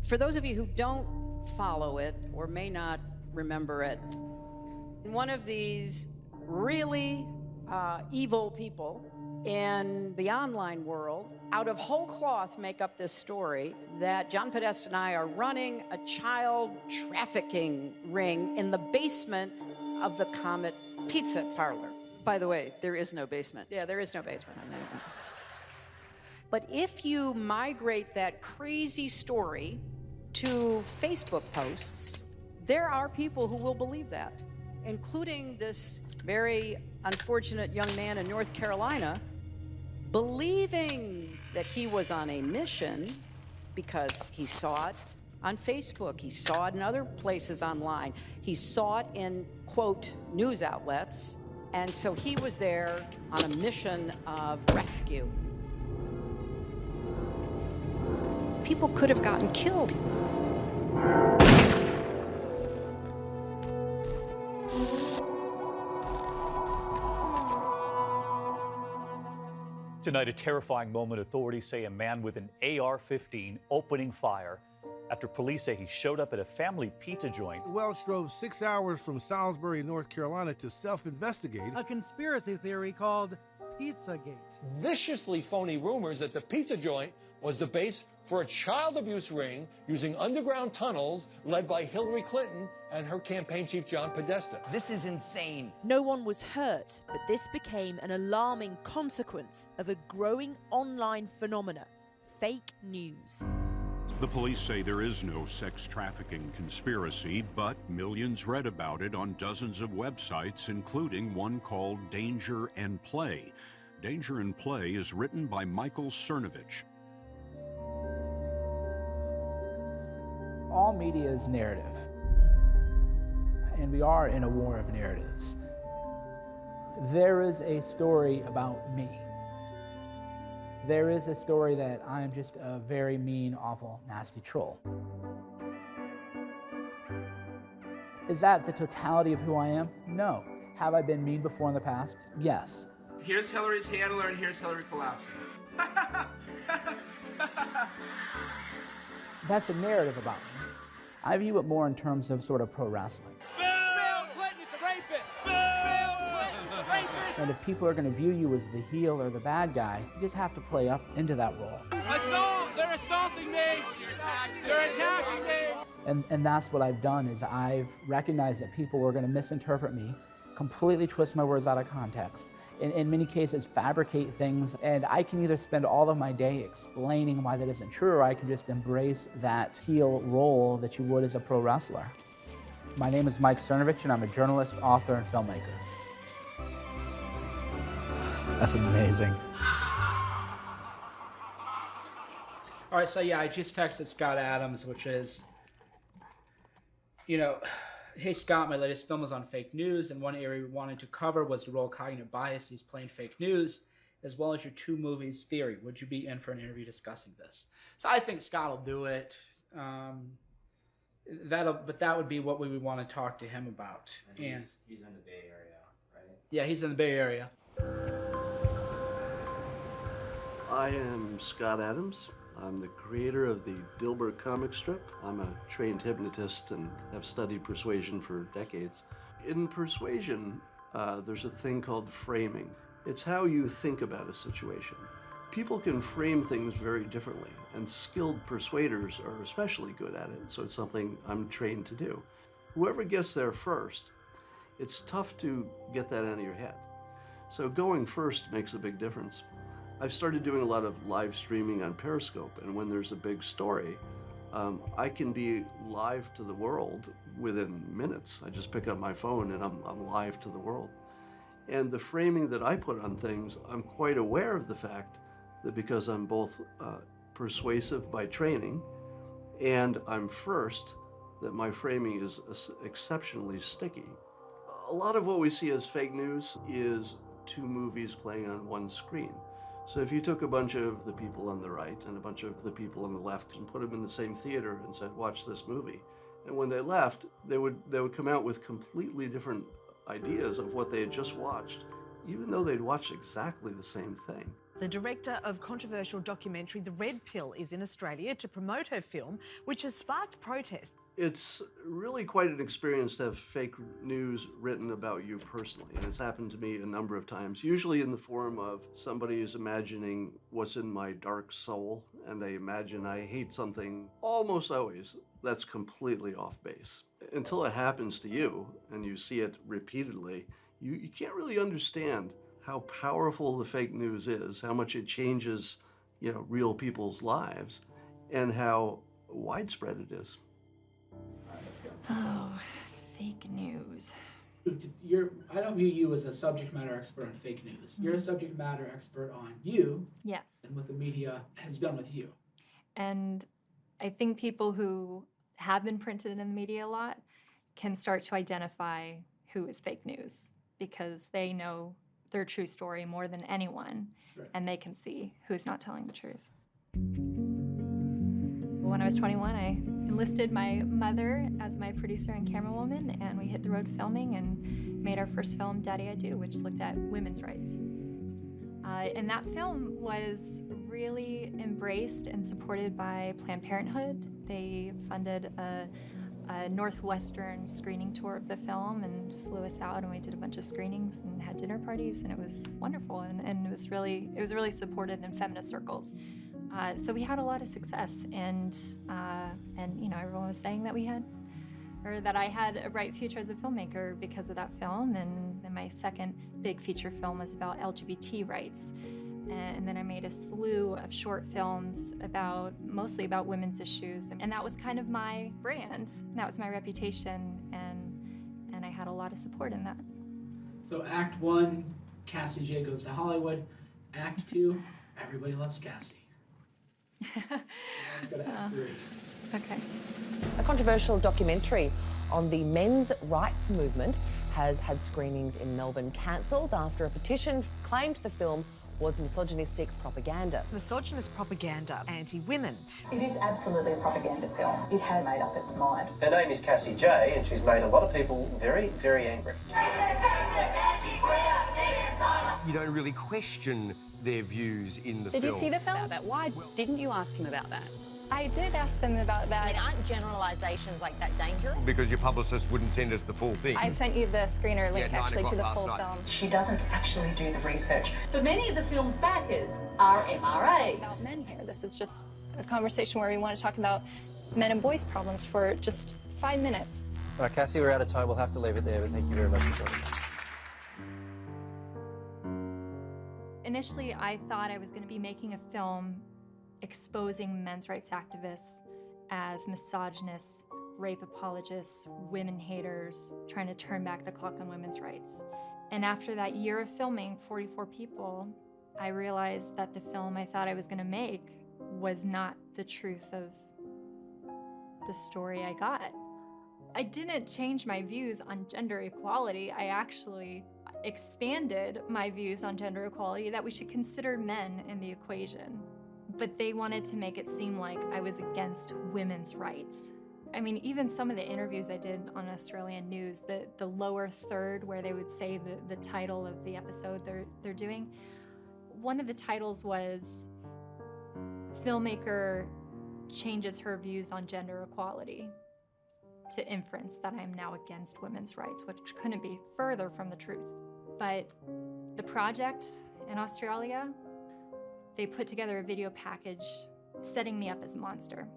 For those of you who don't follow it or may not remember it, one of these really evil people in the online world, out of whole cloth, make up this story that John Podesta and I are running a child trafficking ring in the basement of the Comet Pizza Parlor. By the way, there is no basement. Yeah, there is no basement. But if you migrate that crazy story to Facebook posts, there are people who will believe that, including this very unfortunate young man in North Carolina, believing that he was on a mission because he saw it on Facebook, he saw it in other places online, he saw it in, quote, news outlets, and so he was there on a mission of rescue. People could have gotten killed. Tonight, a terrifying moment. Authorities say a man with an AR-15 opening fire after police say he showed up at a family pizza joint. Welch drove 6 hours from Salisbury, North Carolina to self-investigate a conspiracy theory called Pizzagate. Viciously phony rumors that the pizza joint was the base for a child abuse ring using underground tunnels led by Hillary Clinton and her campaign chief, John Podesta. This is insane. No one was hurt, but this became an alarming consequence of a growing online phenomena, fake news. The police say there is no sex trafficking conspiracy, but millions read about it on dozens of websites, including one called Danger and Play. Danger and Play is written by Mike Cernovich. All media is narrative, and we are in a war of narratives. There is a story about me. There is a story that I am just a very mean, awful, nasty troll. Is that the totality of who I am? No. Have I been mean before in the past? Yes. Here's Hillary's handler, and here's Hillary collapsing. That's a narrative about me. I view it more in terms of sort of pro wrestling. Bill Clinton's a rapist! Bill Clinton's a rapist! And if people are going to view you as the heel or the bad guy, you just have to play up into that role. Assault! They're assaulting me! They're attacking me! And that's what I've done, is I've recognized that people were going to misinterpret me, completely twist my words out of context, in many cases fabricate things, and I can either spend all of my day explaining why that isn't true, or I can just embrace that heel role that you would as a pro wrestler. My name is Mike Cernovich, and I'm a journalist, author, and filmmaker. That's amazing. All right, so yeah, I just texted Scott Adams, which is, hey Scott, my latest film was on fake news, and one area we wanted to cover was the role cognitive bias is playing fake news, as well as your two movies theory. Would you be in for an interview discussing this? So I think Scott will do it. But that would be what we would want to talk to him about. And he's in the Bay Area, right? Yeah, he's in the Bay Area. I am Scott Adams. I'm the creator of the Dilbert comic strip. I'm a trained hypnotist and have studied persuasion for decades. In persuasion, there's a thing called framing. It's how you think about a situation. People can frame things very differently, and skilled persuaders are especially good at it, so it's something I'm trained to do. Whoever gets there first, it's tough to get that out of your head. So going first makes a big difference. I've started doing a lot of live streaming on Periscope, and when there's a big story, I can be live to the world within minutes. I just pick up my phone and I'm live to the world. And the framing that I put on things, I'm quite aware of the fact that because I'm both persuasive by training and I'm first, that my framing is exceptionally sticky. A lot of what we see as fake news is two movies playing on one screen. So if you took a bunch of the people on the right and a bunch of the people on the left and put them in the same theater and said, watch this movie, and when they left, they would come out with completely different ideas of what they had just watched, even though they'd watched exactly the same thing. The director of controversial documentary The Red Pill is in Australia to promote her film, which has sparked protests. It's really quite an experience to have fake news written about you personally, and it's happened to me a number of times, usually in the form of somebody is imagining what's in my dark soul, and they imagine I hate something. Almost always, that's completely off base. Until it happens to you, and you see it repeatedly, you can't really understand how powerful the fake news is, how much it changes, real people's lives, and how widespread it is. Oh, fake news. I don't view you as a subject matter expert on fake news. You're a subject matter expert on you. Yes. And what the media has done with you. And I think people who have been printed in the media a lot can start to identify who is fake news because they know their true story more than anyone, right. And they can see who's not telling the truth. When I was 21, I enlisted my mother as my producer and camerawoman, and we hit the road filming and made our first film, Daddy I Do, which looked at women's rights. And that film was really embraced and supported by Planned Parenthood. They funded a Northwestern screening tour of the film and flew us out, and we did a bunch of screenings and had dinner parties, and it was wonderful, and it was really supported in feminist circles. So we had a lot of success, and everyone was saying that I had a bright future as a filmmaker because of that film. And then my second big feature film was about LGBT rights. And then I made a slew of short films mostly about women's issues. And that was kind of my brand. That was my reputation. And I had a lot of support in that. So Act 1, Cassie J goes to Hollywood. Act 2, everybody loves Cassie. Let's go to Act 3. Okay. A controversial documentary on the men's rights movement has had screenings in Melbourne cancelled after a petition claimed the film was misogynistic propaganda. Misogynist propaganda, anti-women. It is absolutely a propaganda film. It has made up its mind. Her name is Cassie J, and she's made a lot of people very, very angry. You don't really question their views in the film. Did you see the film? Why didn't you ask him about that? I did ask them about that. I mean, aren't generalisations like that dangerous? Because your publicist wouldn't send us the full thing. I sent you the screener link actually to the full film. She doesn't actually do the research. But many of the film's backers are MRAs. About men here. This is just a conversation where we want to talk about men and boys problems for just 5 minutes. All right, Cassie, we're out of time. We'll have to leave it there, but thank you very much for joining us. Initially, I thought I was going to be making a film exposing men's rights activists as misogynists, rape apologists, women haters, trying to turn back the clock on women's rights. And after that year of filming 44 people, I realized that the film I thought I was going to make was not the truth of the story I got. I didn't change my views on gender equality. I actually expanded my views on gender equality, that we should consider men in the equation. But they wanted to make it seem like I was against women's rights. I mean, even some of the interviews I did on Australian news, the lower third where they would say the title of the episode they're doing, one of the titles was, "Filmmaker changes her views on gender equality," to inference that I'm now against women's rights, which couldn't be further from the truth. But the project in Australia, they put together a video package setting me up as a monster.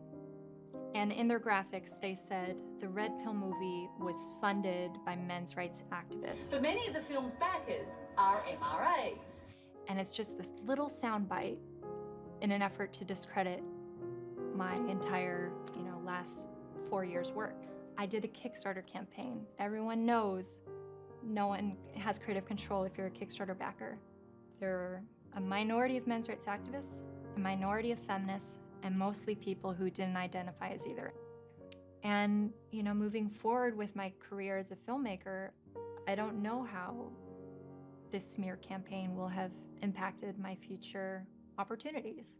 And in their graphics, they said the Red Pill movie was funded by men's rights activists. But many of the film's backers are MRAs. And it's just this little soundbite in an effort to discredit my entire, last 4 years' work. I did a Kickstarter campaign. Everyone knows no one has creative control if you're a Kickstarter backer. There are a minority of men's rights activists, a minority of feminists, and mostly people who didn't identify as either. And, moving forward with my career as a filmmaker, I don't know how this smear campaign will have impacted my future opportunities.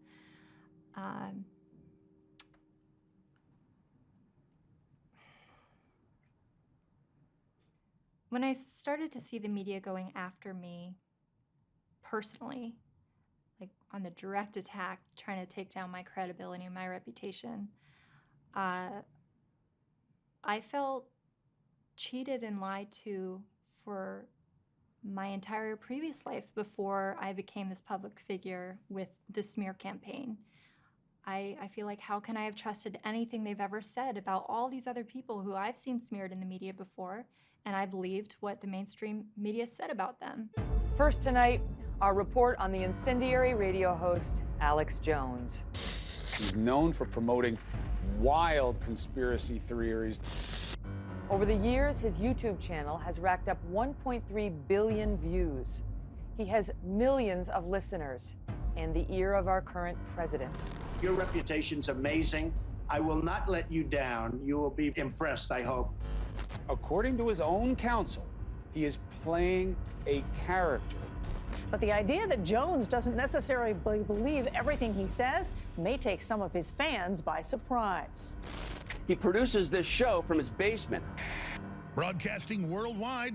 When I started to see the media going after me personally, like on the direct attack, trying to take down my credibility and my reputation. I felt cheated and lied to for my entire previous life before I became this public figure with the smear campaign. I feel like, how can I have trusted anything they've ever said about all these other people who I've seen smeared in the media before, and I believed what the mainstream media said about them. First tonight, our report on the incendiary radio host, Alex Jones. He's known for promoting wild conspiracy theories. Over the years, his YouTube channel has racked up 1.3 billion views. He has millions of listeners and the ear of our current president. Your reputation's amazing. I will not let you down. You will be impressed, I hope. According to his own counsel, he is playing a character. But the idea that Jones doesn't necessarily believe everything he says may take some of his fans by surprise. He produces this show from his basement. Broadcasting worldwide,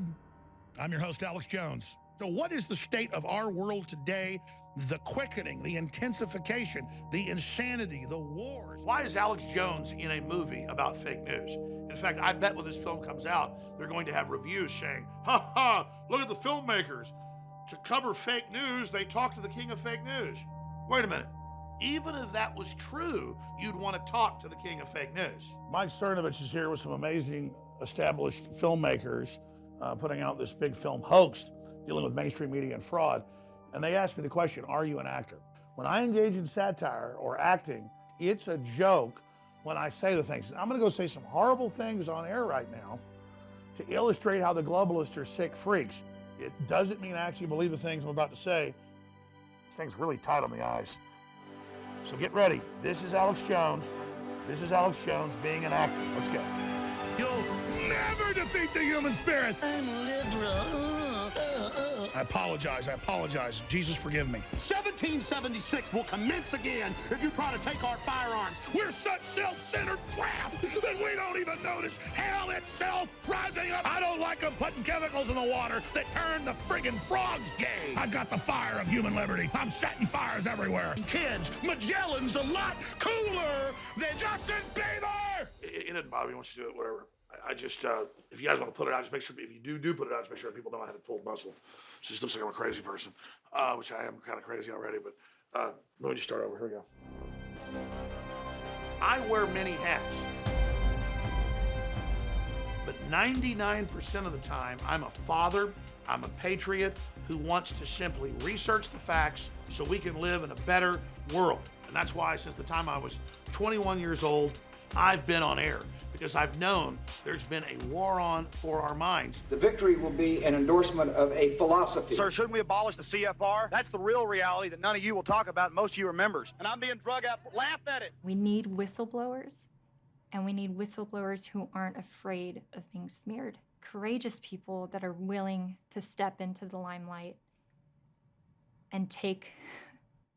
I'm your host, Alex Jones. So what is the state of our world today? The quickening, the intensification, the insanity, the wars. Why is Alex Jones in a movie about fake news? In fact, I bet when this film comes out, they're going to have reviews saying, ha ha, look at the filmmakers. To cover fake news, they talk to the king of fake news. Wait a minute. Even if that was true, you'd want to talk to the king of fake news. Mike Cernovich is here with some amazing established filmmakers putting out this big film, Hoaxed, dealing with mainstream media and fraud. And they asked me the question, are you an actor? When I engage in satire or acting, it's a joke when I say the things. I'm going to go say some horrible things on air right now to illustrate how the globalists are sick freaks. It doesn't mean I actually believe the things I'm about to say. This thing's really tight on the eyes. So get ready. This is Alex Jones. This is Alex Jones being an actor. Let's go. You'll never defeat the human spirit. I'm liberal. I apologize. Jesus, forgive me. 1776 will commence again if you try to take our firearms. We're such self-centered crap that we don't even notice hell itself rising up. I don't like them putting chemicals in the water that turn the friggin' frogs gay. I've got the fire of human liberty. I'm setting fires everywhere. Kids, Magellan's a lot cooler than Justin Bieber. It doesn't bother me once you do it, whatever. I just, if you guys want to put it out, just make sure, if you do put it out, just make sure that people know I had a pulled muscle. It just looks like I'm a crazy person, which I am kind of crazy already, but let me just start over. Here we go. I wear many hats, but 99% of the time, I'm a father, I'm a patriot who wants to simply research the facts so we can live in a better world. And that's why, since the time I was 21 years old, I've been on air, because I've known there's been a war on for our minds. The victory will be an endorsement of a philosophy. Sir, shouldn't we abolish the CFR? That's the real reality that none of you will talk about, and most of you are members. And I'm being drug out. Laugh at it. We need whistleblowers, and we need whistleblowers who aren't afraid of being smeared. Courageous people that are willing to step into the limelight and take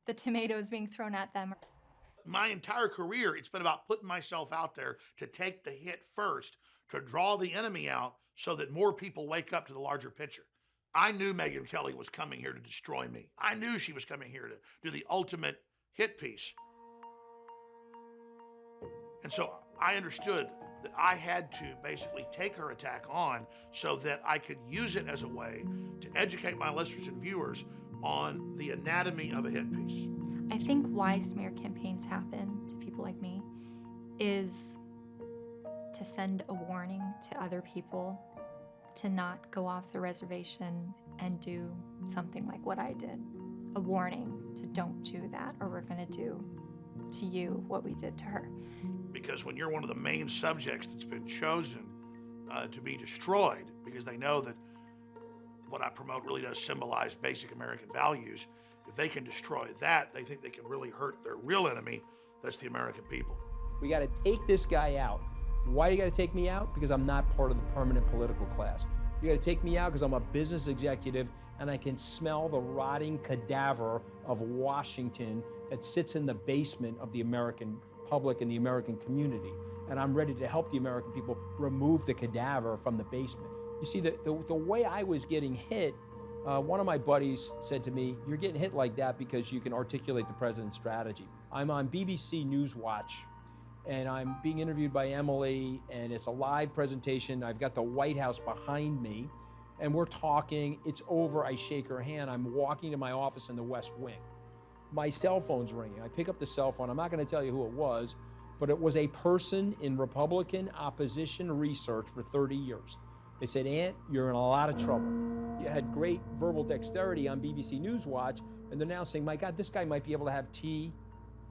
the tomatoes being thrown at them. My entire career, it's been about putting myself out there to take the hit first, to draw the enemy out so that more people wake up to the larger picture. I knew Megyn Kelly was coming here to destroy me. I knew she was coming here to do the ultimate hit piece. And so I understood that I had to basically take her attack on so that I could use it as a way to educate my listeners and viewers on the anatomy of a hit piece. I think why smear campaigns happen to people like me is to send a warning to other people to not go off the reservation and do something like what I did. A warning to don't do that, or we're gonna do to you what we did to her. Because when you're one of the main subjects that's been chosen to be destroyed, because they know that what I promote really does symbolize basic American values, if they can destroy that, they think they can really hurt their real enemy, that's the American people. We got to take this guy out. Why do you got to take me out? Because I'm not part of the permanent political class. You got to take me out because I'm a business executive and I can smell the rotting cadaver of Washington that sits in the basement of the American public and the American community. And I'm ready to help the American people remove the cadaver from the basement. You see, the way I was getting hit One of my buddies said to me, "You're getting hit like that because you can articulate the president's strategy." I'm on BBC Newswatch, and I'm being interviewed by Emily, and it's a live presentation. I've got the White House behind me, and we're talking. It's over. I shake her hand. I'm walking to my office in the West Wing. My cell phone's ringing. I pick up the cell phone. I'm not going to tell you who it was, but it was a person in Republican opposition research for 30 years. They said, "Ant, you're in a lot of trouble. You had great verbal dexterity on BBC Newswatch," and they're now saying, "My God, this guy might be able to have tea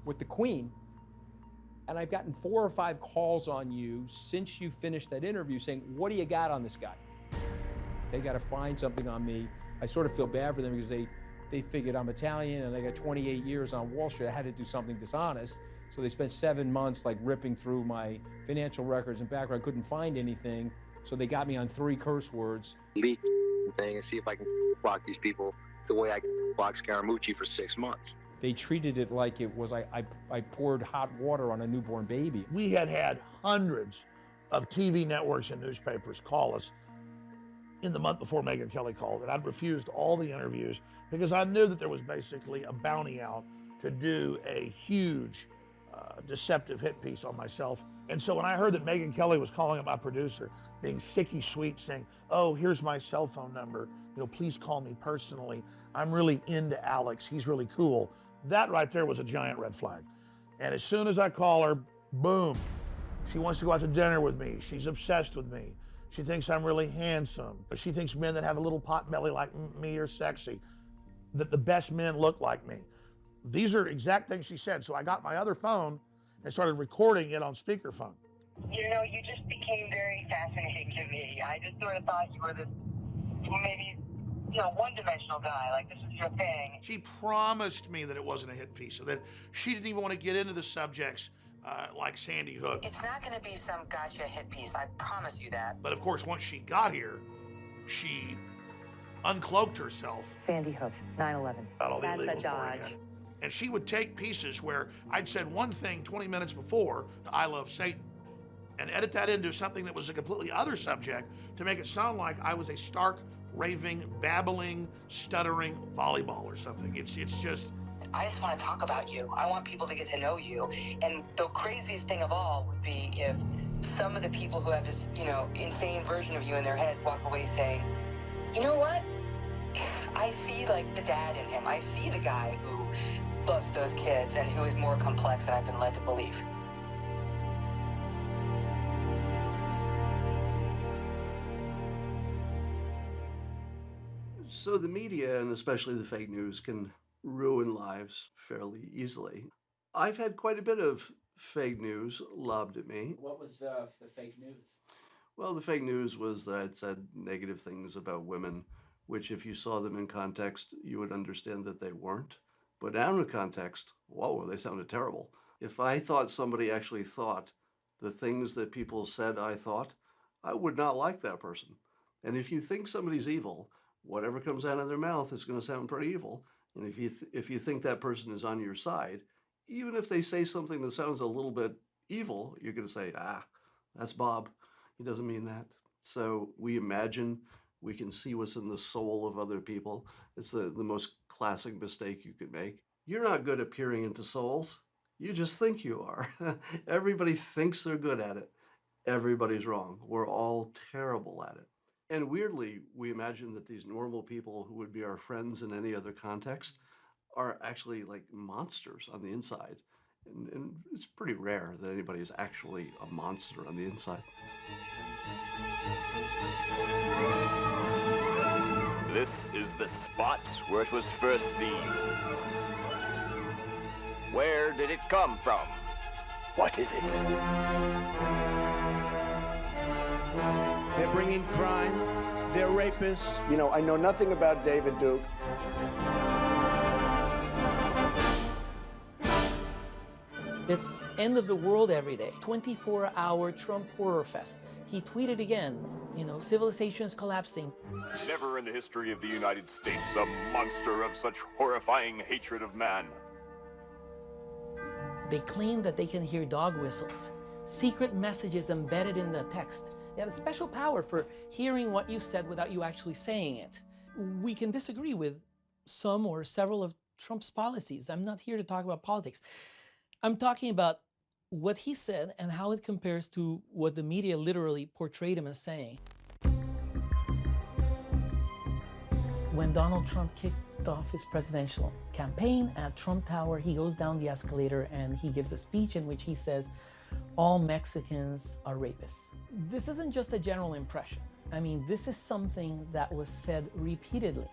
with the Queen." And I've gotten 4 or 5 calls on you since you finished that interview saying, "What do you got on this guy?" They got to find something on me. I sort of feel bad for them because they figured I'm Italian and I got 28 years on Wall Street. I had to do something dishonest. So they spent 7 months like ripping through my financial records and background. Couldn't find anything. So they got me on 3 curse words. Leak thing and see if I can block these people the way I blocked Scaramucci for 6 months. They treated it like it was I poured hot water on a newborn baby. We had hundreds of TV networks and newspapers call us in the month before Megyn Kelly called, and I'd refused all the interviews because I knew that there was basically a bounty out to do a huge deceptive hit piece on myself. And so when I heard that Megyn Kelly was calling up my producer, being sicky sweet, saying, "Oh, here's my cell phone number, please call me personally. I'm really into Alex, he's really cool." That right there was a giant red flag. And as soon as I call her, boom, she wants to go out to dinner with me. She's obsessed with me. She thinks I'm really handsome. She thinks men that have a little pot belly like me are sexy, that the best men look like me. These are exact things she said. So I got my other phone and started recording it on speakerphone. You just became very fascinating to me. I just sort of thought you were this maybe, one-dimensional guy, like this is your thing. She promised me that it wasn't a hit piece, so that she didn't even want to get into the subjects like Sandy Hook. It's not going to be some gotcha hit piece, I promise you that. But of course, once she got here, she uncloaked herself. Sandy Hook, 9/11. That's a dodge. And she would take pieces where I'd said one thing 20 minutes before, I love Satan, and edit that into something that was a completely other subject to make it sound like I was a stark, raving, babbling, stuttering volleyball or something. It's just... I just want to talk about you. I want people to get to know you. And the craziest thing of all would be if some of the people who have this, insane version of you in their heads walk away saying, "You know what? I see like the dad in him. I see the guy who loves those kids and who is more complex than I've been led to believe." So the media, and especially the fake news, can ruin lives fairly easily. I've had quite a bit of fake news lobbed at me. What was the fake news? Well, the fake news was that I'd said negative things about women, which if you saw them in context, you would understand that they weren't. But out of context, whoa, they sounded terrible. If I thought somebody actually thought the things that people said I thought, I would not like that person. And if you think somebody's evil, whatever comes out of their mouth is going to sound pretty evil. And if you think that person is on your side, even if they say something that sounds a little bit evil, you're going to say, that's Bob. He doesn't mean that. So we imagine we can see what's in the soul of other people. It's the most classic mistake you could make. You're not good at peering into souls. You just think you are. Everybody thinks they're good at it. Everybody's wrong. We're all terrible at it. And weirdly, we imagine that these normal people who would be our friends in any other context are actually like monsters on the inside. And it's pretty rare that anybody is actually a monster on the inside. This is the spot where it was first seen. Where did it come from? What is it? They're bringing crime. They're rapists. I know nothing about David Duke. It's end of the world every day. 24-hour Trump horror fest. He tweeted again, civilization's collapsing. Never in the history of the United States a monster of such horrifying hatred of man. They claim that they can hear dog whistles, secret messages embedded in the text. They have a special power for hearing what you said without you actually saying it. we can disagree with some or several of Trump's policies. I'm not here to talk about politics. I'm talking about what he said and how it compares to what the media literally portrayed him as saying. When Donald Trump kicked off his presidential campaign at Trump Tower, he goes down the escalator and he gives a speech in which he says, all Mexicans are rapists. This isn't just a general impression. I mean, this is something that was said repeatedly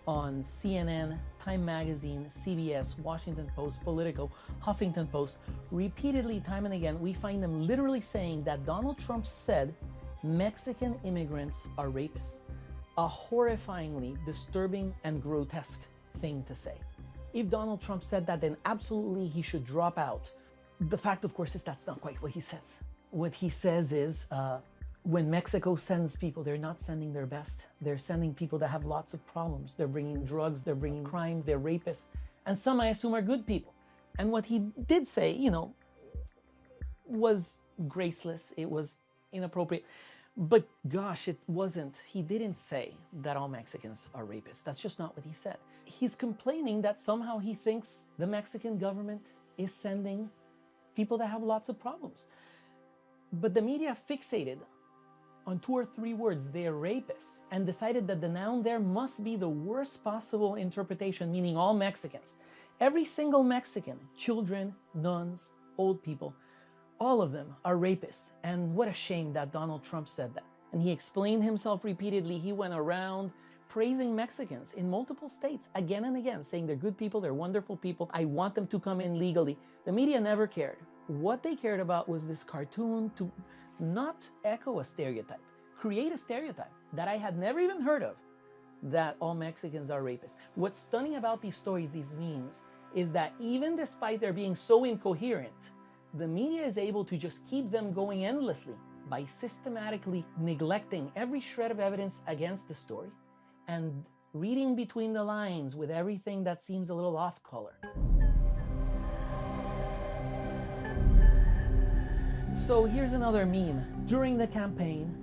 on CNN, Time Magazine, CBS, Washington Post, Politico, Huffington Post. Repeatedly, time and again, we find them literally saying that Donald Trump said Mexican immigrants are rapists. A horrifyingly disturbing and grotesque thing to say. If Donald Trump said that, then absolutely he should drop out. The fact, of course, is that's not quite what he says. What he says is, when Mexico sends people, they're not sending their best. They're sending people that have lots of problems. They're bringing drugs, they're bringing crime, they're rapists. And some, I assume, are good people. And what he did say, you know, was graceless. It was inappropriate. But gosh, it wasn't. He didn't say that all Mexicans are rapists. That's just not what he said. He's complaining that somehow he thinks the Mexican government is sending people that have lots of problems. But the media fixated on 2 or 3 words, they're rapists, and decided that the noun there must be the worst possible interpretation, meaning all Mexicans. Every single Mexican, children, nuns, old people, all of them are rapists. And what a shame that Donald Trump said that. And he explained himself repeatedly. He went around praising Mexicans in multiple states again and again, saying they're good people, they're wonderful people. I want them to come in legally. The media never cared. What they cared about was this cartoon to not echo a stereotype, create a stereotype that I had never even heard of, that all Mexicans are rapists. What's stunning about these stories, these memes, is that even despite their being so incoherent, the media is able to just keep them going endlessly by systematically neglecting every shred of evidence against the story and reading between the lines with everything that seems a little off color. So here's another meme. During the campaign,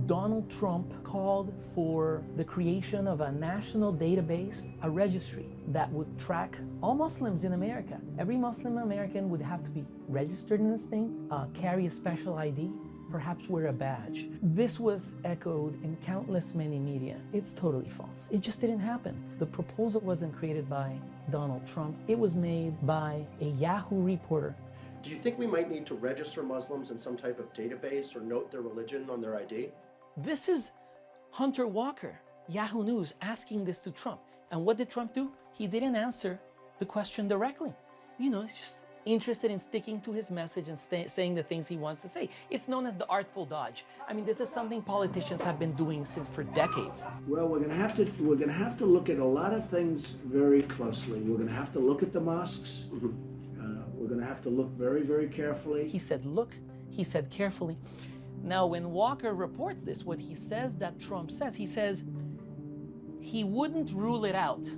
Donald Trump called for the creation of a national database, a registry that would track all Muslims in America. Every Muslim American would have to be registered in this thing, carry a special ID, perhaps wear a badge. This was echoed in countless many media. It's totally false. It just didn't happen. The proposal wasn't created by Donald Trump. It was made by a Yahoo reporter. Do you think we might need to register Muslims in some type of database or note their religion on their ID? This is Hunter Walker, Yahoo News, asking this to Trump. And what did Trump do? He didn't answer the question directly. You know, he's just interested in sticking to his message and saying the things he wants to say. It's known as the artful dodge. I mean, this is something politicians have been doing for decades. Well, we're going to have to look at a lot of things very closely. We're going to have to look at the mosques. We're going to have to look very, very carefully. He said, look, he said carefully. Now, when Walker reports this, what he says that Trump says, he says he wouldn't rule it out.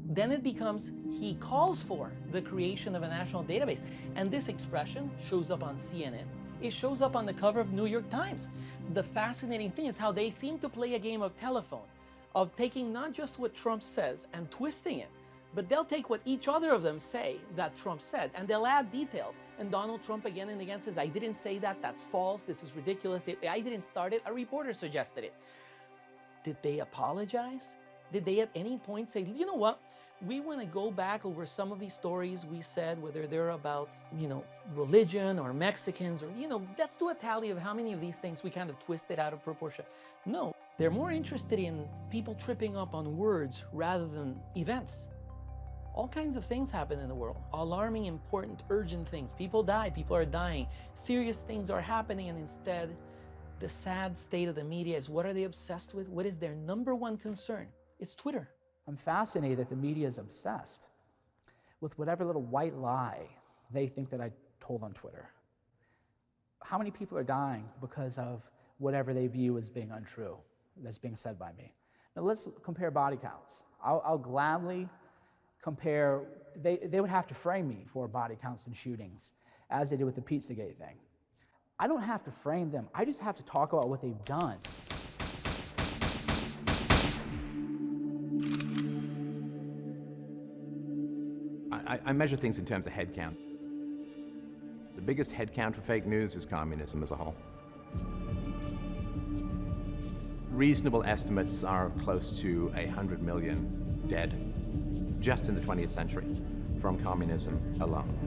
Then it becomes he calls for the creation of a national database. And this expression shows up on CNN. It shows up on the cover of New York Times. The fascinating thing is how they seem to play a game of telephone, of taking not just what Trump says and twisting it, but they'll take what each other of them say that Trump said, and they'll add details. And Donald Trump again and again says, I didn't say that, that's false, this is ridiculous, I didn't start it, a reporter suggested it. Did they apologize? Did they at any point say, you know what, we want to go back over some of these stories we said, whether they're about, you know, religion or Mexicans, or, you know, let's do a tally of how many of these things we kind of twisted out of proportion. No, they're more interested in people tripping up on words rather than events. All kinds of things happen in the world. Alarming, important, urgent things. People die, people are dying. Serious things are happening, and instead, the sad state of the media is, what are they obsessed with? What is their #1 concern? It's Twitter. I'm fascinated that the media is obsessed with whatever little white lie they think that I told on Twitter. How many people are dying because of whatever they view as being untrue that's being said by me? Now let's compare body counts. I'll gladly compare, they would have to frame me for body counts and shootings, as they did with the Pizzagate thing. I don't have to frame them, I just have to talk about what they've done. I measure things in terms of head count. The biggest head count for fake news is communism as a whole. Reasonable estimates are close to 100 million dead just in the 20th century from communism alone.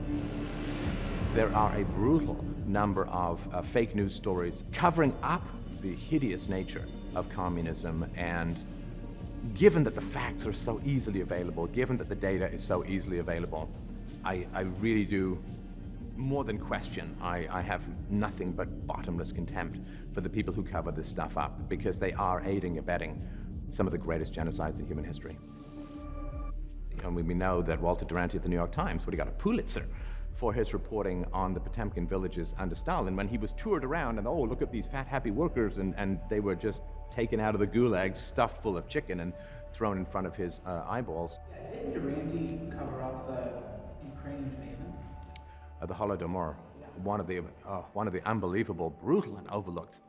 There are a brutal number of fake news stories covering up the hideous nature of communism, and given that the facts are so easily available, given that the data is so easily available, I really do more than question. I have nothing but bottomless contempt for the people who cover this stuff up, because they are aiding and abetting some of the greatest genocides in human history. And we know that Walter Duranty of the New York Times, he got a Pulitzer for his reporting on the Potemkin villages under Stalin, when he was toured around and, oh, look at these fat, happy workers, and they were just taken out of the gulags, stuffed full of chicken, and thrown in front of his eyeballs. Didn't Duranty cover up the Ukrainian famine? The Holodomor, one of the unbelievable, brutal, and overlooked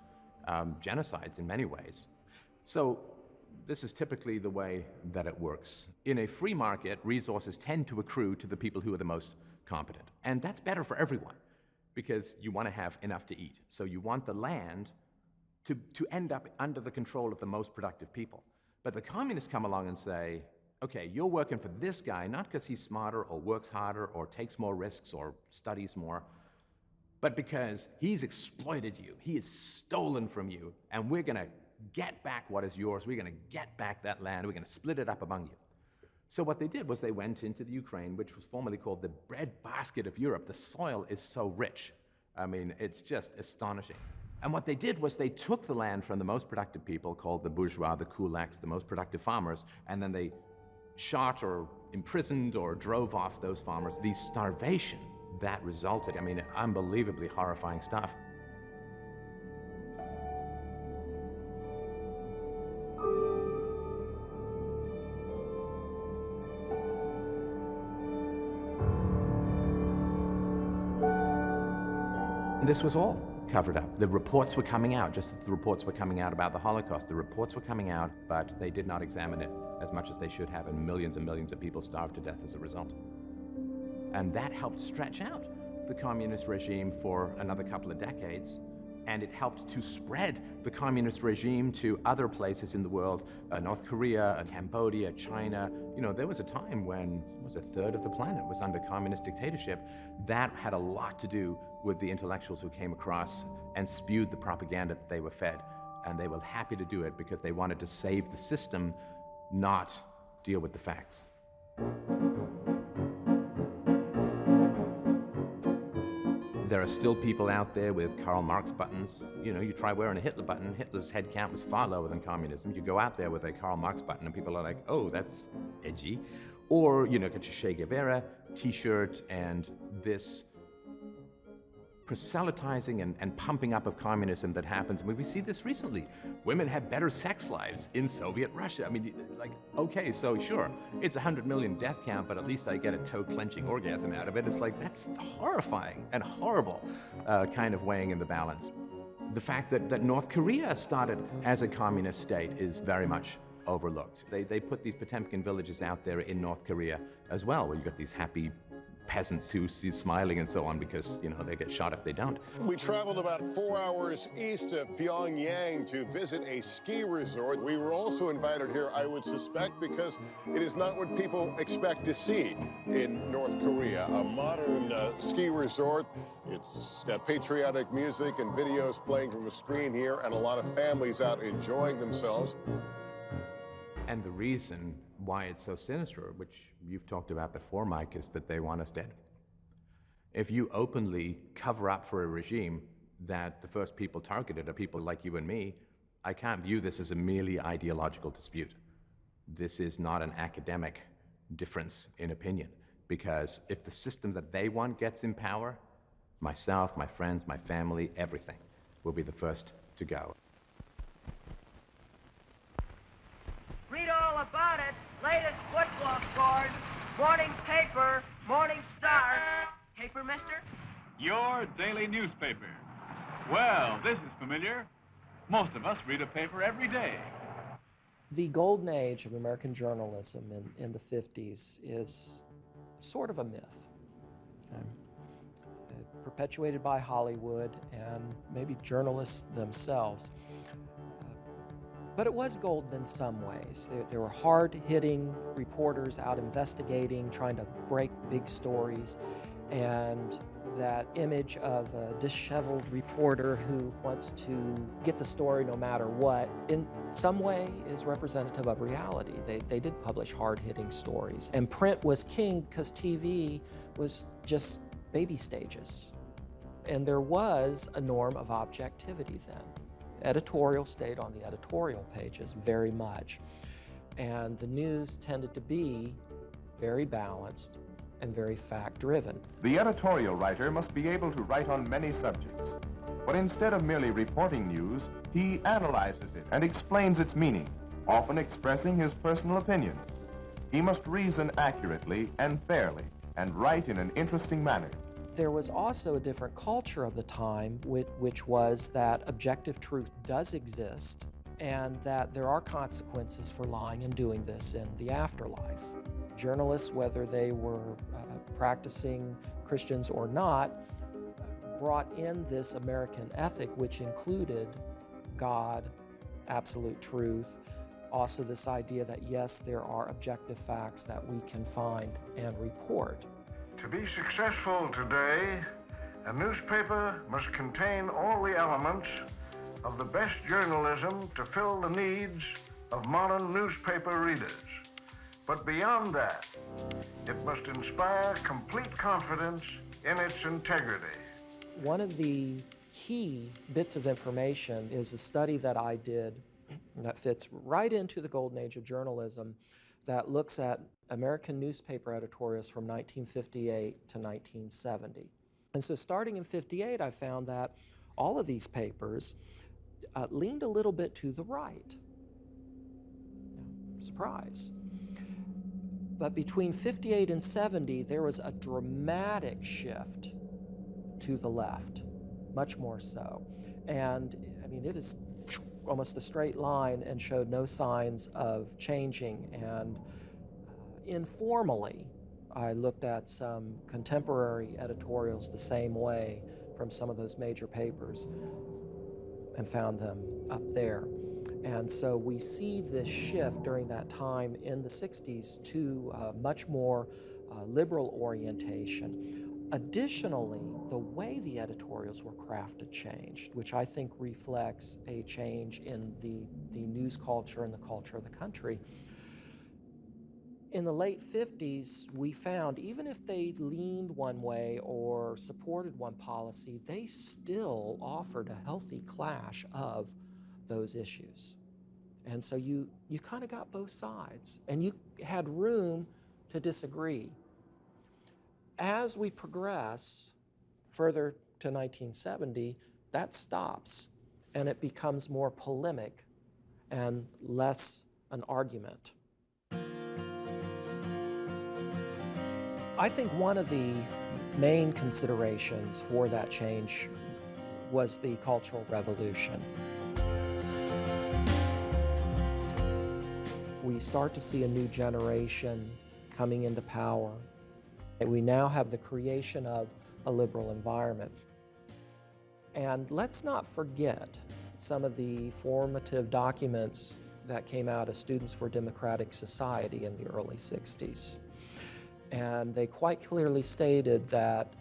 genocides in many ways. So this is typically the way that it works. In a free market, resources tend to accrue to the people who are the most competent. And that's better for everyone, because you want to have enough to eat. So you want the land to end up under the control of the most productive people. But the communists come along and say, okay, you're working for this guy, not because he's smarter or works harder or takes more risks or studies more, but because he's exploited you, he has stolen from you, and we're going to get back what is yours, we're going to get back that land, we're going to split it up among you. So what they did was they went into the Ukraine, which was formerly called the breadbasket of Europe. The soil is so rich. I mean, it's just astonishing. And what they did was they took the land from the most productive people, called the bourgeois, the kulaks, the most productive farmers, and then they shot or imprisoned or drove off those farmers. The starvation that resulted, I mean, unbelievably horrifying stuff. And this was all covered up. The reports were coming out, just as the reports were coming out about the Holocaust. The reports were coming out, but they did not examine it as much as they should have, and millions of people starved to death as a result. And that helped stretch out the communist regime for another couple of decades, and it helped to spread the communist regime to other places in the world, North Korea, Cambodia, China. You know, there was a time when almost a third of the planet was under communist dictatorship. That had a lot to do with the intellectuals who came across and spewed the propaganda that they were fed. And they were happy to do it because they wanted to save the system, not deal with the facts. There are still people out there with Karl Marx buttons. You know, you try wearing a Hitler button, Hitler's head count was far lower than communism. You go out there with a Karl Marx button and people are like, oh, that's edgy. Or, you know, get your Che Guevara t-shirt and this proselytizing and pumping up of communism that happens. I mean, we see this recently. Women have better sex lives in Soviet Russia. I mean, like, okay, so sure, it's 100 million death count, but at least I get a toe-clenching orgasm out of it. It's like, that's horrifying and horrible kind of weighing in the balance. The fact that North Korea started as a communist state is very much overlooked. They put these Potemkin villages out there in North Korea as well, where you got these happy peasants who see smiling and so on because, you know, they get shot if they don't. We traveled about 4 hours east of Pyongyang to visit a ski resort. We were also invited here, I would suspect, because it is not what people expect to see in North Korea. A modern ski resort. It's got patriotic music and videos playing from a screen here, and a lot of families out enjoying themselves. And the reason why it's so sinister, which you've talked about before, Mike, is that they want us dead. If you openly cover up for a regime that the first people targeted are people like you and me, I can't view this as a merely ideological dispute. This is not an academic difference in opinion, because if the system that they want gets in power, myself, my friends, my family, everything will be the first to go. Read all about it. Latest football scores. Morning paper. Morning Star. Paper, mister? Your daily newspaper. Well, this is familiar. Most of us read a paper every day. The golden age of American journalism in the 50s is sort of a myth. Perpetuated by Hollywood and maybe journalists themselves. But it was golden in some ways. There were hard-hitting reporters out investigating, trying to break big stories, and that image of a disheveled reporter who wants to get the story no matter what, in some way is representative of reality. They did publish hard-hitting stories. And print was king because TV was just baby stages. And there was a norm of objectivity then. Editorial stayed on the editorial pages very much. And the news tended to be very balanced and very fact-driven. The editorial writer must be able to write on many subjects. But instead of merely reporting news, he analyzes it and explains its meaning, often expressing his personal opinions. He must reason accurately and fairly and write in an interesting manner. There was also a different culture of the time, which was that objective truth does exist and that there are consequences for lying and doing this in the afterlife. Journalists, whether they were practicing Christians or not, brought in this American ethic, which included God, absolute truth, also this idea that yes, there are objective facts that we can find and report. To be successful today, a newspaper must contain all the elements of the best journalism to fill the needs of modern newspaper readers. But beyond that, it must inspire complete confidence in its integrity. One of the key bits of information is a study that I did that fits right into the golden age of journalism that looks at American newspaper editorials from 1958 to 1970. And so starting in 58, I found that all of these papers leaned a little bit to the right. Surprise. But between 58 and 70, there was a dramatic shift to the left, much more so. And I mean, it is almost a straight line and showed no signs of changing. And informally, I looked at some contemporary editorials the same way from some of those major papers and found them up there. And so we see this shift during that time in the 60s to much more liberal orientation. Additionally, the way the editorials were crafted changed, which I think reflects a change in the news culture and the culture of the country. In the late 50s, we found even if they leaned one way or supported one policy, they still offered a healthy clash of those issues. And so you kind of got both sides, and you had room to disagree. As we progress further to 1970, that stops, and it becomes more polemic and less an argument. I think one of the main considerations for that change was the Cultural Revolution. We start to see a new generation coming into power. We now have the creation of a liberal environment. And let's not forget some of the formative documents that came out of Students for Democratic Society in the early 60s. And they quite clearly stated that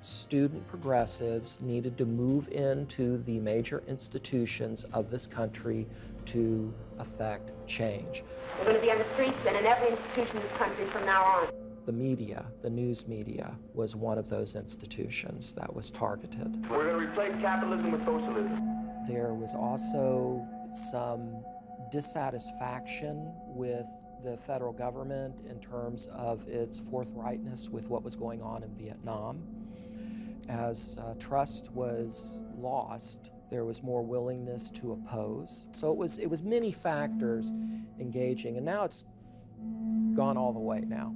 student progressives needed to move into the major institutions of this country to affect change. We're going to be on the streets and in every institution in this country from now on. The media, the news media, was one of those institutions that was targeted. We're going to replace capitalism with socialism. There was also some dissatisfaction with the federal government in terms of its forthrightness with what was going on in Vietnam. As trust was lost, there was more willingness to oppose. So it was many factors engaging, and now it's gone all the way now.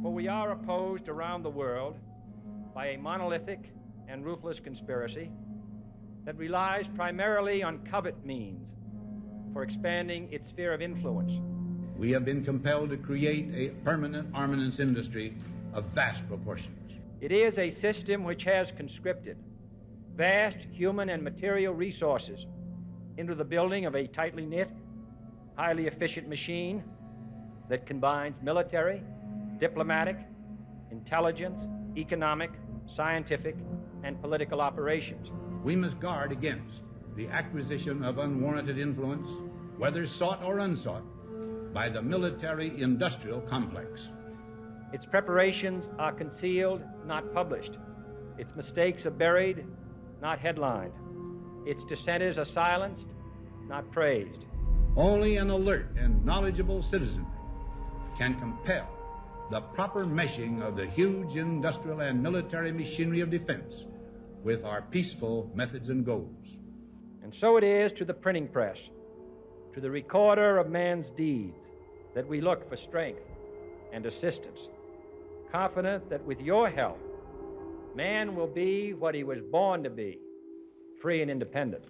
For we are opposed around the world by a monolithic and ruthless conspiracy that relies primarily on covert means for expanding its sphere of influence. We have been compelled to create a permanent armaments industry of vast proportions. It is a system which has conscripted vast human and material resources into the building of a tightly knit, highly efficient machine that combines military, diplomatic, intelligence, economic, scientific, and political operations. We must guard against the acquisition of unwarranted influence, whether sought or unsought, by the military-industrial complex. Its preparations are concealed, not published. Its mistakes are buried, not headlined. Its dissenters are silenced, not praised. Only an alert and knowledgeable citizenry can compel the proper meshing of the huge industrial and military machinery of defense with our peaceful methods and goals. And so it is to the printing press, to the recorder of man's deeds, that we look for strength and assistance, confident that with your help, man will be what he was born to be, free and independent.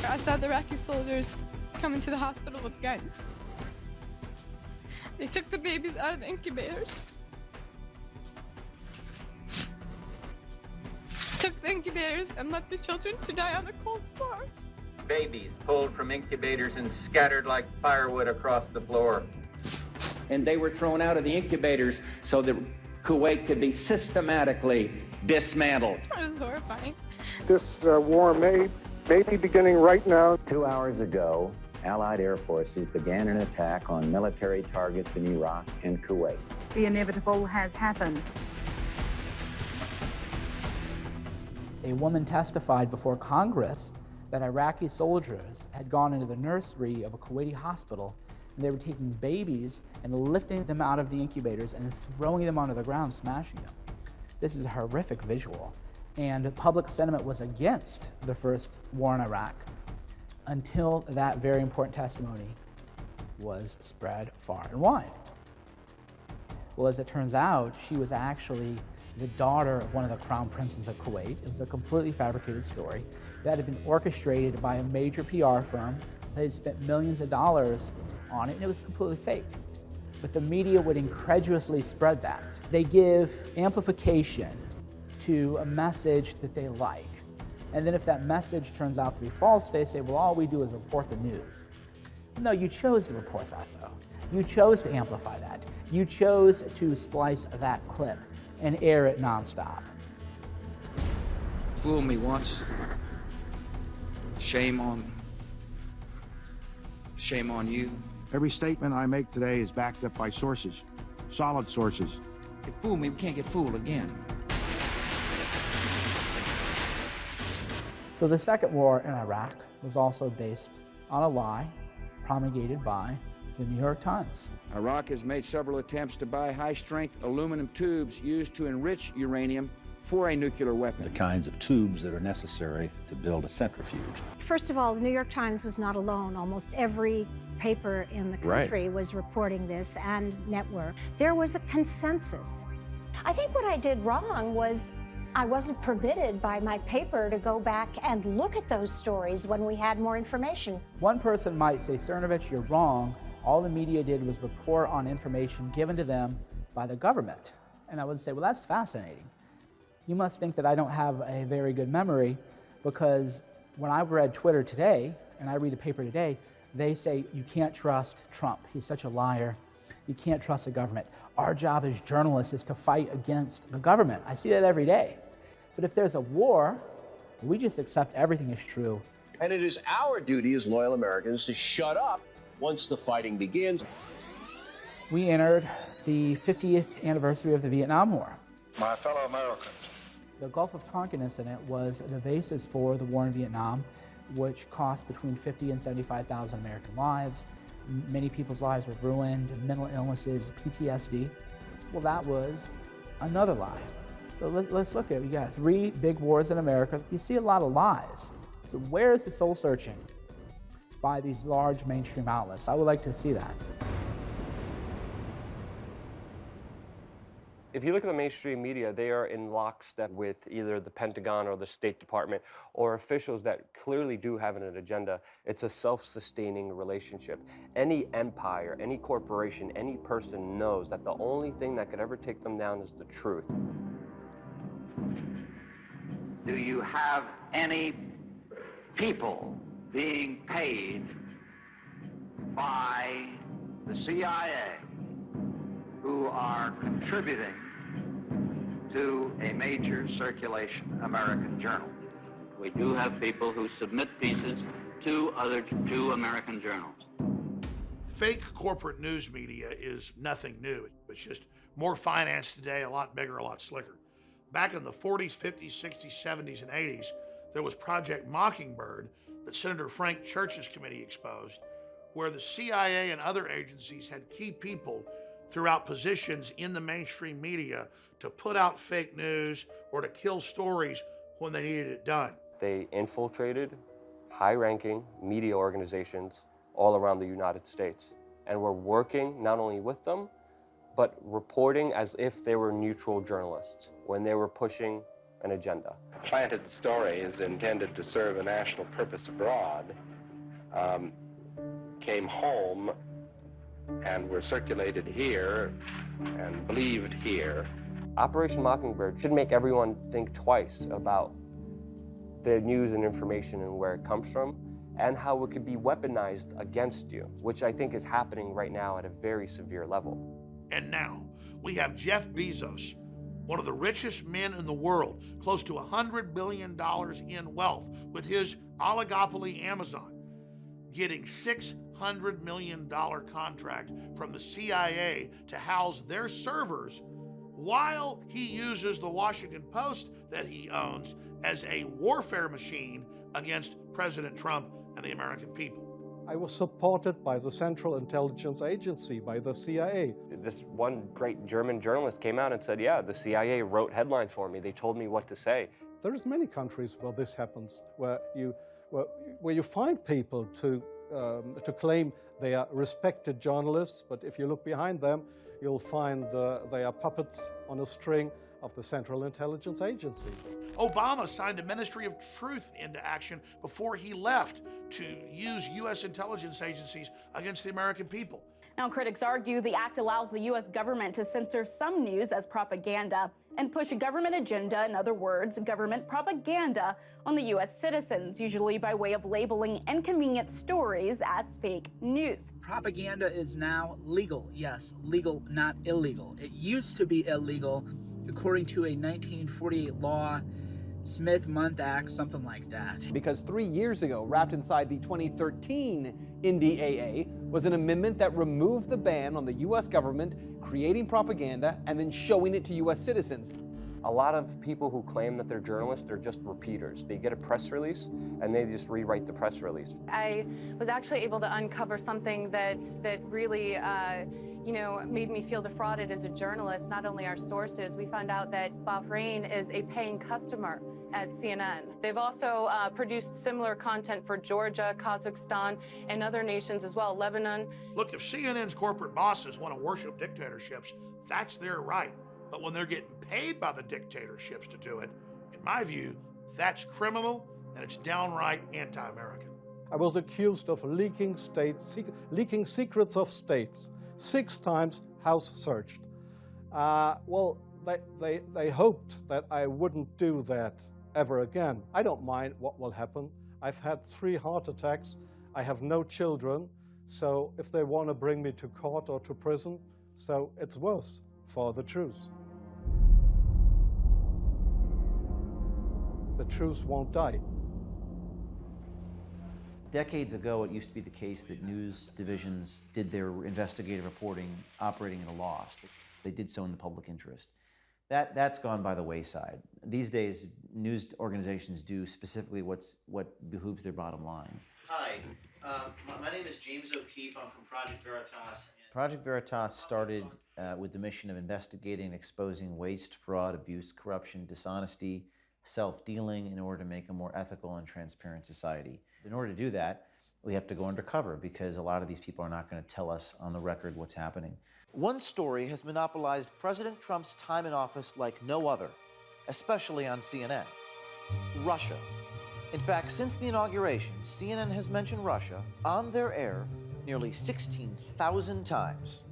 I saw the Iraqi soldiers come into the hospital with guns. They took the babies out of the incubators. Took the incubators and left the children to die on the cold floor. Babies pulled from incubators and scattered like firewood across the floor. And they were thrown out of the incubators so that Kuwait could be systematically dismantled. It was horrifying. This war may be beginning right now. 2 hours ago, Allied air forces began an attack on military targets in Iraq and Kuwait. The inevitable has happened. A woman testified before Congress that Iraqi soldiers had gone into the nursery of a Kuwaiti hospital and they were taking babies and lifting them out of the incubators and throwing them onto the ground, smashing them. This is a horrific visual. And public sentiment was against the first war in Iraq until that very important testimony was spread far and wide. Well, as it turns out, she was actually the daughter of one of the crown princes of Kuwait. It was a completely fabricated story that had been orchestrated by a major PR firm. They had spent millions of dollars on it, and it was completely fake. But the media would incredulously spread that. They give amplification to a message that they like. And then if that message turns out to be false, they say, well, all we do is report the news. No, you chose to report that, though. You chose to amplify that. You chose to splice that clip and air it nonstop. Fool me once. Shame on you. Every statement I make today is backed up by sources, solid sources. You fool me, we can't get fooled again. So the second war in Iraq was also based on a lie promulgated by the New York Times. Iraq has made several attempts to buy high-strength aluminum tubes used to enrich uranium for a nuclear weapon. The kinds of tubes that are necessary to build a centrifuge. First of all, the New York Times was not alone. Almost every paper in the country was reporting this, and network. There was a consensus. I think what I did wrong was I wasn't permitted by my paper to go back and look at those stories when we had more information. One person might say, Cernovich, you're wrong. All the media did was report on information given to them by the government. And I would say, well, that's fascinating. You must think that I don't have a very good memory, because when I read Twitter today, and I read the paper today, they say you can't trust Trump. He's such a liar. You can't trust the government. Our job as journalists is to fight against the government. I see that every day. But if there's a war, we just accept everything is true. And it is our duty as loyal Americans to shut up once the fighting begins. We entered the 50th anniversary of the Vietnam War. My fellow Americans. The Gulf of Tonkin incident was the basis for the war in Vietnam, which cost between 50 and 75,000 American lives. Many people's lives were ruined, mental illnesses, PTSD. Well, that was another lie. So let's look at it. We got 3 big wars in America. You see a lot of lies. So where is the soul searching by these large mainstream outlets? I would like to see that. If you look at the mainstream media, they are in lockstep with either the Pentagon or the State Department or officials that clearly do have an agenda. It's a self-sustaining relationship. Any empire, any corporation, any person knows that the only thing that could ever take them down is the truth. Do you have any people being paid by the CIA who are contributing to a major circulation American journal? We do have people who submit pieces to two American journals. Fake corporate news media is nothing new. It's just more financed today, a lot bigger, a lot slicker. Back in the 40s, 50s, 60s, 70s, and 80s, there was Project Mockingbird that Senator Frank Church's committee exposed, where the CIA and other agencies had key people throughout positions in the mainstream media to put out fake news or to kill stories when they needed it done. They infiltrated high-ranking media organizations all around the United States and were working not only with them, but reporting as if they were neutral journalists when they were pushing an agenda. Planted story is intended to serve a national purpose abroad, came home and were circulated here and believed here. Operation Mockingbird should make everyone think twice about the news and information and where it comes from and how it could be weaponized against you, which I think is happening right now at a very severe level. And now we have Jeff Bezos, one of the richest men in the world, close to $100 billion in wealth with his oligopoly Amazon, getting $600 million contract from the CIA to house their servers while he uses the Washington Post that he owns as a warfare machine against President Trump and the American people. I was supported by the Central Intelligence Agency, by the CIA. This one great German journalist came out and said, yeah, the CIA wrote headlines for me. They told me what to say. There's many countries where this happens, where you find people to claim they are respected journalists, but if you look behind them, you'll find they are puppets on a string of the Central Intelligence Agency. Obama signed a Ministry of Truth into action before he left to use U.S. intelligence agencies against the American people. Now, critics argue the act allows the U.S. government to censor some news as propaganda and push a government agenda, in other words, government propaganda, on the U.S. citizens, usually by way of labeling inconvenient stories as fake news. Propaganda is now legal. Yes, legal, not illegal. It used to be illegal according to a 1948 law, Smith-Mundt Act, something like that. Because 3 years ago, wrapped inside the 2013 NDAA, was an amendment that removed the ban on the U.S. government creating propaganda and then showing it to U.S. citizens. A lot of people who claim that they're journalists, they're just repeaters. They get a press release and they just rewrite the press release. I was actually able to uncover something that really made me feel defrauded as a journalist. Not only our sources, we found out that Bahrain is a paying customer at CNN. They've also produced similar content for Georgia, Kazakhstan, and other nations as well, Lebanon. Look, if CNN's corporate bosses want to worship dictatorships, that's their right. But when they're getting paid by the dictatorships to do it, in my view, that's criminal and it's downright anti-American. I was accused of leaking secrets of states. 6 times house searched. Well, they hoped that I wouldn't do that ever again. I don't mind what will happen. I've had 3 heart attacks. I have no children. So if they want to bring me to court or to prison, so it's worse for the truth. The truth won't die. Decades ago, it used to be the case that news divisions did their investigative reporting operating at a loss. They did so in the public interest. That's gone by the wayside. These days, news organizations do specifically what behooves their bottom line. Hi, my name is James O'Keefe. I'm from Project Veritas. Project Veritas started with the mission of investigating and exposing waste, fraud, abuse, corruption, dishonesty, self-dealing in order to make a more ethical and transparent society. In order to do that, We have to go undercover because a lot of these people are not going to tell us on the record what's happening. One story has monopolized President Trump's time in office like no other, especially on CNN. Russia. In fact, since the inauguration, CNN has mentioned Russia on their air nearly 16,000 times.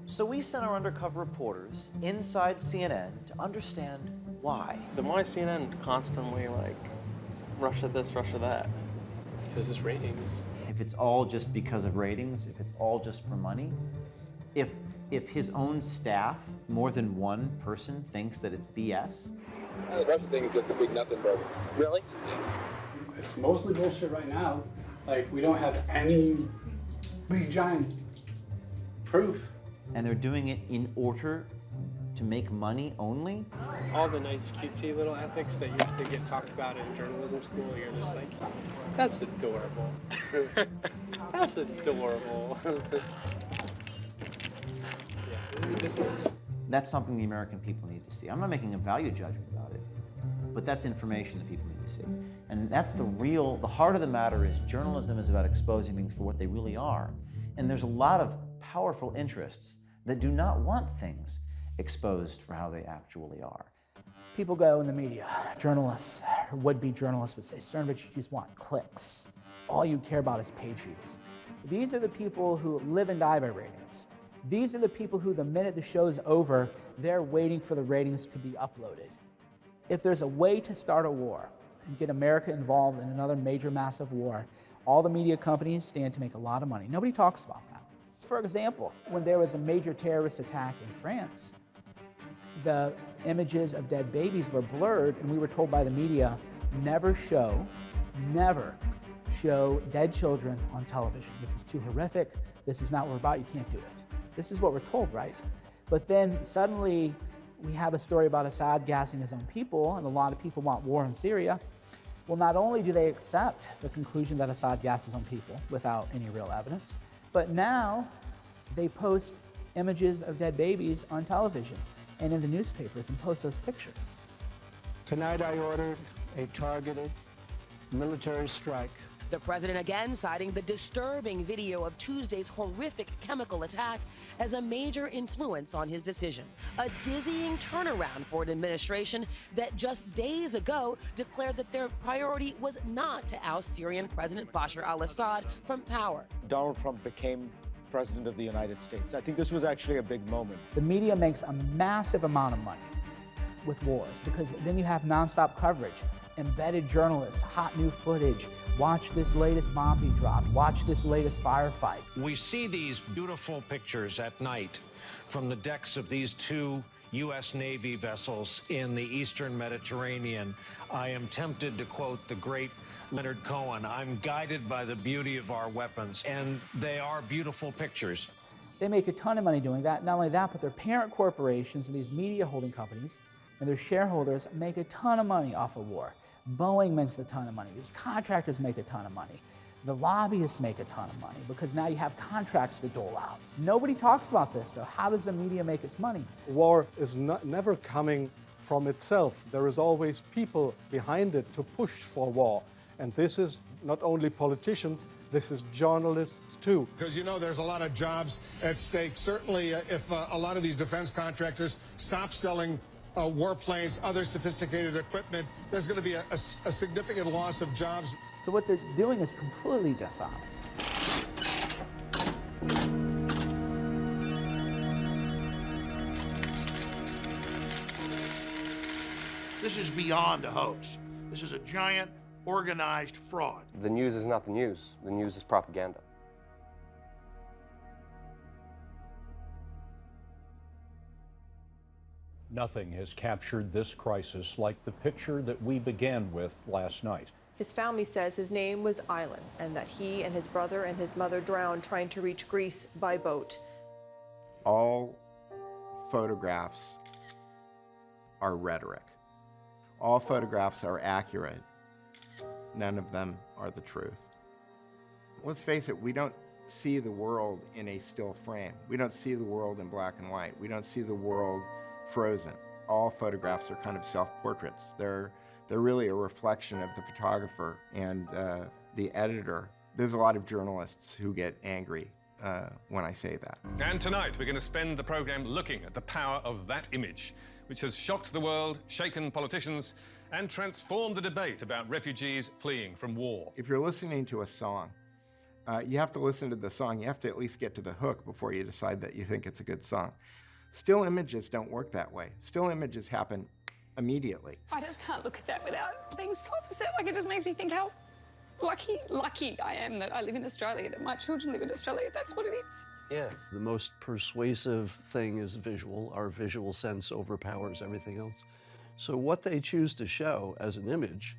So we sent our undercover reporters inside CNN to understand why. Then why is CNN constantly like, Russia this, Russia that? Because it's ratings. If it's all just because of ratings, if it's all just for money, if his own staff, more than one person, thinks that it's BS. The Russia thing is just a big nothing burger. Really? It's mostly bullshit right now. Like, we don't have any big giant proof. And they're doing it in order to make money only? All the nice cutesy little ethics that used to get talked about in journalism school, you're just like, that's adorable. That's adorable. This is a business. That's something the American people need to see. I'm not making a value judgment about it, but that's information that people need to see. And that's the heart of the matter is journalism is about exposing things for what they really are. And there's a lot of powerful interests that do not want things exposed for how they actually are. People go in the media, journalists, would-be journalists would say, Cernovich, you just want clicks. All you care about is page views. These are the people who live and die by ratings. These are the people who, the minute the show's over, they're waiting for the ratings to be uploaded. If there's a way to start a war and get America involved in another major massive war, all the media companies stand to make a lot of money. Nobody talks about that. For example, when there was a major terrorist attack in France, the images of dead babies were blurred, and we were told by the media, never show dead children on television. This is too horrific. This is not what we're about. You can't do it. This is what we're told, right? But then suddenly we have a story about Assad gassing his own people, and a lot of people want war in Syria. Well, not only do they accept the conclusion that Assad gassed his own people without any real evidence, but now they post images of dead babies on television and in the newspapers and post those pictures. Tonight I ordered a targeted military strike. The president again citing the disturbing video of Tuesday's horrific chemical attack as a major influence on his decision. A dizzying turnaround for an administration that just days ago declared that their priority was not to oust Syrian President Bashar al-Assad from power. Donald Trump became president of the United States. I think this was actually a big moment. The media makes a massive amount of money with wars because then you have nonstop coverage, embedded journalists, hot new footage. Watch this latest bomb be dropped. Watch this latest firefight. We see these beautiful pictures at night from the decks of these two U.S. Navy vessels in the Eastern Mediterranean. I am tempted to quote the great Leonard Cohen, I'm guided by the beauty of our weapons, and they are beautiful pictures. They make a ton of money doing that. Not only that, but their parent corporations and these media holding companies and their shareholders make a ton of money off of war. Boeing makes a ton of money. These contractors make a ton of money. The lobbyists make a ton of money because now you have contracts to dole out. Nobody talks about this, though. How does the media make its money? War is never coming from itself. There is always people behind it to push for war. And this is not only politicians, this is journalists too. Because you know there's a lot of jobs at stake. Certainly if a lot of these defense contractors stop selling warplanes, other sophisticated equipment, there's going to be a significant loss of jobs. So what they're doing is completely dishonest. This is beyond a hoax. This is a giant organized fraud. The news is not the news. The news is propaganda. Nothing has captured this crisis like the picture that we began with last night. His family says his name was Island and that he and his brother and his mother drowned trying to reach Greece by boat. All photographs are rhetoric. All photographs are accurate. None of them are the truth. Let's face it, we don't see the world in a still frame. We don't see the world in black and white. We don't see the world frozen. All photographs are kind of self-portraits. They're really a reflection of the photographer and the editor There's a lot of journalists who get angry when I say that. And tonight, we're going to spend the program looking at the power of that image, which has shocked the world, shaken politicians, and transformed the debate about refugees fleeing from war. If you're listening to a song, you have to listen to the song. You have to at least get to the hook before you decide that you think it's a good song. Still images don't work that way. Still images happen immediately. I just can't look at that without being so upset. Like, it just makes me think how lucky I am that I live in Australia, that my children live in Australia. That's what it is. Yeah. The most persuasive thing is visual. Our visual sense overpowers everything else. So what they choose to show as an image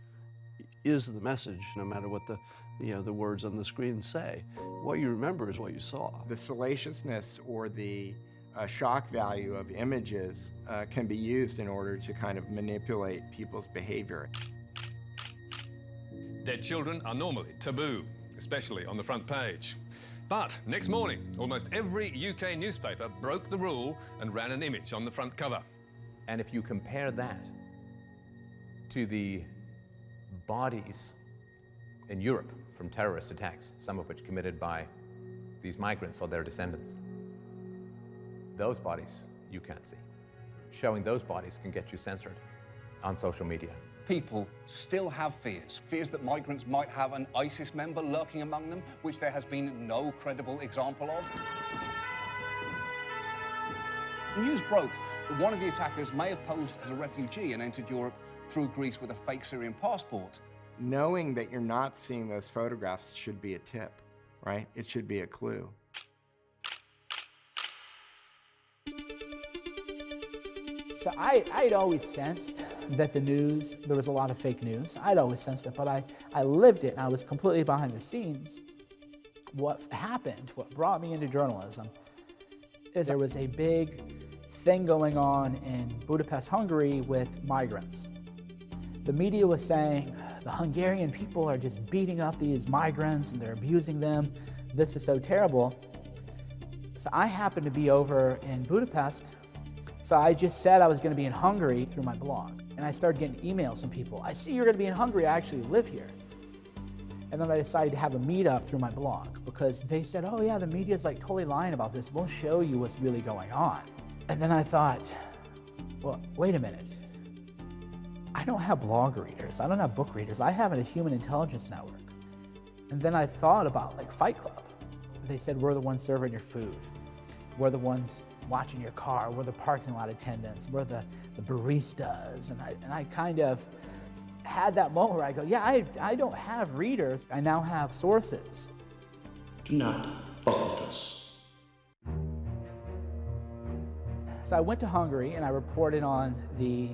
is the message, no matter what the words on the screen say. What you remember is what you saw. The salaciousness or the shock value of images can be used in order to kind of manipulate people's behavior. Dead children are normally taboo, especially on the front page. But next morning, almost every UK newspaper broke the rule and ran an image on the front cover. And if you compare that to the bodies in Europe from terrorist attacks, some of which committed by these migrants or their descendants, those bodies you can't see. Showing those bodies can get you censored on social media. People still have fears that migrants might have an ISIS member lurking among them, which there has been no credible example of. News broke that one of the attackers may have posed as a refugee and entered Europe through Greece with a fake Syrian passport. Knowing that you're not seeing those photographs should be a tip, right? It should be a clue. So I'd always sensed that the news, there was a lot of fake news. I'd always sensed it, but I lived it and I was completely behind the scenes. What happened, what brought me into journalism, is there was a big thing going on in Budapest, Hungary with migrants. The media was saying the Hungarian people are just beating up these migrants and they're abusing them. This is so terrible. So I happened to be over in Budapest. So I just said I was going to be in Hungary through my blog. And I started getting emails from people. I see you're going to be in Hungary. I actually live here. And then I decided to have a meetup through my blog because they said, oh yeah, the media's like totally lying about this. We'll show you what's really going on. And then I thought, well, wait a minute. I don't have blog readers. I don't have book readers. I have a human intelligence network. And then I thought about like Fight Club. They said, we're the ones serving your food. We're the ones watching your car. We're the parking lot attendants. We're the baristas. And I kind of had that moment where I go, yeah, I don't have readers. I now have sources. Do not fuck with us. So I went to Hungary and I reported on the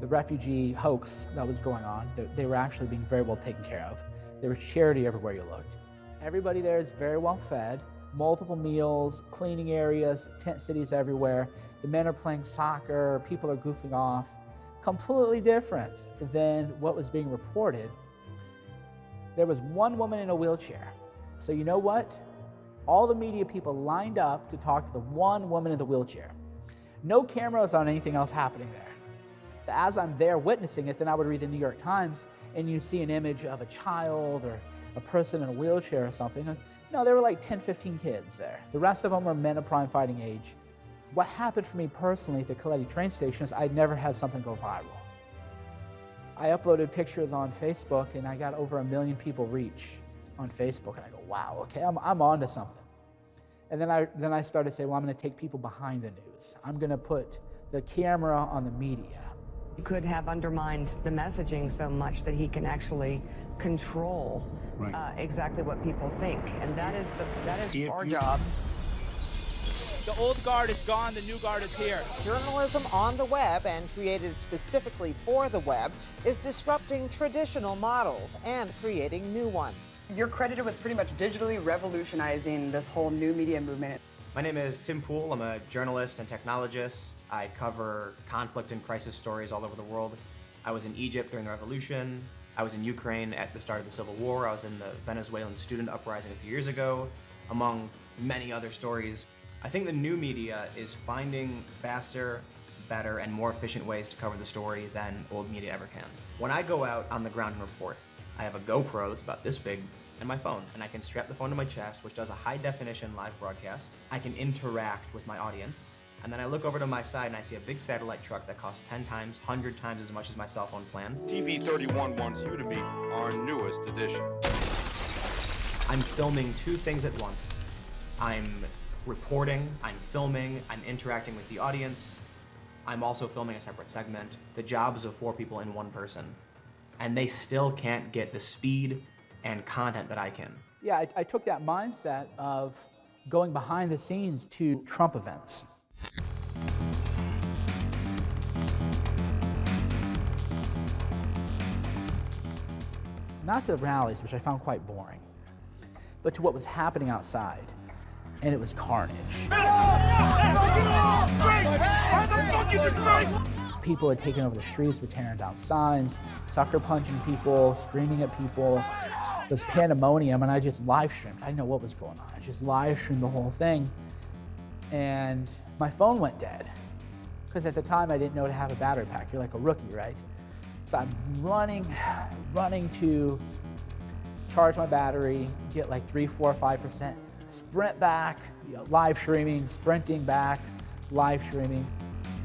refugee hoax that was going on. They were actually being very well taken care of. There was charity everywhere you looked. Everybody there is very well fed, multiple meals, cleaning areas, tent cities everywhere. The men are playing soccer, people are goofing off. Completely different than what was being reported. There was one woman in a wheelchair. So you know what? All the media people lined up to talk to the one woman in the wheelchair. No cameras on anything else happening there. So as I'm there witnessing it, then I would read the New York Times and you see an image of a child or a person in a wheelchair or something. No, there were like 10, 15 kids there. The rest of them were men of prime fighting age. What happened for me personally at the Kaleti train station is I'd never had something go viral. I uploaded pictures on Facebook and I got over 1 million people reach on Facebook and I go, wow, okay, I'm onto something. And then I started to say, well, I'm gonna take people behind the news. I'm gonna put the camera on the media. He could have undermined the messaging so much that he can actually control exactly what people think. And that is our job. The old guard is gone, the new guard is here. Journalism on the web and created specifically for the web is disrupting traditional models and creating new ones. You're credited with pretty much digitally revolutionizing this whole new media movement. My name is Tim Poole. I'm a journalist and technologist. I cover conflict and crisis stories all over the world. I was in Egypt during the revolution. I was in Ukraine at the start of the Civil War. I was in the Venezuelan student uprising a few years ago, among many other stories. I think the new media is finding faster, better, and more efficient ways to cover the story than old media ever can. When I go out on the ground and report, I have a GoPro that's about this big and my phone. And I can strap the phone to my chest, which does a high-definition live broadcast. I can interact with my audience. And then I look over to my side and I see a big satellite truck that costs 10 times, 100 times as much as my cell phone plan. TV31 wants you to meet our newest addition. I'm filming two things at once. I'm reporting, I'm filming, I'm interacting with the audience. I'm also filming a separate segment. The jobs of 4 people in one person. And they still can't get the speed and content that I can. Yeah, I took that mindset of going behind the scenes to Trump events. Not to the rallies, which I found quite boring, but to what was happening outside, and it was carnage. People had taken over the streets with tearing down signs, sucker punching people, screaming at people. It was pandemonium, and I just live streamed. I didn't know what was going on. I just live streamed the whole thing, and my phone went dead. Because at the time I didn't know to have a battery pack. You're like a rookie, right? So I'm running to charge my battery, get like 3, 4, 5%, sprint back, live streaming, sprinting back, live streaming.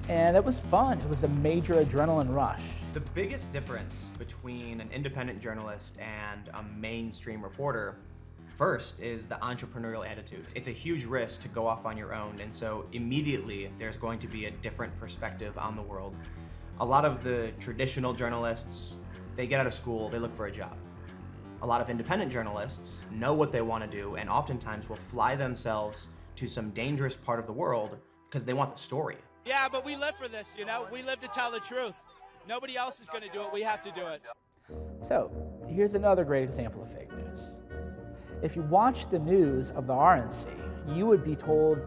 And it was fun. It was a major adrenaline rush. The biggest difference between an independent journalist and a mainstream reporter, first, is the entrepreneurial attitude. It's a huge risk to go off on your own, and so immediately there's going to be a different perspective on the world. A lot of the traditional journalists, they get out of school, they look for a job. A lot of independent journalists know what they want to do and oftentimes will fly themselves to some dangerous part of the world because they want the story. Yeah, but we live for this, you know? We live to tell the truth. Nobody else is going to do it. We have to do it. So here's another great example of fake news. If you watch the news of the RNC, you would be told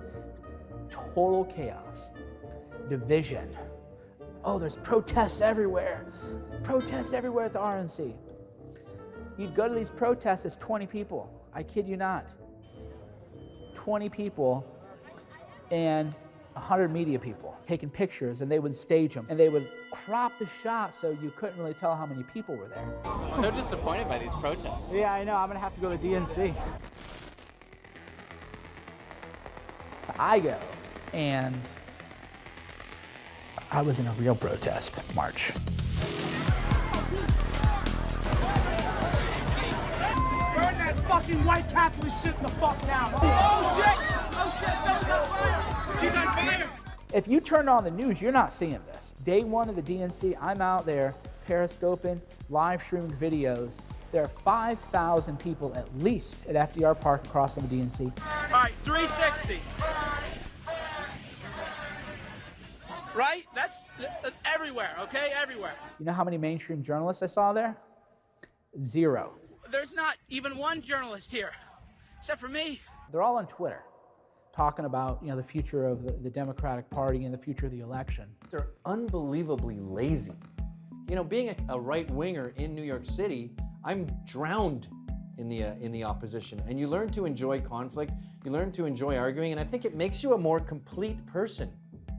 total chaos, division. Oh, there's protests everywhere. Protests everywhere at the RNC. You'd go to these protests, it's 20 people. I kid you not. 20 people and 100 media people taking pictures, and they would stage them. And they would crop the shot so you couldn't really tell how many people were there. So disappointed by these protests. Yeah, I know. I'm going to have to go to DNC. So I go, and I was in a real protest march. Burn that fucking white Catholic shit the fuck down. Oh shit! Oh shit! Don't go fire! She's on fire! If you turn on the news, you're not seeing this. Day one of the DNC, I'm out there periscoping, live streaming videos. There are 5,000 people at least at FDR Park across from the DNC. All right, 360. Right? That's everywhere, okay? Everywhere. You know how many mainstream journalists I saw there? 0. There's not even one journalist here, except for me. They're all on Twitter, talking about the future of the Democratic Party and the future of the election. They're unbelievably lazy. You know, being a right-winger in New York City, I'm drowned in the opposition. And you learn to enjoy conflict, you learn to enjoy arguing, and I think it makes you a more complete person.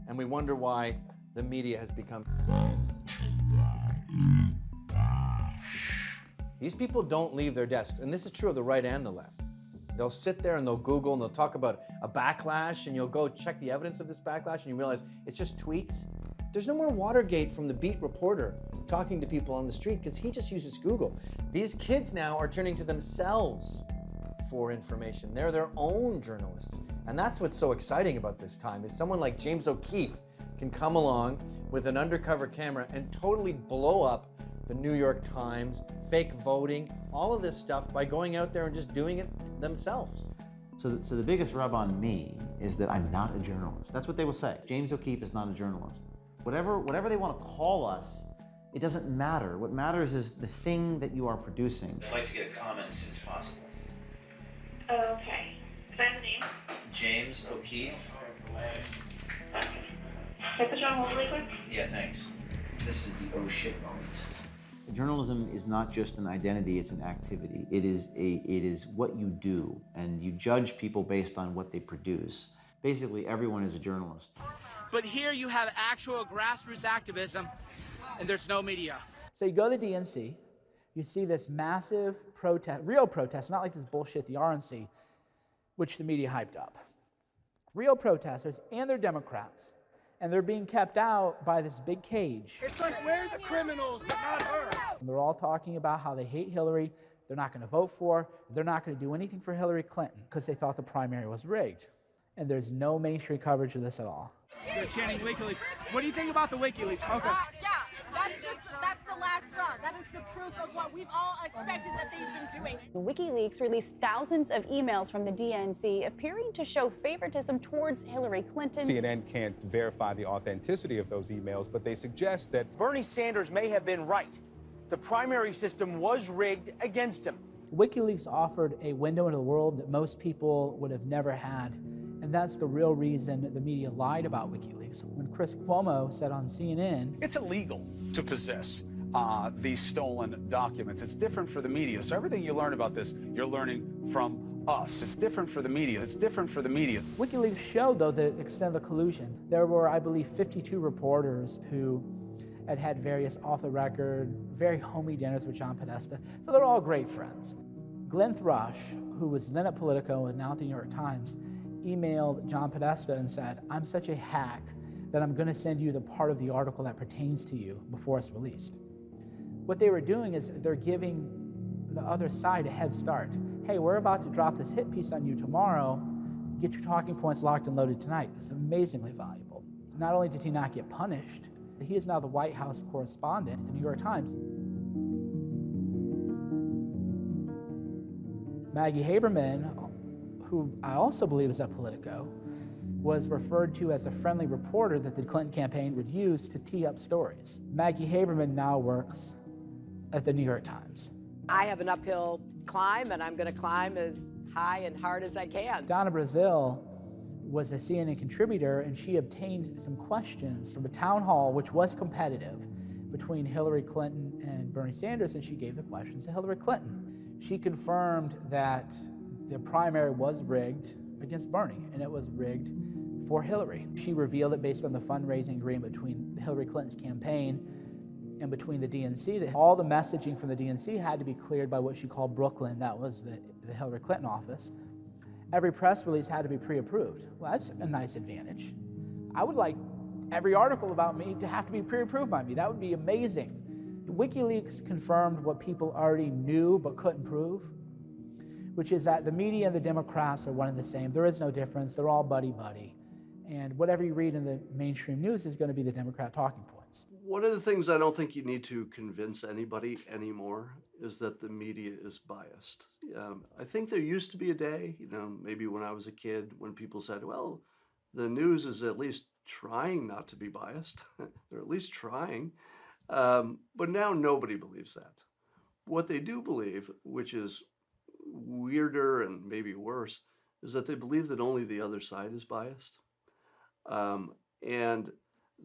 And we wonder why the media has become... These people don't leave their desks, and this is true of the right and the left. They'll sit there and they'll Google and they'll talk about a backlash, and you'll go check the evidence of this backlash and you realize it's just tweets. There's no more Watergate from the beat reporter talking to people on the street because he just uses Google. These kids now are turning to themselves for information. They're their own journalists. And that's what's so exciting about this time is someone like James O'Keefe can come along with an undercover camera and totally blow up the New York Times, fake voting, all of this stuff by going out there and just doing it themselves. So the biggest rub on me is that I'm not a journalist. That's what they will say. James O'Keefe is not a journalist. Whatever they want to call us, it doesn't matter. What matters is the thing that you are producing. I'd like to get a comment as soon as possible. Okay. Is that the name? James O'Keefe. Can I put you on hold really quick? Yeah, thanks. This is the oh shit moment. Journalism is not just an identity, it's an activity. It is what you do, and you judge people based on what they produce. Basically, everyone is a journalist. But here you have actual grassroots activism, and there's no media. So you go to the DNC, you see this massive protest, real protest, not like this bullshit, the RNC, which the media hyped up. Real protesters, and they're Democrats, and they're being kept out by this big cage. It's like we're the criminals, but not her. And they're all talking about how they hate Hillary, they're not going to vote for her, they're not going to do anything for Hillary Clinton because they thought the primary was rigged. And there's no mainstream coverage of this at all. They're chanting WikiLeaks. What do you think about the WikiLeaks? Okay. Yeah, that's the last straw. That is the proof of what we've all expected that they've been doing. WikiLeaks released thousands of emails from the DNC appearing to show favoritism towards Hillary Clinton. CNN can't verify the authenticity of those emails, but they suggest that Bernie Sanders may have been right. The primary system was rigged against him. WikiLeaks offered a window into the world that most people would have never had. And that's the real reason the media lied about WikiLeaks. When Chris Cuomo said on CNN, it's illegal to possess these stolen documents. It's different for the media. So everything you learn about this, you're learning from us. It's different for the media. It's different for the media. WikiLeaks showed, though, the extent of the collusion. There were, I believe, 52 reporters who had various off-the-record, very homey dinners with John Podesta. So they're all great friends. Glenn Thrush, who was then at Politico and now at the New York Times, emailed John Podesta and said, I'm such a hack that I'm going to send you the part of the article that pertains to you before it's released. What they were doing is they're giving the other side a head start. Hey, we're about to drop this hit piece on you tomorrow. Get your talking points locked and loaded tonight. It's amazingly valuable. Not only did he not get punished, he is now the White House correspondent at the New York Times. Maggie Haberman, who I also believe is at Politico, was referred to as a friendly reporter that the Clinton campaign would use to tee up stories. Maggie Haberman now works at the New York Times. I have an uphill climb, and I'm going to climb as high and hard as I can. Donna Brazile was a CNN contributor, and she obtained some questions from a town hall, which was competitive, between Hillary Clinton and Bernie Sanders, and she gave the questions to Hillary Clinton. She confirmed that the primary was rigged against Bernie, and it was rigged for Hillary. She revealed it based on the fundraising agreement between Hillary Clinton's campaign and between the DNC, that all the messaging from the DNC had to be cleared by what she called Brooklyn. That was the Hillary Clinton office. Every press release had to be pre-approved. Well, that's a nice advantage. I would like every article about me to have to be pre-approved by me. That would be amazing. WikiLeaks confirmed what people already knew but couldn't prove, which is that the media and the Democrats are one and the same. There is no difference. They're all buddy-buddy. And whatever you read in the mainstream news is going to be the Democrat talking points. One of the things I don't think you need to convince anybody anymore is that the media is biased. I think there used to be a day, maybe when I was a kid, when people said, well, the news is at least trying not to be biased. They're at least trying. But now nobody believes that. What they do believe, which is weirder and maybe worse, is that they believe that only the other side is biased. And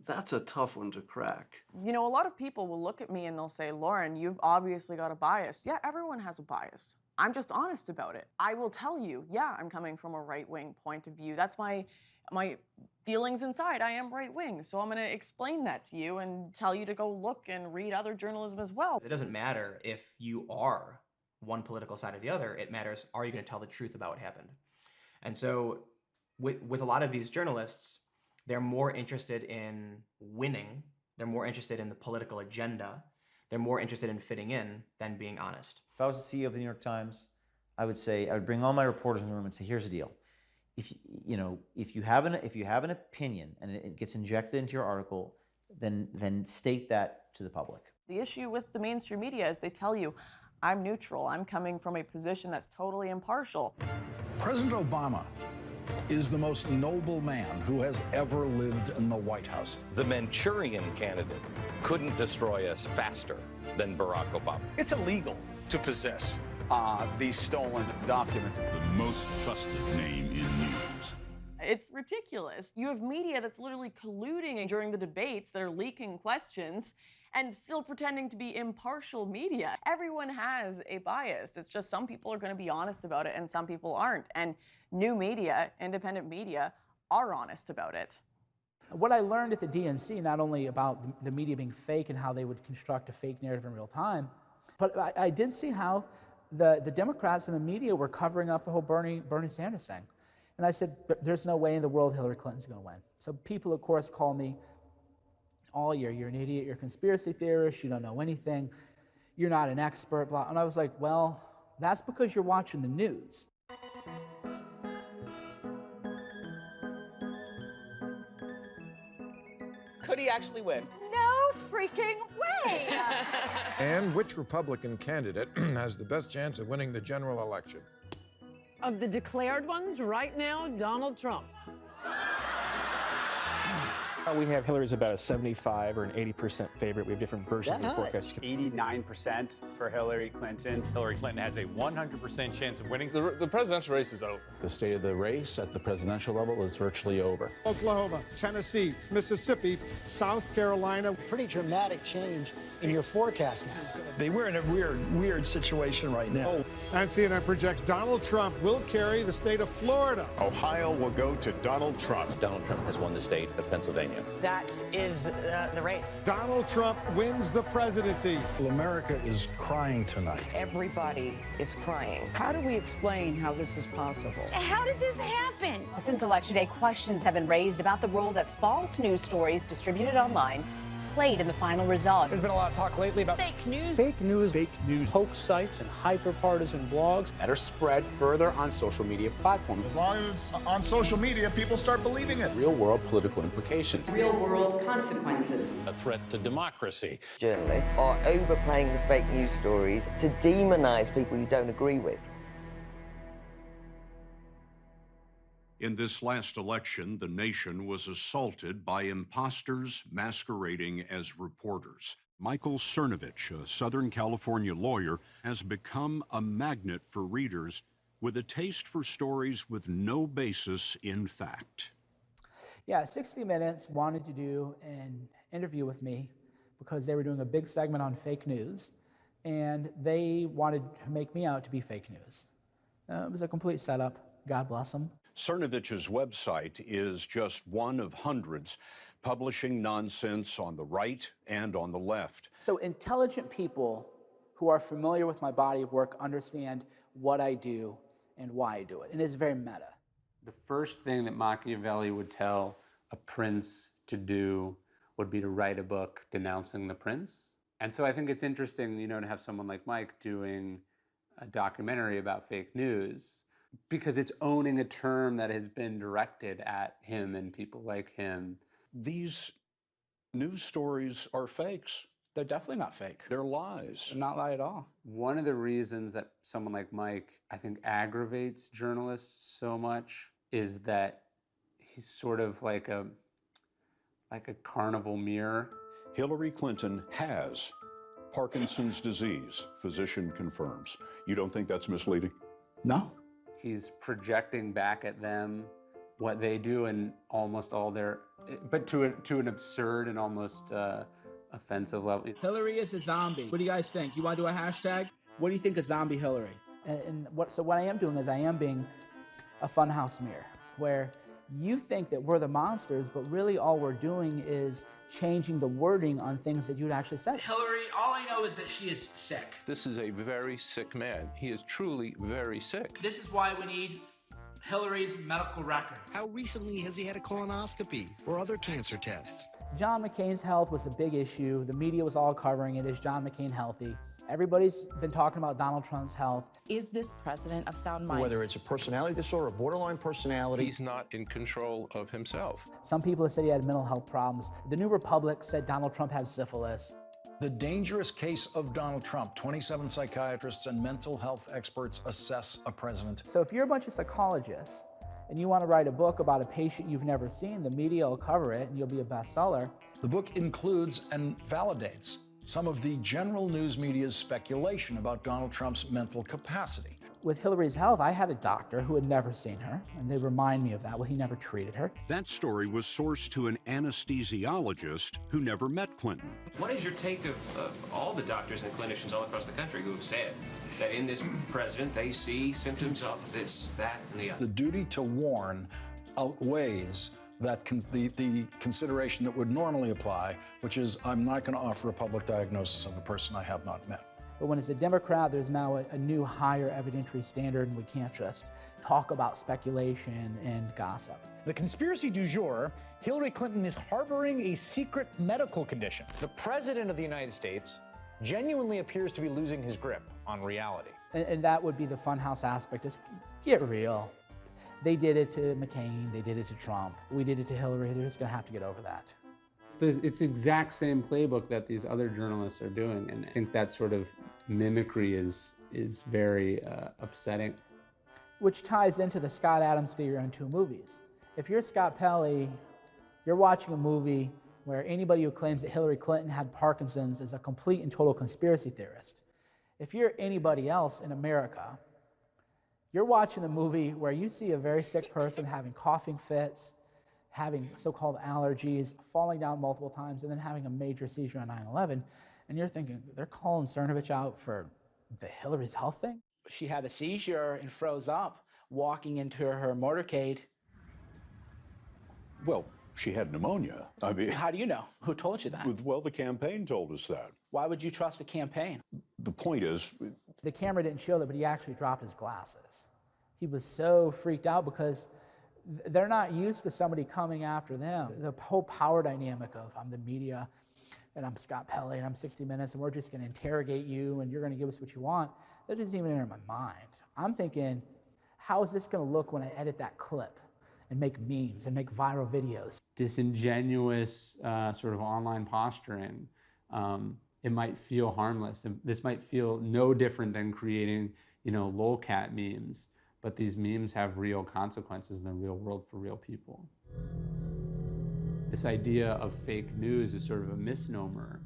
that's a tough one to crack. A lot of people will look at me and they'll say, Lauren, you've obviously got a bias. Yeah, everyone has a bias. I'm just honest about it. I will tell you, yeah, I'm coming from a right-wing point of view. That's my feelings inside. I am right-wing, so I'm going to explain that to you and tell you to go look and read other journalism as well. It doesn't matter if you are one political side or the other. It matters, are you going to tell the truth about what happened? And so with a lot of these journalists, they're more interested in winning. They're more interested in the political agenda. They're more interested in fitting in than being honest. If I was the CEO of the New York Times, I would bring all my reporters in the room and say, here's the deal. If you have an opinion and it gets injected into your article, then state that to the public. The issue with the mainstream media is they tell you, I'm neutral. I'm coming from a position that's totally impartial. President Obama is the most noble man who has ever lived in the White House. The Manchurian candidate couldn't destroy us faster than Barack Obama. It's illegal to possess these stolen documents. The most trusted name in news. It's ridiculous. You have media that's literally colluding during the debates that are leaking questions and still pretending to be impartial media. Everyone has a bias. It's just some people are going to be honest about it and some people aren't. And new media, independent media, are honest about it. What I learned at the DNC, not only about the media being fake and how they would construct a fake narrative in real time, But I did see how the Democrats and the media were covering up the whole Bernie Sanders thing. And I said, there's no way in the world Hillary Clinton's going to win. So people, of course, call me all year, you're an idiot, you're a conspiracy theorist, you don't know anything, you're not an expert, blah. And I was like, well, that's because you're watching the news. Could he actually win? No freaking way! And which Republican candidate has the best chance of winning the general election? Of the declared ones, right now, Donald Trump. We have Hillary's about a 75 or an 80% favorite. We have different versions of the forecast. 89% for Hillary Clinton. Hillary Clinton has a 100% chance of winning. The presidential race is over. The state of the race at the presidential level is virtually over. Oklahoma, Tennessee, Mississippi, South Carolina. Pretty dramatic change in your forecast now. We're in a weird situation right now. And CNN projects Donald Trump will carry the state of Florida. Ohio will go to Donald Trump. Donald Trump has won the state of Pennsylvania. That is the race. Donald Trump wins the presidency. Well, America is crying tonight. Everybody is crying. How do we explain how this is possible? How did this happen? Since Election Day, questions have been raised about the role that false news stories distributed online played in the final result. There's been a lot of talk lately about Fake news. fake news, hoax sites, and hyper-partisan blogs That are spread further on social media platforms. As long as on social media people start believing it. Real-world political implications. Real-world consequences. A threat to democracy. Journalists are overplaying the fake news stories to demonize people you don't agree with. In this last election, the nation was assaulted by imposters masquerading as reporters. Michael Cernovich, a Southern California lawyer, has become a magnet for readers with a taste for stories with no basis in fact. Yeah, 60 Minutes wanted to do an interview with me because they were doing a big segment on fake news, and they wanted to make me out to be fake news. It was a complete setup. God bless them. Cernovich's website is just one of hundreds publishing nonsense on the right and on the left. So intelligent people who are familiar with my body of work understand what I do and why I do it, and it's very meta. The first thing that Machiavelli would tell a prince to do would be to write a book denouncing the prince. And so I think it's interesting, to have someone like Mike doing a documentary about fake news, because it's owning a term that has been directed at him and people like him. These news stories are fakes. They're definitely not fake. They're lies. They're not lie at all. One of the reasons that someone like Mike, I think, aggravates journalists so much is that he's sort of like a carnival mirror. Hillary Clinton has Parkinson's disease, physician confirms. You don't think that's misleading? No. He's projecting back at them what they do and almost all their, but to an absurd and almost offensive level. Hillary is a zombie. What do you guys think? You want to do a hashtag? What do you think of zombie Hillary? So what I am doing is I am being a funhouse mirror, where you think that we're the monsters, but really all we're doing is changing the wording on things that you'd actually said. Hillary, all I know is that she is sick. This is a very sick man. He is truly very sick. This is why we need Hillary's medical records. How recently has he had a colonoscopy or other cancer tests? John McCain's health was a big issue. The media was all covering it. Is John McCain healthy? Everybody's been talking about Donald Trump's health. Is this president of sound mind? Whether it's a personality disorder, a borderline personality, he's not in control of himself. Some people have said he had mental health problems. The New Republic said Donald Trump had syphilis. The dangerous case of Donald Trump. 27 psychiatrists and mental health experts assess a president. So if you're a bunch of psychologists and you want to write a book about a patient you've never seen, the media will cover it and you'll be a bestseller. The book includes and validates some of the general news media's speculation about Donald Trump's mental capacity. With Hillary's health, I had a doctor who had never seen her, and they remind me of that. Well, he never treated her. That story was sourced to an anesthesiologist who never met Clinton. What is your take of all the doctors and clinicians all across the country who have said that in this president they see symptoms of this, that, and the other? The duty to warn outweighs that the consideration that would normally apply, which is I'm not going to offer a public diagnosis of a person I have not met. But when it's a Democrat, there's now a new higher evidentiary standard, and we can't just talk about speculation and gossip. The conspiracy du jour, Hillary Clinton is harboring a secret medical condition. The President of the United States genuinely appears to be losing his grip on reality. And that would be the funhouse aspect, is get real. They did it to McCain, they did it to Trump, we did it to Hillary, they're just gonna have to get over that. It's the exact same playbook that these other journalists are doing, and I think that sort of mimicry is very upsetting. Which ties into the Scott Adams theory on two movies. If you're Scott Pelley, you're watching a movie where anybody who claims that Hillary Clinton had Parkinson's is a complete and total conspiracy theorist. If you're anybody else in America, you're watching a movie where you see a very sick person having coughing fits, having so-called allergies, falling down multiple times, and then having a major seizure on 9/11, and you're thinking, they're calling Cernovich out for the Hillary's health thing? She had a seizure and froze up walking into her motorcade. Well, she had pneumonia. I mean, how do you know? Who told you that? Well, the campaign told us that. Why would you trust a campaign? The point is, the camera didn't show that, but he actually dropped his glasses. He was so freaked out because they're not used to somebody coming after them. The whole power dynamic of I'm the media and I'm Scott Pelley and I'm 60 Minutes and we're just going to interrogate you and you're going to give us what you want, that doesn't even enter my mind. I'm thinking, how is this going to look when I edit that clip and make memes and make viral videos? Disingenuous sort of online posturing. It might feel harmless. This might feel no different than creating, lolcat memes. But these memes have real consequences in the real world for real people. This idea of fake news is sort of a misnomer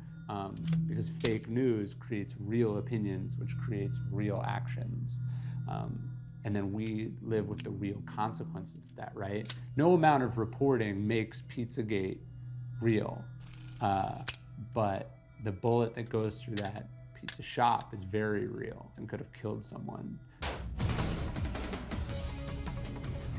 because fake news creates real opinions, which creates real actions. And then we live with the real consequences of that, right? No amount of reporting makes Pizzagate real, but the bullet that goes through that pizza shop is very real and could have killed someone.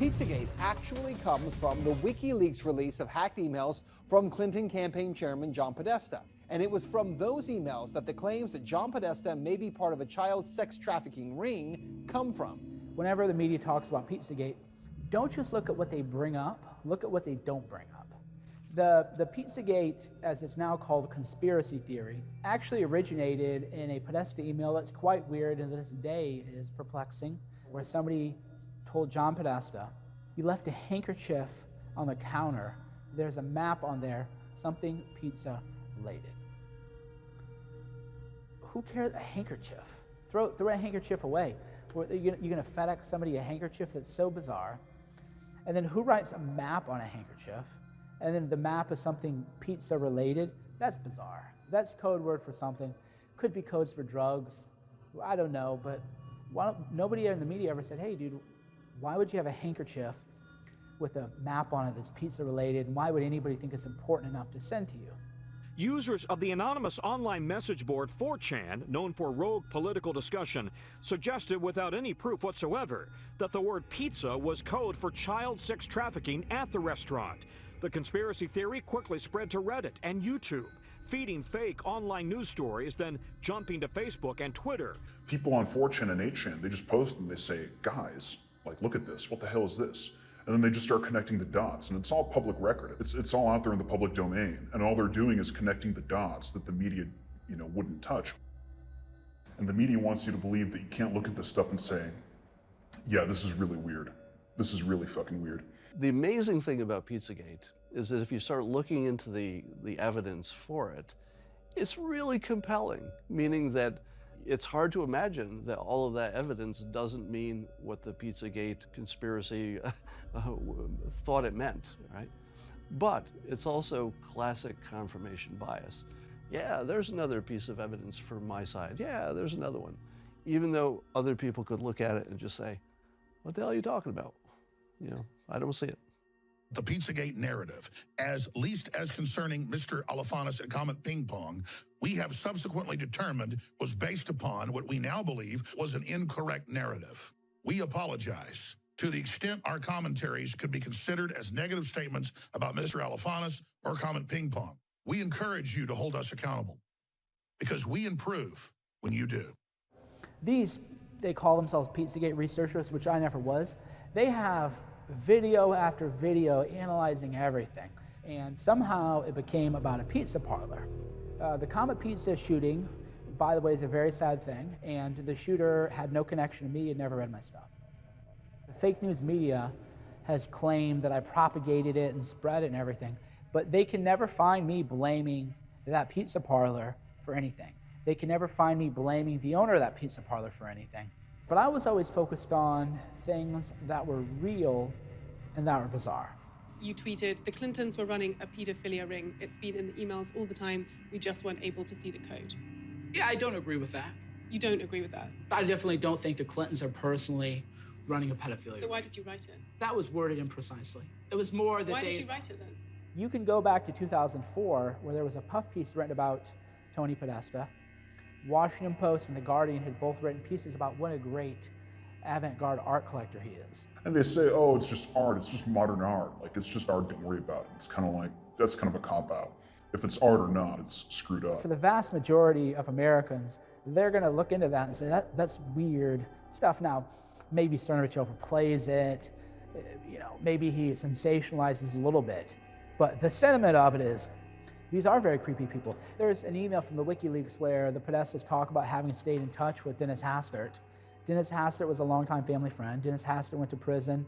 Pizzagate actually comes from the WikiLeaks release of hacked emails from Clinton campaign chairman John Podesta. And it was from those emails that the claims that John Podesta may be part of a child sex trafficking ring come from. Whenever the media talks about Pizzagate, don't just look at what they bring up, look at what they don't bring up. The Pizzagate, as it's now called, conspiracy theory, actually originated in a Podesta email that's quite weird and to this day is perplexing, where somebody told John Podesta, he left a handkerchief on the counter. There's a map on there, something pizza related. Who cares a handkerchief? Throw a handkerchief away. You're gonna FedEx somebody a handkerchief that's so bizarre. And then who writes a map on a handkerchief? And then the map is something pizza related? That's bizarre. That's code word for something. Could be codes for drugs. I don't know, but nobody in the media ever said, hey dude, why would you have a handkerchief with a map on it that's pizza related, and why would anybody think it's important enough to send to you? Users of the anonymous online message board 4chan, known for rogue political discussion, suggested without any proof whatsoever that the word pizza was code for child sex trafficking at the restaurant. The conspiracy theory quickly spread to Reddit and YouTube, feeding fake online news stories, then jumping to Facebook and Twitter. People on 4chan and 8chan, they just post and they say, guys, like, look at this, what the hell is this? And then they just start connecting the dots, and it's all public record. It's all out there in the public domain, and all they're doing is connecting the dots that the media, wouldn't touch. And the media wants you to believe that you can't look at this stuff and say, yeah, this is really weird. This is really fucking weird. The amazing thing about Pizzagate is that if you start looking into the evidence for it, it's really compelling, meaning that it's hard to imagine that all of that evidence doesn't mean what the Pizzagate conspiracy thought it meant, right? But it's also classic confirmation bias. Yeah, there's another piece of evidence for my side. Yeah, there's another one. Even though other people could look at it and just say, what the hell are you talking about? I don't see it. The Pizzagate narrative, as least as concerning Mr. Alefantis and Comet Ping Pong, we have subsequently determined was based upon what we now believe was an incorrect narrative. We apologize to the extent our commentaries could be considered as negative statements about Mr. Alefantis or Comet Ping Pong. We encourage you to hold us accountable because we improve when you do. These, they call themselves Pizzagate researchers, which I never was. They have video after video analyzing everything. And somehow it became about a pizza parlor. The Comet Pizza shooting, by the way, is a very sad thing. And the shooter had no connection to me, had never read my stuff. The fake news media has claimed that I propagated it and spread it and everything. But they can never find me blaming that pizza parlor for anything. They can never find me blaming the owner of that pizza parlor for anything. But I was always focused on things that were real and that were bizarre. You tweeted, the Clintons were running a pedophilia ring. It's been in the emails all the time. We just weren't able to see the code. Yeah, I don't agree with that. You don't agree with that? I definitely don't think the Clintons are personally running a pedophilia. So why did you write it? That was worded imprecisely. It was more that Why did you write it then? You can go back to 2004, where there was a puff piece written about Tony Podesta. Washington Post and The Guardian had both written pieces about what a great avant-garde art collector he is. And they say, oh, it's just art, it's just modern art. Like, it's just art, don't worry about it. It's kind of like, that's kind of a cop-out. If it's art or not, it's screwed up. For the vast majority of Americans, they're gonna look into that and say, that's weird stuff. Now, maybe Cernovich overplays it, you know, maybe he sensationalizes a little bit, but the sentiment of it is, these are very creepy people. There's an email from the WikiLeaks where the Podestas talk about having stayed in touch with Dennis Hastert. Dennis Hastert was a longtime family friend. Dennis Hastert went to prison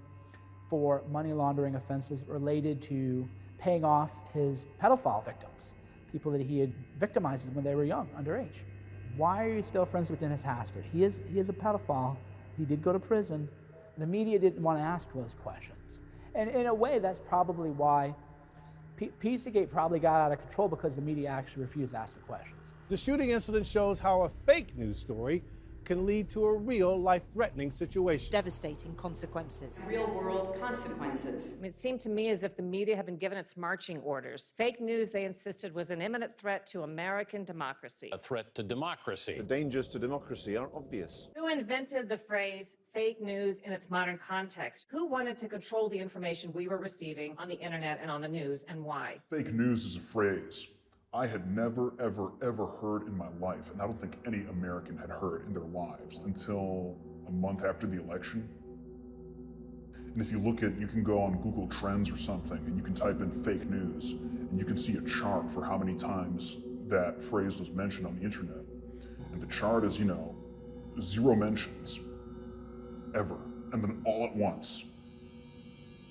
for money laundering offenses related to paying off his pedophile victims, people that he had victimized when they were young, underage. Why are you still friends with Dennis Hastert? He is a pedophile. He did go to prison. The media didn't want to ask those questions. And in a way, that's probably why Pizzagate probably got out of control, because the media actually refused to ask the questions. The shooting incident shows how a fake news story can lead to a real life-threatening situation. Devastating consequences. Real-world consequences. It seemed to me as if the media had been given its marching orders. Fake news, they insisted, was an imminent threat to American democracy. A threat to democracy. The dangers to democracy are obvious. Who invented the phrase fake news in its modern context? Who wanted to control the information we were receiving on the internet and on the news, and why? Fake news is a phrase I had never, ever, ever heard in my life, and I don't think any American had heard in their lives until a month after the election. And if you look at, you can go on Google Trends or something, and you can type in fake news, and you can see a chart for how many times that phrase was mentioned on the internet. And the chart is, 0 mentions, ever. And then all at once,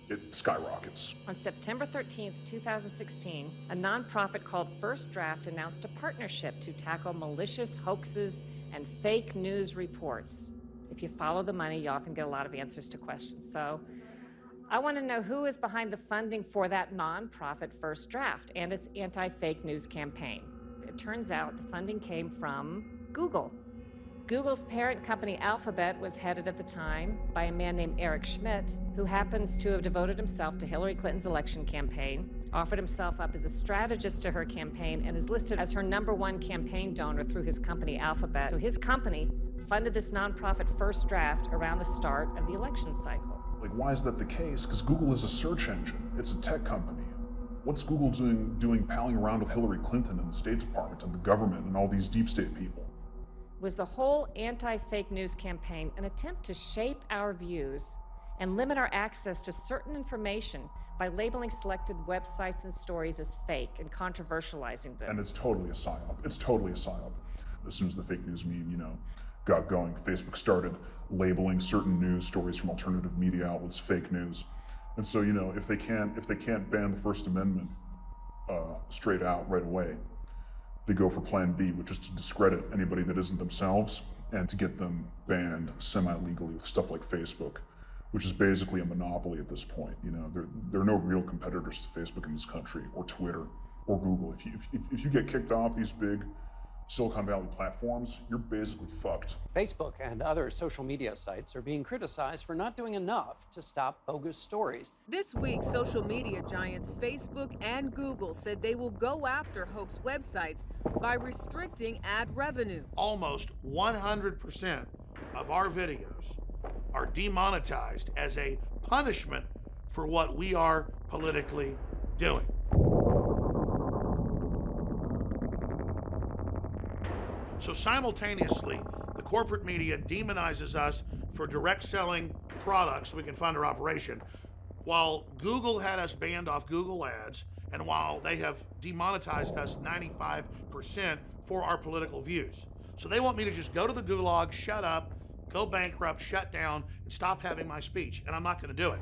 it skyrockets. On September 13th, 2016, a nonprofit called First Draft announced a partnership to tackle malicious hoaxes and fake news reports. If you follow the money, you often get a lot of answers to questions. So I want to know who is behind the funding for that nonprofit First Draft and its anti-fake news campaign. It turns out the funding came from Google. Google's parent company Alphabet was headed at the time by a man named Eric Schmidt, who happens to have devoted himself to Hillary Clinton's election campaign, offered himself up as a strategist to her campaign, and is listed as her #1 campaign donor through his company Alphabet. So his company funded this nonprofit First Draft around the start of the election cycle. Like, why is that the case? Because Google is a search engine. It's a tech company. What's Google doing palling around with Hillary Clinton and the State Department and the government and all these deep state people? Was the whole anti-fake news campaign an attempt to shape our views and limit our access to certain information by labeling selected websites and stories as fake and controversializing them? And it's totally a psyop. It's totally a psyop. As soon as the fake news meme, got going, Facebook started labeling certain news stories from alternative media outlets fake news. And so, if they can't ban the First Amendment straight out right away, they go for plan B, which is to discredit anybody that isn't themselves and to get them banned semi-legally with stuff like Facebook, which is basically a monopoly at this point. There are no real competitors to Facebook in this country, or Twitter, or Google. If you get kicked off these big Silicon Valley platforms, you're basically fucked. Facebook and other social media sites are being criticized for not doing enough to stop bogus stories. This week, social media giants Facebook and Google said they will go after hoax websites by restricting ad revenue. Almost 100% of our videos are demonetized as a punishment for what we are politically doing. So simultaneously, the corporate media demonizes us for direct selling products so we can fund our operation, while Google had us banned off Google ads, and while they have demonetized us 95% for our political views. So they want me to just go to the gulag, shut up, go bankrupt, shut down, and stop having my speech, and I'm not gonna do it.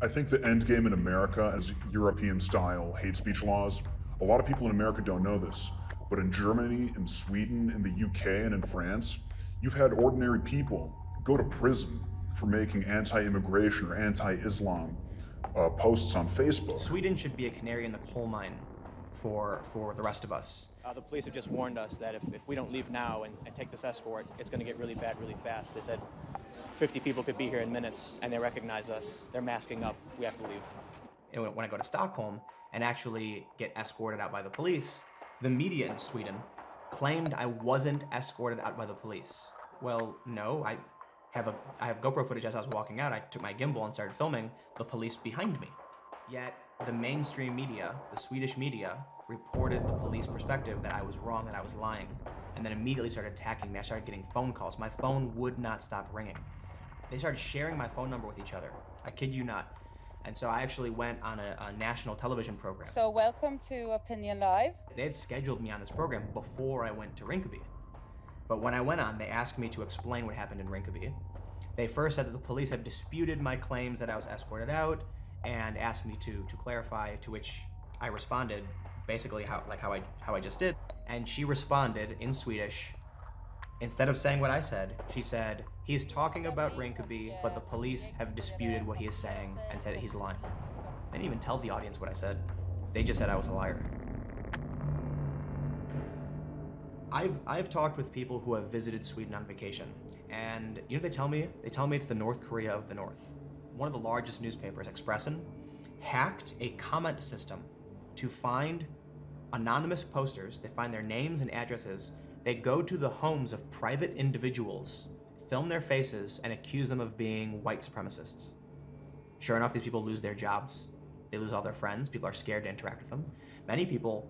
I think the end game in America is European-style hate speech laws. A lot of people in America don't know this, but in Germany, in Sweden, in the UK, and in France, you've had ordinary people go to prison for making anti-immigration or anti-Islam posts on Facebook. Sweden should be a canary in the coal mine for the rest of us. The police have just warned us that if we don't leave now and take this escort, it's going to get really bad really fast. They said 50 people could be here in minutes, and they recognize us. They're masking up. We have to leave. And when I go to Stockholm and actually get escorted out by the police, the media in Sweden claimed I wasn't escorted out by the police. Well, no, I have GoPro footage as I was walking out. I took my gimbal and started filming the police behind me. Yet the mainstream media, the Swedish media, reported the police perspective that I was wrong, that I was lying, and then immediately started attacking me. I started getting phone calls. My phone would not stop ringing. They started sharing my phone number with each other. I kid you not. And so I actually went on a national television program. So welcome to Opinion Live. They had scheduled me on this program before I went to Rinkeby. But when I went on, they asked me to explain what happened in Rinkeby. They first said that the police have disputed my claims that I was escorted out and asked me to clarify, to which I responded basically how I just did. And she responded in Swedish. Instead of saying what I said, she said, he's talking about Rinkeby, but the police have disputed what he is saying and said he's lying. They didn't even tell the audience what I said. They just said I was a liar. I've talked with people who have visited Sweden on vacation, and you know what they tell me? They tell me it's the North Korea of the North. One of the largest newspapers, Expressen, hacked a comment system to find anonymous posters. They find their names and addresses. They go to the homes of private individuals, film their faces, and accuse them of being white supremacists. Sure enough, these people lose their jobs. They lose all their friends. People are scared to interact with them. Many people,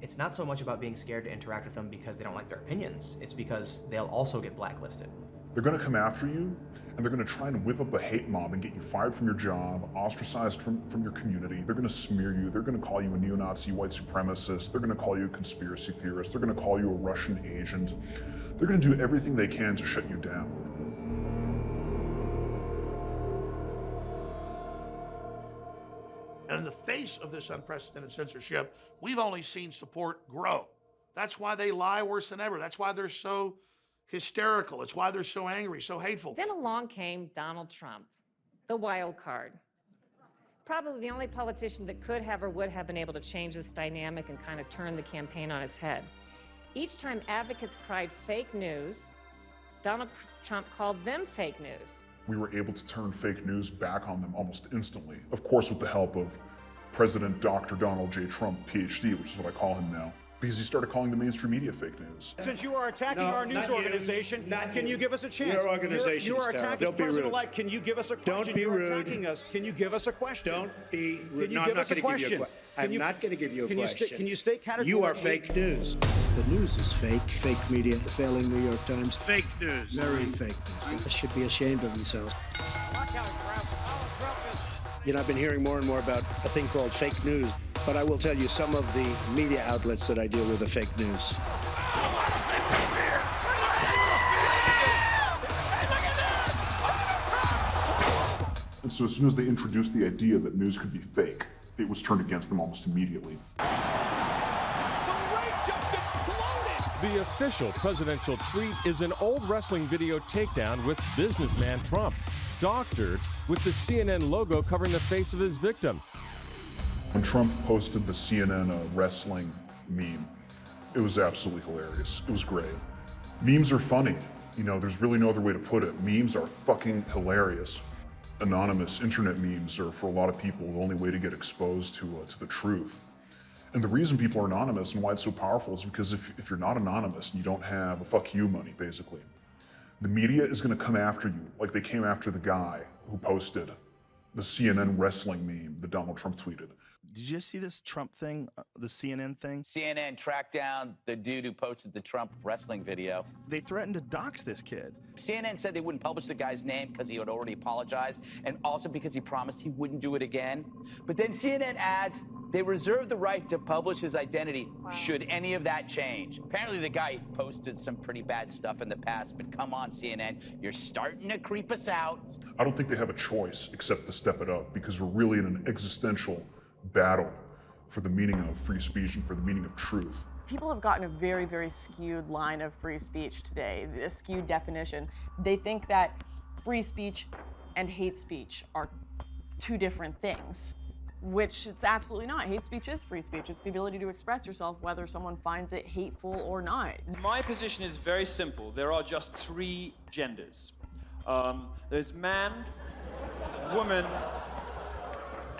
it's not so much about being scared to interact with them because they don't like their opinions. It's because they'll also get blacklisted. They're going to come after you, and they're going to try and whip up a hate mob and get you fired from your job, ostracized from your community. They're going to smear you. They're going to call you a neo-Nazi white supremacist. They're going to call you a conspiracy theorist. They're going to call you a Russian agent. They're going to do everything they can to shut you down. And in the face of this unprecedented censorship, we've only seen support grow. That's why they lie worse than ever. That's why they're so hysterical. It's why they're so angry, so hateful. Then along came Donald Trump, the wild card. Probably the only politician that could have or would have been able to change this dynamic and kind of turn the campaign on its head. Each time advocates cried fake news, Donald Trump called them fake news. We were able to turn fake news back on them almost instantly. Of course, with the help of President Dr. Donald J. Trump, PhD, which is what I call him now, because he started calling the mainstream media fake news. Since you are attacking our news organization, can you give us a chance? Your organization you is are terrible. attacking Don't be rude. President-elect. Can you give us a question? Don't be You're rude. attacking us. Can you give us a question? Don't be rude. Can you No, give I'm us not a going to give you a question? question. I'm not going to give you a question. Can you state categorically? You are fake news. The news is fake. Fake media, the failing New York Times. Fake news. Very fake news. They should be ashamed of themselves. You know, I've been hearing more and more about a thing called fake news, but I will tell you some of the media outlets that I deal with are fake news. And so as soon as they introduced the idea that news could be fake, it was turned against them almost immediately. The official presidential tweet is an old wrestling video takedown with businessman Trump, doctored with the CNN logo covering the face of his victim. When Trump posted the CNN wrestling meme, it was absolutely hilarious. It was great. Memes are funny. You know, there's really no other way to put it. Memes are fucking hilarious. Anonymous internet memes are, for a lot of people, the only way to get exposed to the truth. And the reason people are anonymous and why it's so powerful is because if you're not anonymous and you don't have a fuck you money, basically, the media is going to come after you like they came after the guy who posted the CNN wrestling meme that Donald Trump tweeted. Did you see this Trump thing, the CNN thing? CNN tracked down the dude who posted the Trump wrestling video. They threatened to dox this kid. CNN said they wouldn't publish the guy's name because he had already apologized, and also because he promised he wouldn't do it again. But then CNN adds they reserve the right to publish his identity should any of that change. Apparently the guy posted some pretty bad stuff in the past, but come on, CNN, you're starting to creep us out. I don't think they have a choice except to step it up, because we're really in an existential battle for the meaning of free speech and for the meaning of truth. People have gotten a very, very skewed line of free speech today, a skewed definition. They think that free speech and hate speech are two different things, which it's absolutely not. Hate speech is free speech. It's the ability to express yourself whether someone finds it hateful or not. My position is very simple. There are just three genders. There's man, woman,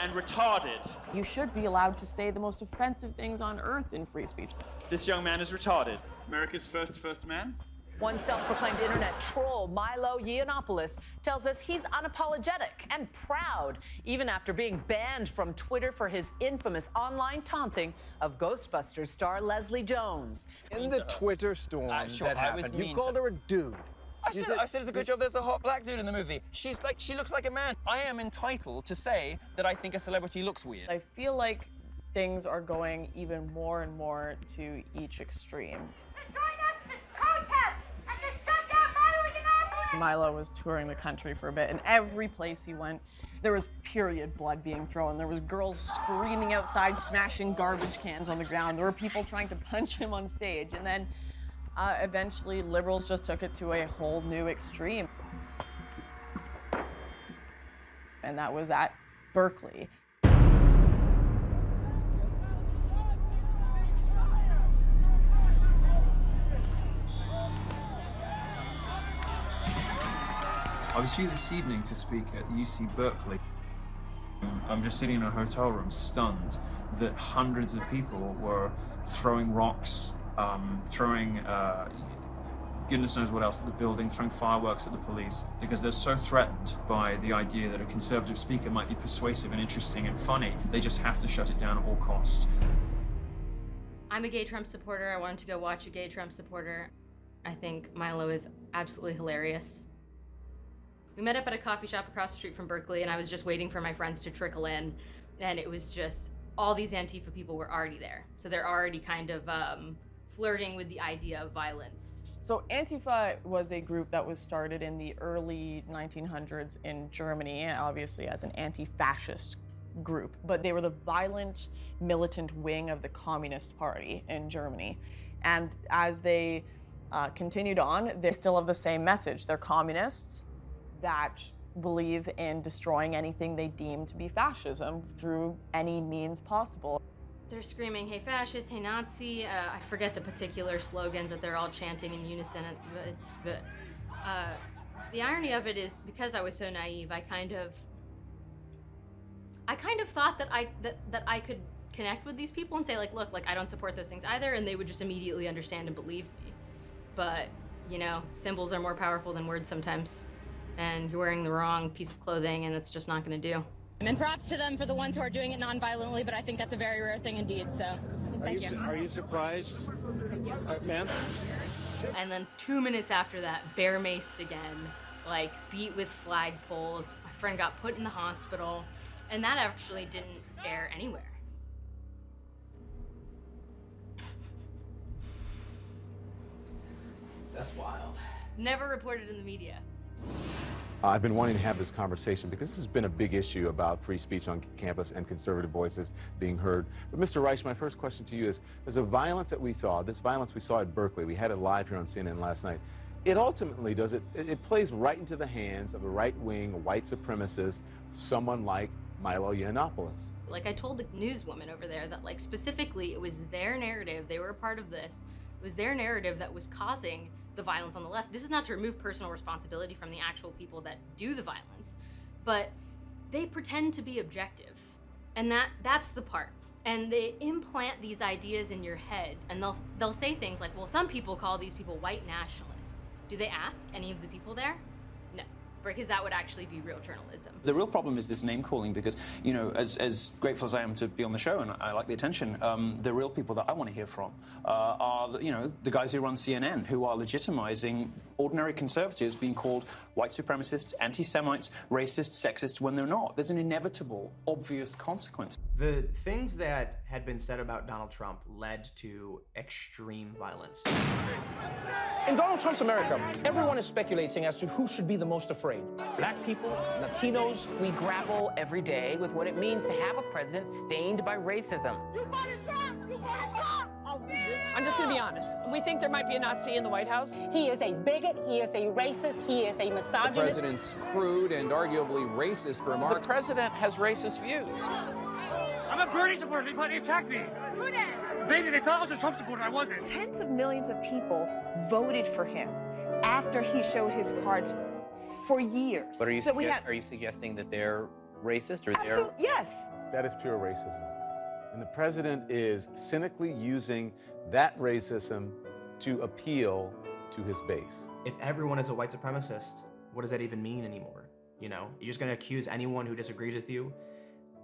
and retarded. You should be allowed to say the most offensive things on earth in free speech. This young man is retarded. America's first man. One self-proclaimed internet troll, Milo Yiannopoulos, tells us he's unapologetic and proud, even after being banned from Twitter for his infamous online taunting of Ghostbusters star Leslie Jones. In the Twitter storm that happened, you called her a dude. I said it's a good job there's a hot black dude in the movie. She looks like a man. I am entitled to say that I think a celebrity looks weird. I feel like things are going even more and more to each extreme. Milo was touring the country for a bit, and every place he went, there was period blood being thrown. There was girls screaming outside, smashing garbage cans on the ground. There were people trying to punch him on stage, and then eventually liberals just took it to a whole new extreme. And that was at Berkeley. I was due this evening to speak at UC Berkeley. I'm just sitting in a hotel room stunned that hundreds of people were throwing rocks, throwing goodness knows what else at the building, throwing fireworks at the police, because they're so threatened by the idea that a conservative speaker might be persuasive and interesting and funny. They just have to shut it down at all costs. I'm a gay Trump supporter. I wanted to go watch a gay Trump supporter. I think Milo is absolutely hilarious. We met up at a coffee shop across the street from Berkeley, and I was just waiting for my friends to trickle in, and it was just all these Antifa people were already there. So they're already kind of flirting with the idea of violence. So Antifa was a group that was started in the early 1900s in Germany, obviously as an anti-fascist group, but they were the violent, militant wing of the Communist Party in Germany. And as they continued on, they still have the same message. They're communists that believe in destroying anything they deem to be fascism through any means possible. They're screaming, hey fascist, hey Nazi. I forget the particular slogans that they're all chanting in unison. But the irony of it is, because I was so naive, I kind of thought that I could connect with these people and say, like, look, like, I don't support those things either, and they would just immediately understand and believe me. But, you know, symbols are more powerful than words sometimes. And you're wearing the wrong piece of clothing, and it's just not going to do. And props to them for the ones who are doing it non-violently, but I think that's a very rare thing indeed, so thank you. Are you surprised, ma'am? And then 2 minutes after that, bear-maced again, like beat with flagpoles. My friend got put in the hospital, and that actually didn't air anywhere. That's wild. Never reported in the media. I've been wanting to have this conversation because this has been a big issue about free speech on campus and conservative voices being heard. But Mr. Reich, my first question to you is the violence that we saw, this violence we saw at Berkeley, we had it live here on CNN last night, it ultimately does it plays right into the hands of a right-wing, white supremacist, someone like Milo Yiannopoulos. Like I told the newswoman over there that, like, specifically it was their narrative, they were a part of this, it was their narrative that was causing the violence on the left. This is not to remove personal responsibility from the actual people that do the violence, but they pretend to be objective. And that's the part. And they implant these ideas in your head, and they'll say things like, well, some people call these people white nationalists. Do they ask any of the people there? No. because that would actually be real journalism. The real problem is this name calling because, you know, as grateful as I am to be on the show and I like the attention, the real people that I want to hear from are, you know, the guys who run CNN, who are legitimizing ordinary conservatives being called white supremacists, anti-Semites, racist, sexist, when they're not. There's an inevitable, obvious consequence. The things that had been said about Donald Trump led to extreme violence. In Donald Trump's America, everyone is speculating as to who should be the most afraid. Black people, Latinos. We grapple every day with what it means to have a president stained by racism. You voted Trump! You voted Trump! I'm just going to be honest. We think there might be a Nazi in the White House. He is a bigot. He is a racist. He is a misogynist. The president's crude and arguably racist remarks. The president has racist views. I'm a Bernie supporter. They attacked me. Who did? They thought I was a Trump supporter. I wasn't. Tens of millions of people voted for him after he showed his cards for years. But are you suggesting that they're racist or they're... Yes. That is pure racism. And the president is cynically using that racism to appeal to his base. If everyone is a white supremacist, what does that even mean anymore? You know, you're just gonna accuse anyone who disagrees with you?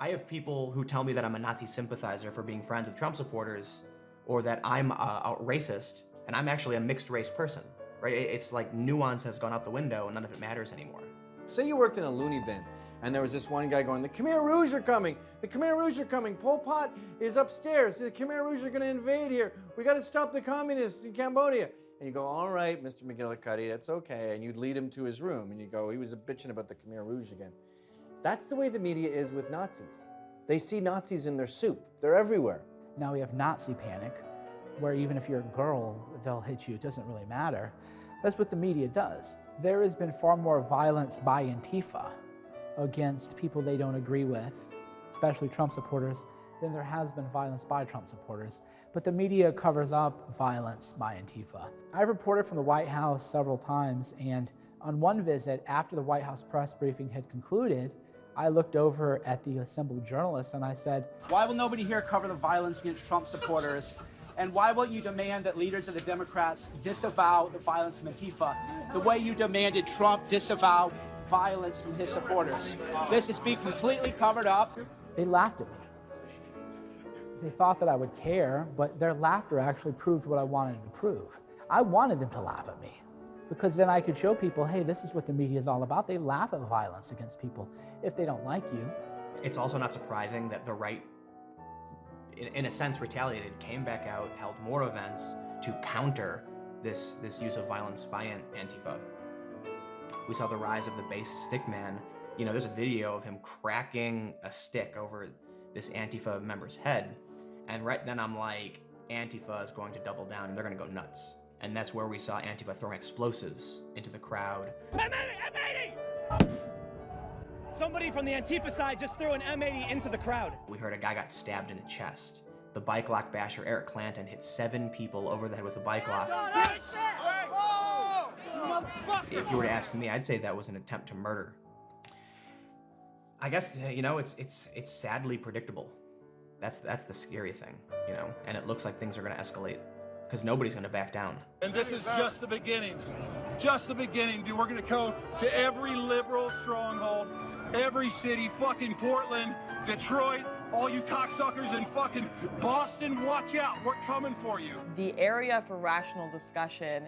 I have people who tell me that I'm a Nazi sympathizer for being friends with Trump supporters, or that I'm a racist, and I'm actually a mixed race person, right? It's like nuance has gone out the window and none of it matters anymore. Say you worked in a loony bin, and there was this one guy going, the Khmer Rouge are coming! The Khmer Rouge are coming! Pol Pot is upstairs! The Khmer Rouge are gonna invade here! We gotta stop the communists in Cambodia! And you go, all right, Mr. McGillicuddy, that's okay. And you'd lead him to his room, and you go, he was bitching about the Khmer Rouge again. That's the way the media is with Nazis. They see Nazis in their soup. They're everywhere. Now we have Nazi panic, where even if you're a girl, they'll hit you. It doesn't really matter. That's what the media does. There has been far more violence by Antifa against people they don't agree with, especially Trump supporters, than there has been violence by Trump supporters. But the media covers up violence by Antifa. I've reported from the White House several times, and on one visit, after the White House press briefing had concluded, I looked over at the assembled journalists and I said, why will nobody here cover the violence against Trump supporters? And why won't you demand that leaders of the Democrats disavow the violence from Antifa the way you demanded Trump disavow violence from his supporters? This is being completely covered up. They laughed at me. They thought that I would care, but their laughter actually proved what I wanted to prove. I wanted them to laugh at me, because then I could show people, hey, this is what the media is all about. They laugh at violence against people if they don't like you. It's also not surprising that the right, in a sense, retaliated, came back out, held more events to counter this use of violence by Antifa. We saw the rise of the base stick man. You know, there's a video of him cracking a stick over this Antifa member's head. And right then I'm like, Antifa is going to double down and they're gonna go nuts. And that's where we saw Antifa throwing explosives into the crowd. M80! Somebody from the Antifa side just threw an M80 into the crowd. We heard a guy got stabbed in the chest. The bike lock basher, Eric Clanton, hit 7 people over the head with a bike lock. If you were to ask me, I'd say that was an attempt to murder. I guess, you know, it's sadly predictable. That's the scary thing, you know? And it looks like things are gonna escalate, because nobody's gonna back down. And this is just the beginning. Just the beginning, dude. We're gonna go to every liberal stronghold, every city, fucking Portland, Detroit, all you cocksuckers in fucking Boston, watch out, we're coming for you. The area for rational discussion,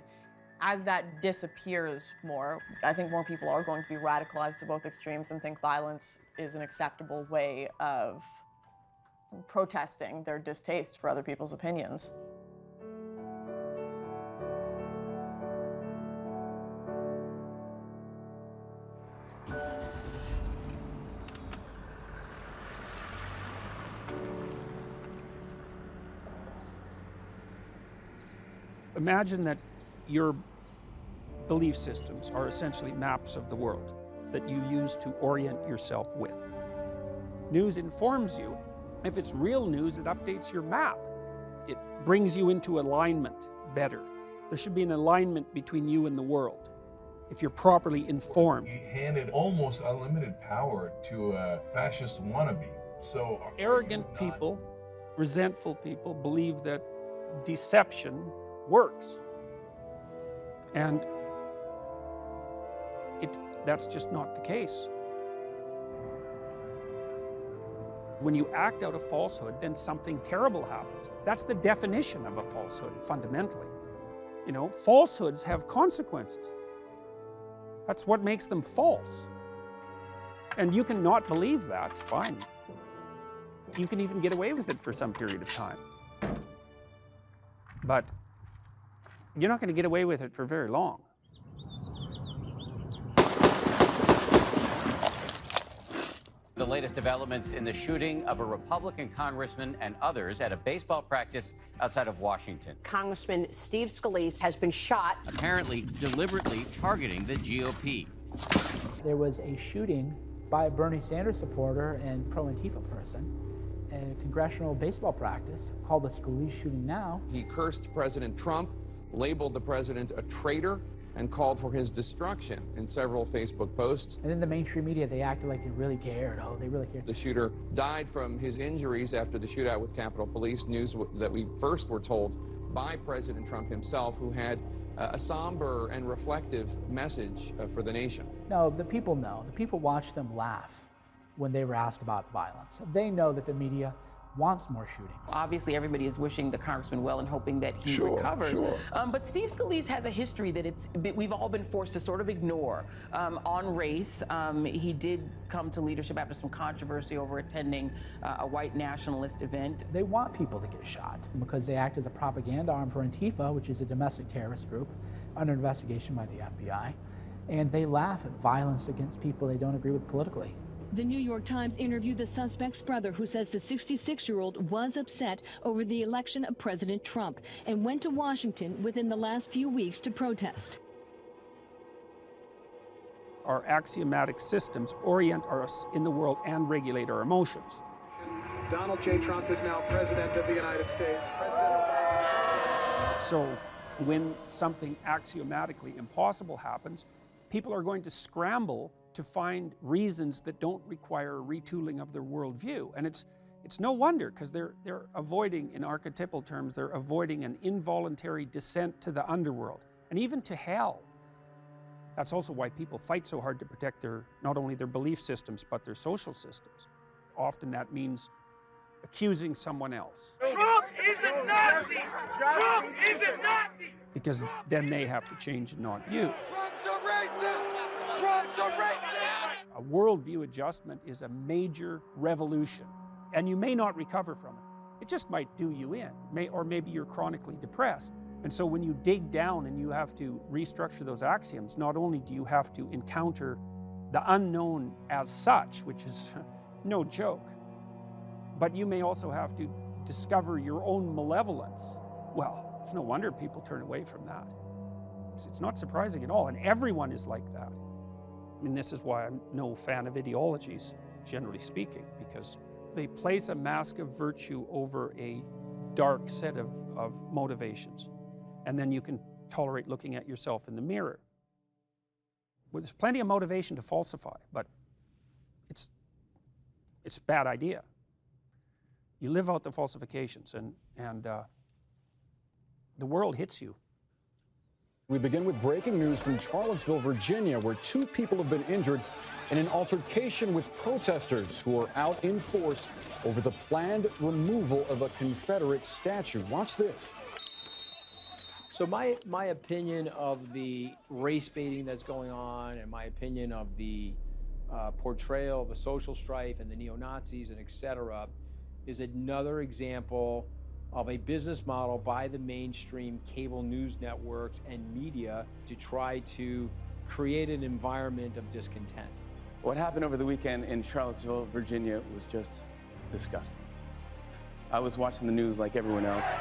as that disappears more, I think more people are going to be radicalized to both extremes and think violence is an acceptable way of protesting their distaste for other people's opinions. Imagine that your belief systems are essentially maps of the world that you use to orient yourself with. News informs you. If it's real news, it updates your map. It brings you into alignment better. There should be an alignment between you and the world if you're properly informed. You handed almost unlimited power to a fascist wannabe. So arrogant people, resentful people believe that deception works. And it that's just not the case. When you act out a falsehood, then something terrible happens. That's the definition of a falsehood, fundamentally. You know, falsehoods have consequences. That's what makes them false. And you can not believe that, it's fine. You can even get away with it for some period of time. But you're not going to get away with it for very long. The latest developments in the shooting of a Republican congressman and others at a baseball practice outside of Washington. Congressman Steve Scalise has been shot. Apparently deliberately targeting the GOP. There was a shooting by a Bernie Sanders supporter and pro-Antifa person at a congressional baseball practice called the Scalise shooting now. He cursed President Trump, labeled the president a traitor, and called for his destruction in several Facebook posts. And then the mainstream media, they acted like they really cared. Oh, they really cared. The shooter died from his injuries after the shootout with Capitol Police, news that we first were told by President Trump himself, who had a somber and reflective message for the nation. No, the people know. The people watched them laugh when they were asked about violence. They know that the media wants more shootings. Obviously, everybody is wishing the congressman well and hoping that he recovers. But Steve Scalise has a history that we've all been forced to sort of ignore. On race, he did come to leadership after some controversy over attending a white nationalist event. They want people to get shot because they act as a propaganda arm for Antifa, which is a domestic terrorist group under investigation by the FBI. And they laugh at violence against people they don't agree with politically. The New York Times interviewed the suspect's brother, who says the 66-year-old was upset over the election of President Trump and went to Washington within the last few weeks to protest. Our axiomatic systems orient us in the world and regulate our emotions. Donald J. Trump is now President of the United States. So when something axiomatically impossible happens, people are going to scramble to find reasons that don't require a retooling of their worldview. And it's no wonder, because they're avoiding, in archetypal terms, they're avoiding an involuntary descent to the underworld and even to hell. That's also why people fight so hard to protect not only their belief systems, but their social systems. Often that means accusing someone else. Trump is a Nazi! Trump is a Nazi! Because then they have to change and not you. Trump's a racist! Trump's a racist! A worldview adjustment is a major revolution, and you may not recover from it. It just might do you in, or maybe you're chronically depressed. And so when you dig down and you have to restructure those axioms, not only do you have to encounter the unknown as such, which is no joke, but you may also have to discover your own malevolence. Well, it's no wonder people turn away from that. It's not surprising at all, and everyone is like that. I mean, this is why I'm no fan of ideologies, generally speaking, because they place a mask of virtue over a dark set of motivations, and then you can tolerate looking at yourself in the mirror. Well, there's plenty of motivation to falsify, but it's a bad idea. You live out the falsifications, and the world hits you. We begin with breaking news from Charlottesville, Virginia, where 2 people have been injured in an altercation with protesters who are out in force over the planned removal of a Confederate statue. Watch this. So my opinion of the race baiting that's going on, and my opinion of the portrayal of the social strife and the neo-Nazis and et cetera, is another example of a business model by the mainstream cable news networks and media to try to create an environment of discontent. What happened over the weekend in Charlottesville, Virginia was just disgusting. I was watching the news like everyone else,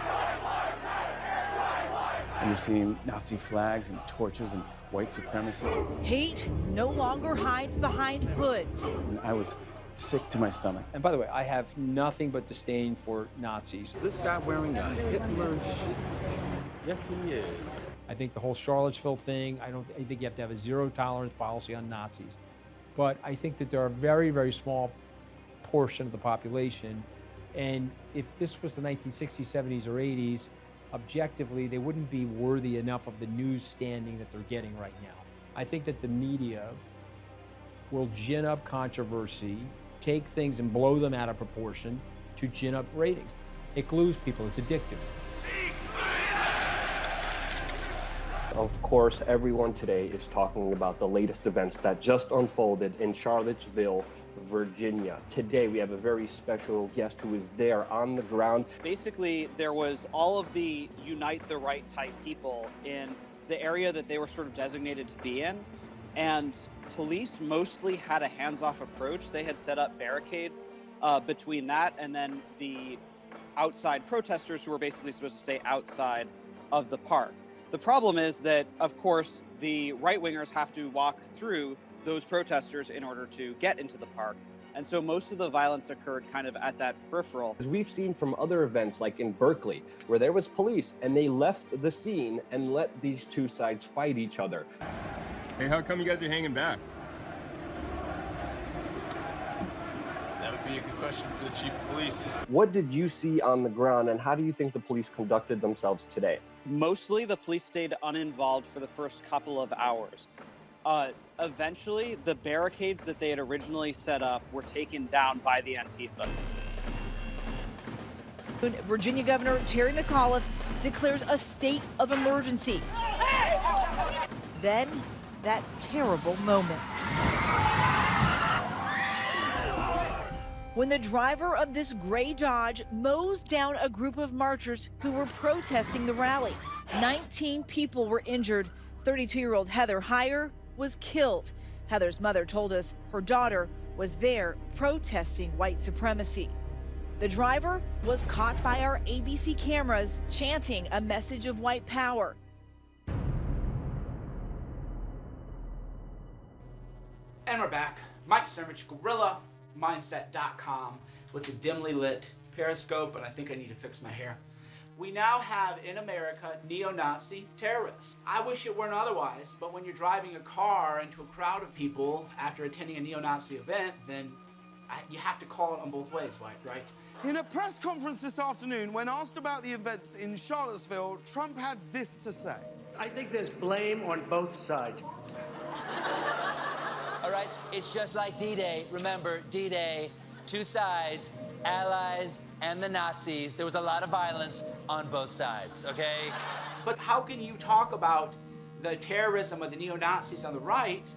and you're seeing Nazi flags and torches and white supremacists. Hate no longer hides behind hoods. And I was sick to my stomach. And by the way, I have nothing but disdain for Nazis. Is this guy wearing a Hitler shirt? Yes, he is. I think the whole Charlottesville thing, I think you have to have a zero-tolerance policy on Nazis. But I think that there are a very, very small portion of the population, and if this was the 1960s, 70s, or 80s, objectively, they wouldn't be worthy enough of the news standing that they're getting right now. I think that the media will gin up controversy, take things and blow them out of proportion to gin up ratings. It glues people. It's addictive. Of course, everyone today is talking about the latest events that just unfolded in Charlottesville, Virginia. Today, we have a very special guest who is there on the ground. Basically, there was all of the Unite the Right type people in the area that they were sort of designated to be in. And police mostly had a hands-off approach. They had set up barricades between that and then the outside protesters who were basically supposed to stay outside of the park. The problem is that, of course, the right-wingers have to walk through those protesters in order to get into the park. And so most of the violence occurred kind of at that peripheral. As we've seen from other events like in Berkeley, where there was police and they left the scene and let these two sides fight each other. Hey, how come you guys are hanging back? That would be a good question for the chief of police. What did you see on the ground and how do you think the police conducted themselves today? Mostly the police stayed uninvolved for the first couple of hours. Eventually, the barricades that they had originally set up were taken down by the Antifa. Virginia Governor Terry McAuliffe declares a state of emergency. Then, that terrible moment. When the driver of this gray Dodge mows down a group of marchers who were protesting the rally. 19 people were injured. 32-year-old Heather Heyer was killed. Heather's mother told us her daughter was there protesting white supremacy. The driver was caught by our ABC cameras chanting a message of white power. And we're back. Mike Cernovich, GorillaMindset.com with the dimly lit periscope, and I think I need to fix my hair. We now have in America neo-Nazi terrorists. I wish it weren't otherwise, but when you're driving a car into a crowd of people after attending a neo-Nazi event, then you have to call it on both ways, right? In a press conference this afternoon, when asked about the events in Charlottesville, Trump had this to say. I think there's blame on both sides. All right, it's just like D-Day. Remember, D-Day, two sides, allies and the Nazis. There was a lot of violence on both sides, okay? But how can you talk about the terrorism of the neo-Nazis on the right,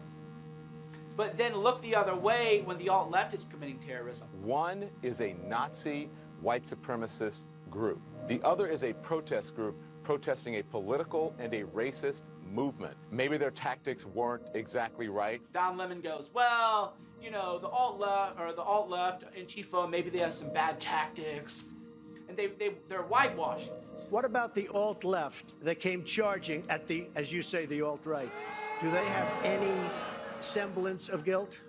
but then look the other way when the alt-left is committing terrorism? One is a Nazi white supremacist group. The other is a protest group protesting a political and a racist movement. Maybe their tactics weren't exactly right. Don Lemon goes, well, you know, the alt-left, Antifa, maybe they have some bad tactics, and they're whitewashing it. What about the alt-left that came charging at the, as you say, the alt-right? Do they have any semblance of guilt?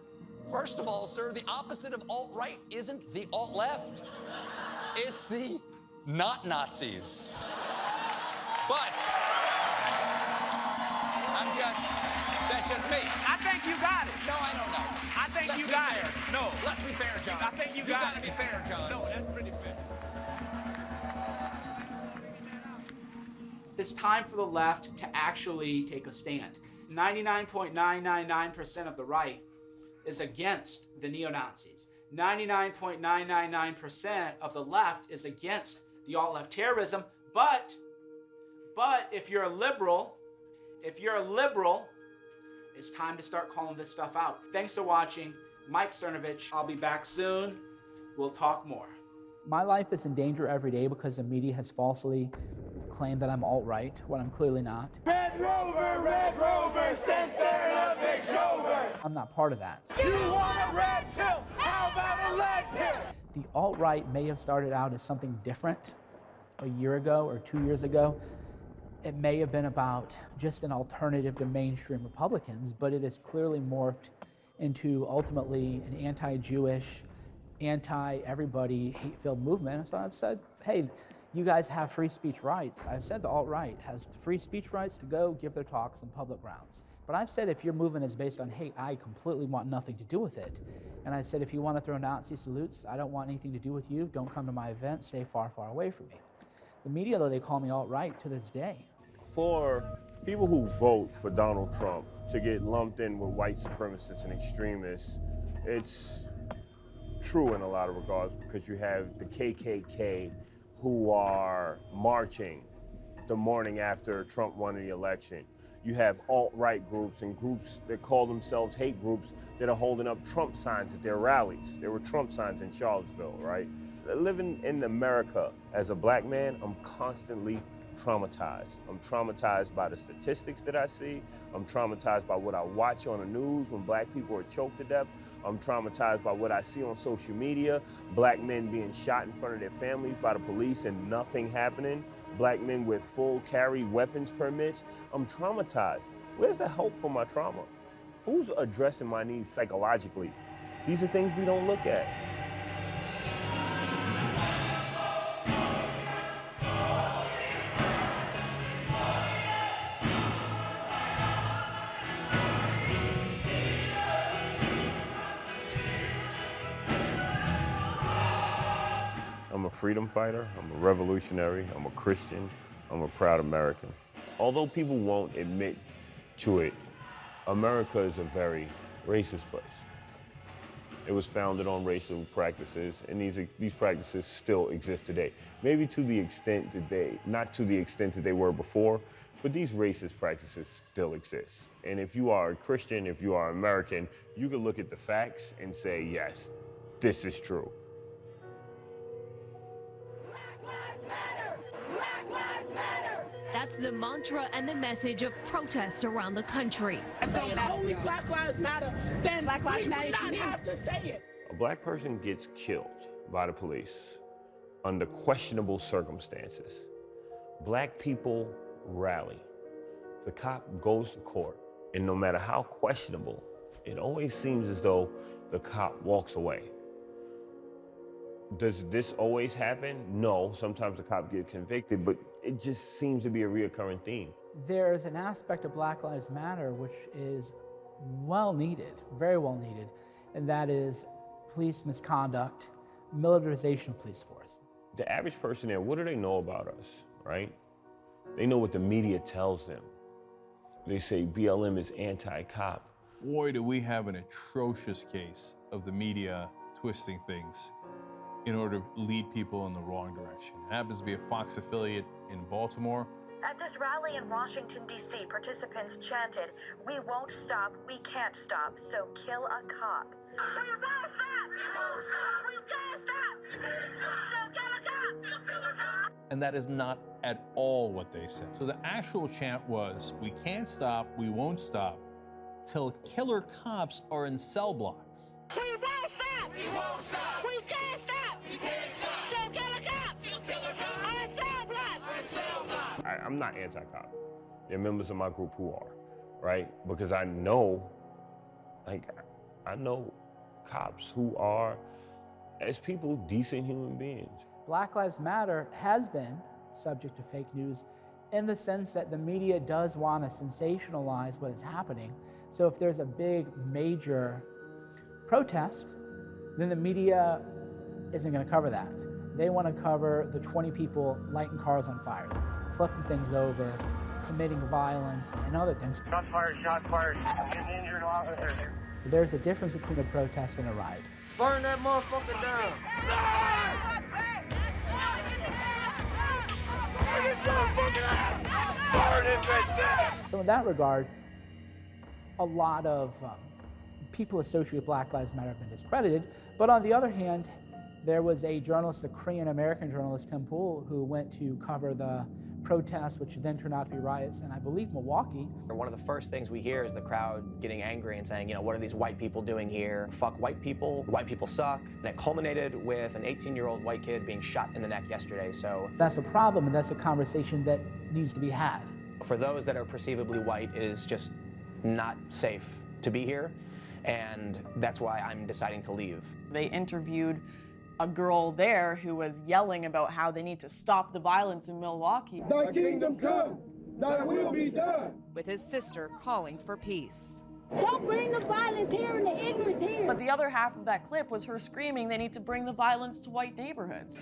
First of all, sir, the opposite of alt-right isn't the alt-left. It's the not Nazis. But that's just me. I think you got it. No, I don't know. I think you got it. No. Let's be fair, John. I think you got to be fair, John. No, that's pretty fair. It's time for the left to actually take a stand. 99.999% of the right is against the neo-Nazis. 99.999% of the left is against the alt-left terrorism, but if you're a liberal, it's time to start calling this stuff out. Thanks for watching. Mike Cernovich. I'll be back soon. We'll talk more. My life is in danger every day because the media has falsely claimed that I'm alt-right, when I'm clearly not. Red Rover, send Cernovich over. I'm not part of that. You want a red pill? How about a lead pill? The alt-right may have started out as something different a year ago or 2 years ago. It may have been about just an alternative to mainstream Republicans, but it has clearly morphed into ultimately an anti-Jewish, anti-everybody, hate-filled movement. So I've said, hey, you guys have free speech rights. I've said the alt-right has free speech rights to go give their talks on public grounds. But I've said if your movement is based on hate, I completely want nothing to do with it. And I said if you want to throw Nazi salutes, I don't want anything to do with you. Don't come to my event. Stay far, far away from me. The media, though, they call me alt-right to this day. For people who vote for Donald Trump, to get lumped in with white supremacists and extremists, it's true in a lot of regards, because you have the KKK who are marching the morning after Trump won the election. You have alt-right groups and groups that call themselves hate groups that are holding up Trump signs at their rallies. There were Trump signs in Charlottesville, right? Living in America as a black man, I'm constantly traumatized. I'm traumatized by the statistics that I see. I'm traumatized by what I watch on the news when black people are choked to death. I'm traumatized by what I see on social media, black men being shot in front of their families by the police and nothing happening, black men with full carry weapons permits. I'm traumatized. Where's the help for my trauma? Who's addressing my needs psychologically? These are things we don't look at. I'm a freedom fighter, I'm a revolutionary, I'm a Christian, I'm a proud American. Although people won't admit to it, America is a very racist place. It was founded on racial practices, and these practices still exist today. Maybe to the extent that not to the extent that they were before, but these racist practices still exist. And if you are a Christian, if you are American, you can look at the facts and say, yes, this is true. That's the mantra and the message of protests around the country. If only Black Lives Matter, then Black Lives Matter not have to say it. A black person gets killed by the police under questionable circumstances. Black people rally. The cop goes to court, and no matter how questionable, it always seems as though the cop walks away. Does this always happen? No, sometimes the cop gets convicted, but it just seems to be a reoccurring theme. There's an aspect of Black Lives Matter which is well needed, very well needed, and that is police misconduct, militarization of police force. The average person there, what do they know about us, right? They know what the media tells them. They say BLM is anti-cop. Boy, do we have an atrocious case of the media twisting things in order to lead people in the wrong direction. It happens to be a Fox affiliate in Baltimore. At this rally in Washington, D.C., participants chanted, "We won't stop, we can't stop, so kill a cop." We won't stop! We won't stop! We can't stop! So kill a cop! So kill a cop! And that is not at all what they said. So the actual chant was, we can't stop, we won't stop, till killer cops are in cell blocks. We won't stop! We won't stop! We can't stop! We can't stop! So kill a cop! So kill a cop! On cell blocks! On cell blocks! I'm not anti-cop. There are members of my group who are, right? Because I know cops who are, as people, decent human beings. Black Lives Matter has been subject to fake news in the sense that the media does want to sensationalize what is happening. So if there's a big, major protest, then the media isn't going to cover that. They want to cover the 20 people lighting cars on fires, flipping things over, committing violence, and other things. Shots fired, shots fired. Injured officers. There's a difference between a protest and a riot. Burn that motherfucker down. Burn this motherfucker down. Burn it, bitch down. So in that regard, a lot of people associated with Black Lives Matter have been discredited. But on the other hand, there was a journalist, a Korean-American journalist, Tim Pool, who went to cover the protests, which then turned out to be riots in, I believe, Milwaukee. One of the first things we hear is the crowd getting angry and saying, you know, what are these white people doing here? Fuck white people suck. And it culminated with an 18-year-old white kid being shot in the neck yesterday, so. That's a problem, and that's a conversation that needs to be had. For those that are perceivably white, it is just not safe to be here, and that's why I'm deciding to leave. They interviewed a girl there who was yelling about how they need to stop the violence in Milwaukee. Thy kingdom come, thy will be done. With his sister calling for peace. Don't bring the violence here and the ignorance here. But the other half of that clip was her screaming they need to bring the violence to white neighborhoods.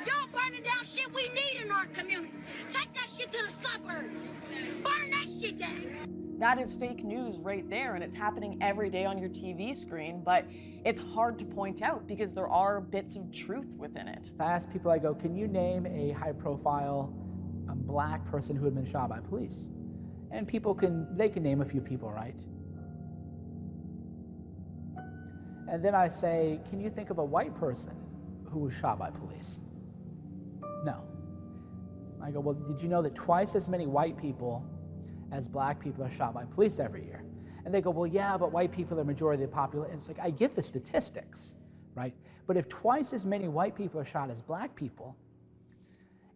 Y'all burning down shit we need in our community. Take that shit to the suburbs. Burn that shit down. That is fake news right there, and it's happening every day on your TV screen, but it's hard to point out because there are bits of truth within it. I ask people, I go, can you name a high-profile black person who had been shot by police? And people can name a few people, right? And then I say, can you think of a white person who was shot by police? No. I go, well, did you know that twice as many white people as black people are shot by police every year? And they go, well, yeah, but white people are the majority of the population. It's like, I get the statistics, right? But if twice as many white people are shot as black people,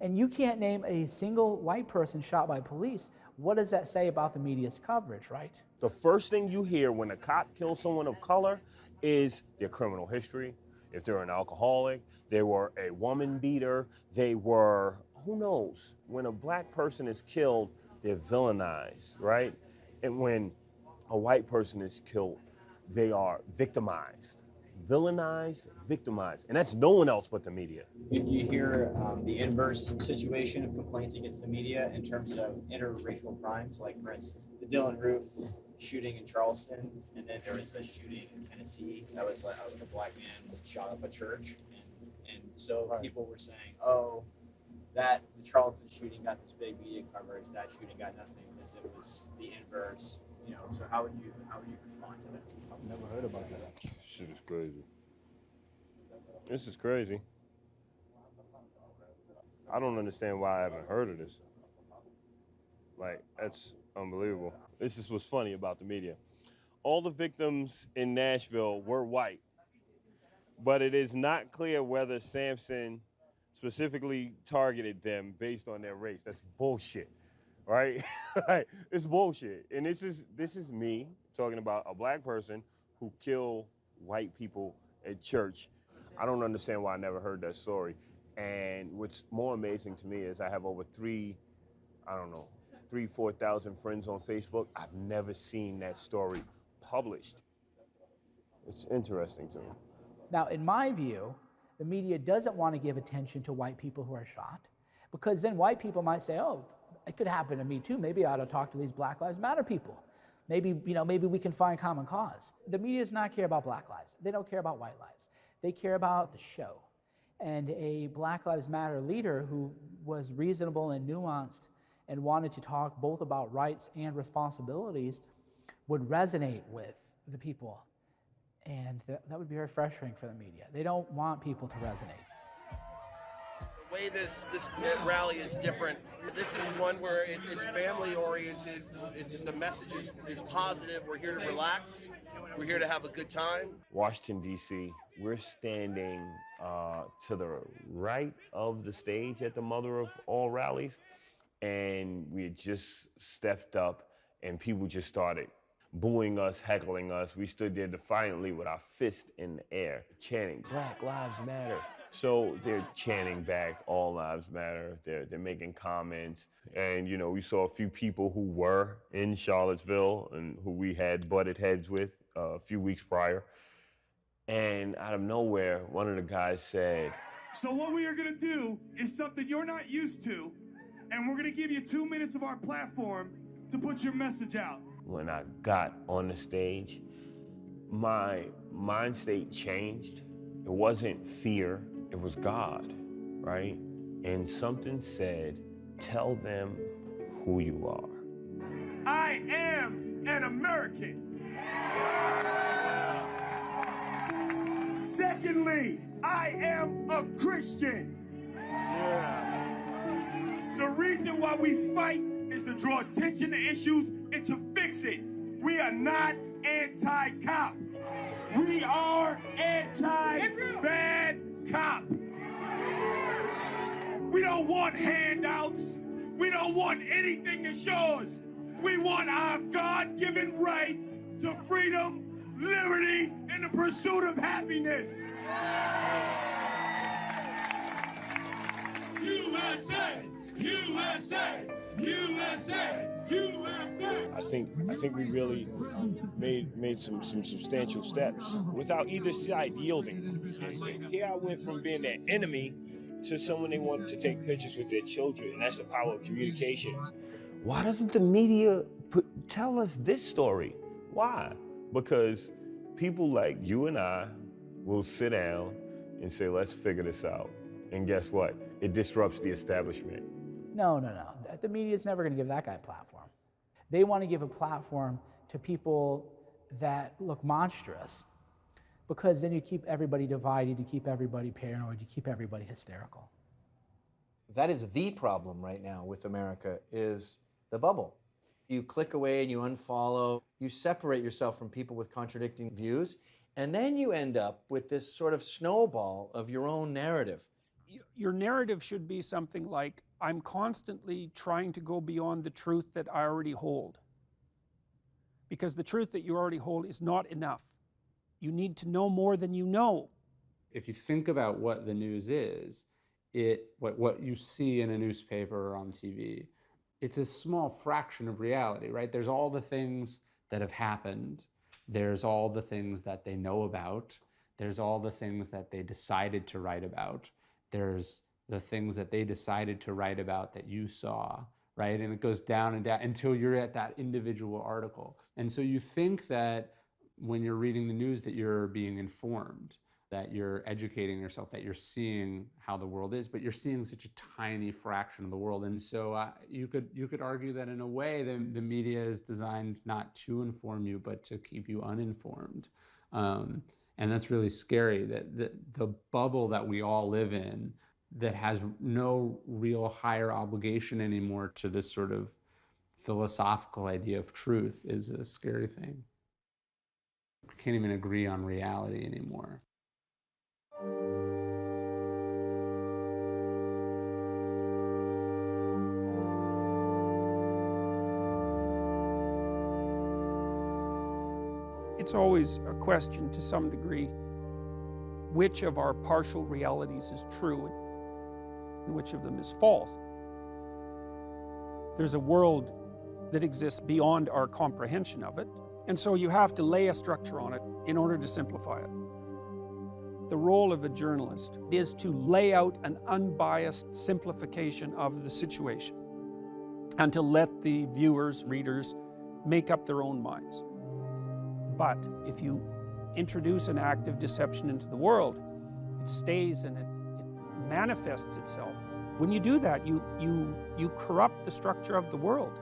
and you can't name a single white person shot by police, what does that say about the media's coverage, right? The first thing you hear when a cop kills someone of color is their criminal history. If they're an alcoholic, they were a woman beater, they were, who knows? When a black person is killed, they're villainized, right? And when a white person is killed, they are victimized. Villainized, victimized. And that's no one else but the media. You hear the inverse situation of complaints against the media in terms of interracial crimes, like, for instance, the Dylan Roof shooting in Charleston, and then there was a shooting in Tennessee that was like a black man shot up a church. And so people were saying, oh, that the Charleston shooting got this big media coverage, that shooting got nothing because it was the inverse, you know. So how would you respond to that? I've never heard about that. Shit is crazy. This is crazy. I don't understand why I haven't heard of this. Like, that's unbelievable. This is what's funny about the media. All the victims in Nashville were white, but it is not clear whether Sampson specifically targeted them based on their race. That's bullshit, right? Like, it's bullshit. And this is me talking about a black person who killed white people at church. I don't understand why I never heard that story. And what's more amazing to me is I have over 4,000 friends on Facebook. I've never seen that story published. It's interesting to me. Now, in my view, the media doesn't want to give attention to white people who are shot, because then white people might say, oh, it could happen to me too. Maybe I ought to talk to these Black Lives Matter people. Maybe we can find common cause. The media does not care about black lives. They don't care about white lives. They care about the show. And a Black Lives Matter leader who was reasonable and nuanced and wanted to talk both about rights and responsibilities would resonate with the people. And that would be very frustrating for the media. They don't want people to resonate. The way this rally is different. This is one where it's family oriented. The message is positive. We're here to relax. We're here to have a good time. Washington, D.C., we're standing to the right of the stage at the mother of all rallies. And we had just stepped up and people just started booing us, heckling us. We stood there defiantly with our fist in the air, chanting, Black Lives Matter. So they're chanting back, all lives matter. They're making comments. And, you know, we saw a few people who were in Charlottesville and who we had butted heads with a few weeks prior. And out of nowhere, one of the guys said, so what we are gonna do is something you're not used to, and we're gonna give you 2 minutes of our platform to put your message out. When I got on the stage, my mind state changed. It wasn't fear, it was God, right? And something said, tell them who you are. I am an American. Secondly, I am a Christian. The reason why we fight is to draw attention to issues and to fix it. We are not anti-cop. We are anti-bad cop. We don't want handouts. We don't want anything that's yours. We want our God-given right to freedom, liberty, and the pursuit of happiness. USA! USA! USA! USA! I think we really made some substantial steps without either side yielding. Here I went from being their enemy to someone they wanted to take pictures with their children, and that's the power of communication. Why doesn't the media tell us this story. Why? Because people like you and I will sit down and say, let's figure this out. And guess what? It disrupts the establishment. No. The media is never going to give that guy a platform. They want to give a platform to people that look monstrous, because then you keep everybody divided, you keep everybody paranoid, you keep everybody hysterical. That is the problem right now with America, is the bubble. You click away and you unfollow, you separate yourself from people with contradicting views, and then you end up with this sort of snowball of your own narrative. Your narrative should be something like, I'm constantly trying to go beyond the truth that I already hold. Because the truth that you already hold is not enough. You need to know more than you know. If you think about what the news is, what you see in a newspaper or on TV, it's a small fraction of reality, right? There's all the things that have happened. There's all the things that they know about. There's all the things that they decided to write about. There's the things that they decided to write about that you saw, right? And it goes down and down until you're at that individual article. And so you think that when you're reading the news that you're being informed, that you're educating yourself, that you're seeing how the world is, but you're seeing such a tiny fraction of the world. And so you could argue that in a way the media is designed not to inform you, but to keep you uninformed. And that's really scary, that the bubble that we all live in that has no real higher obligation anymore to this sort of philosophical idea of truth is a scary thing. We can't even agree on reality anymore. It's always a question to some degree, which of our partial realities is true and which of them is false. There's a world that exists beyond our comprehension of it, and so you have to lay a structure on it in order to simplify it. The role of a journalist is to lay out an unbiased simplification of the situation and to let the viewers, readers, make up their own minds. But if you introduce an act of deception into the world, it stays and it manifests itself. When you do that, you corrupt the structure of the world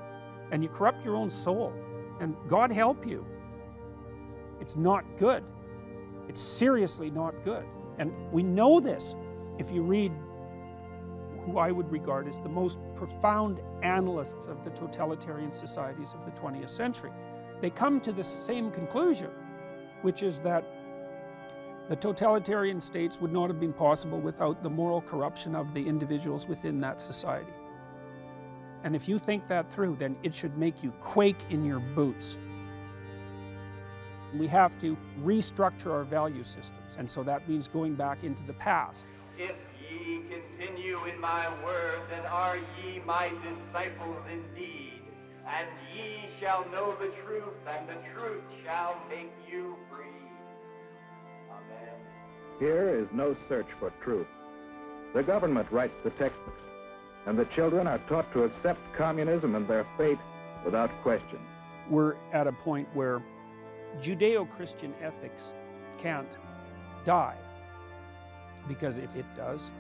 and you corrupt your own soul. And God help you. It's not good. It's seriously not good. And we know this if you read who I would regard as the most profound analysts of the totalitarian societies of the 20th century. They come to the same conclusion, which is that the totalitarian states would not have been possible without the moral corruption of the individuals within that society. And if you think that through, then it should make you quake in your boots. We have to restructure our value systems, and so that means going back into the past. If ye continue in my word, then are ye my disciples indeed, and ye shall know the truth, and the truth shall make you free. Amen. Here is no search for truth. The government writes the textbooks, and the children are taught to accept communism and their fate without question. We're at a point where Judeo-Christian ethics can't die, because if it does,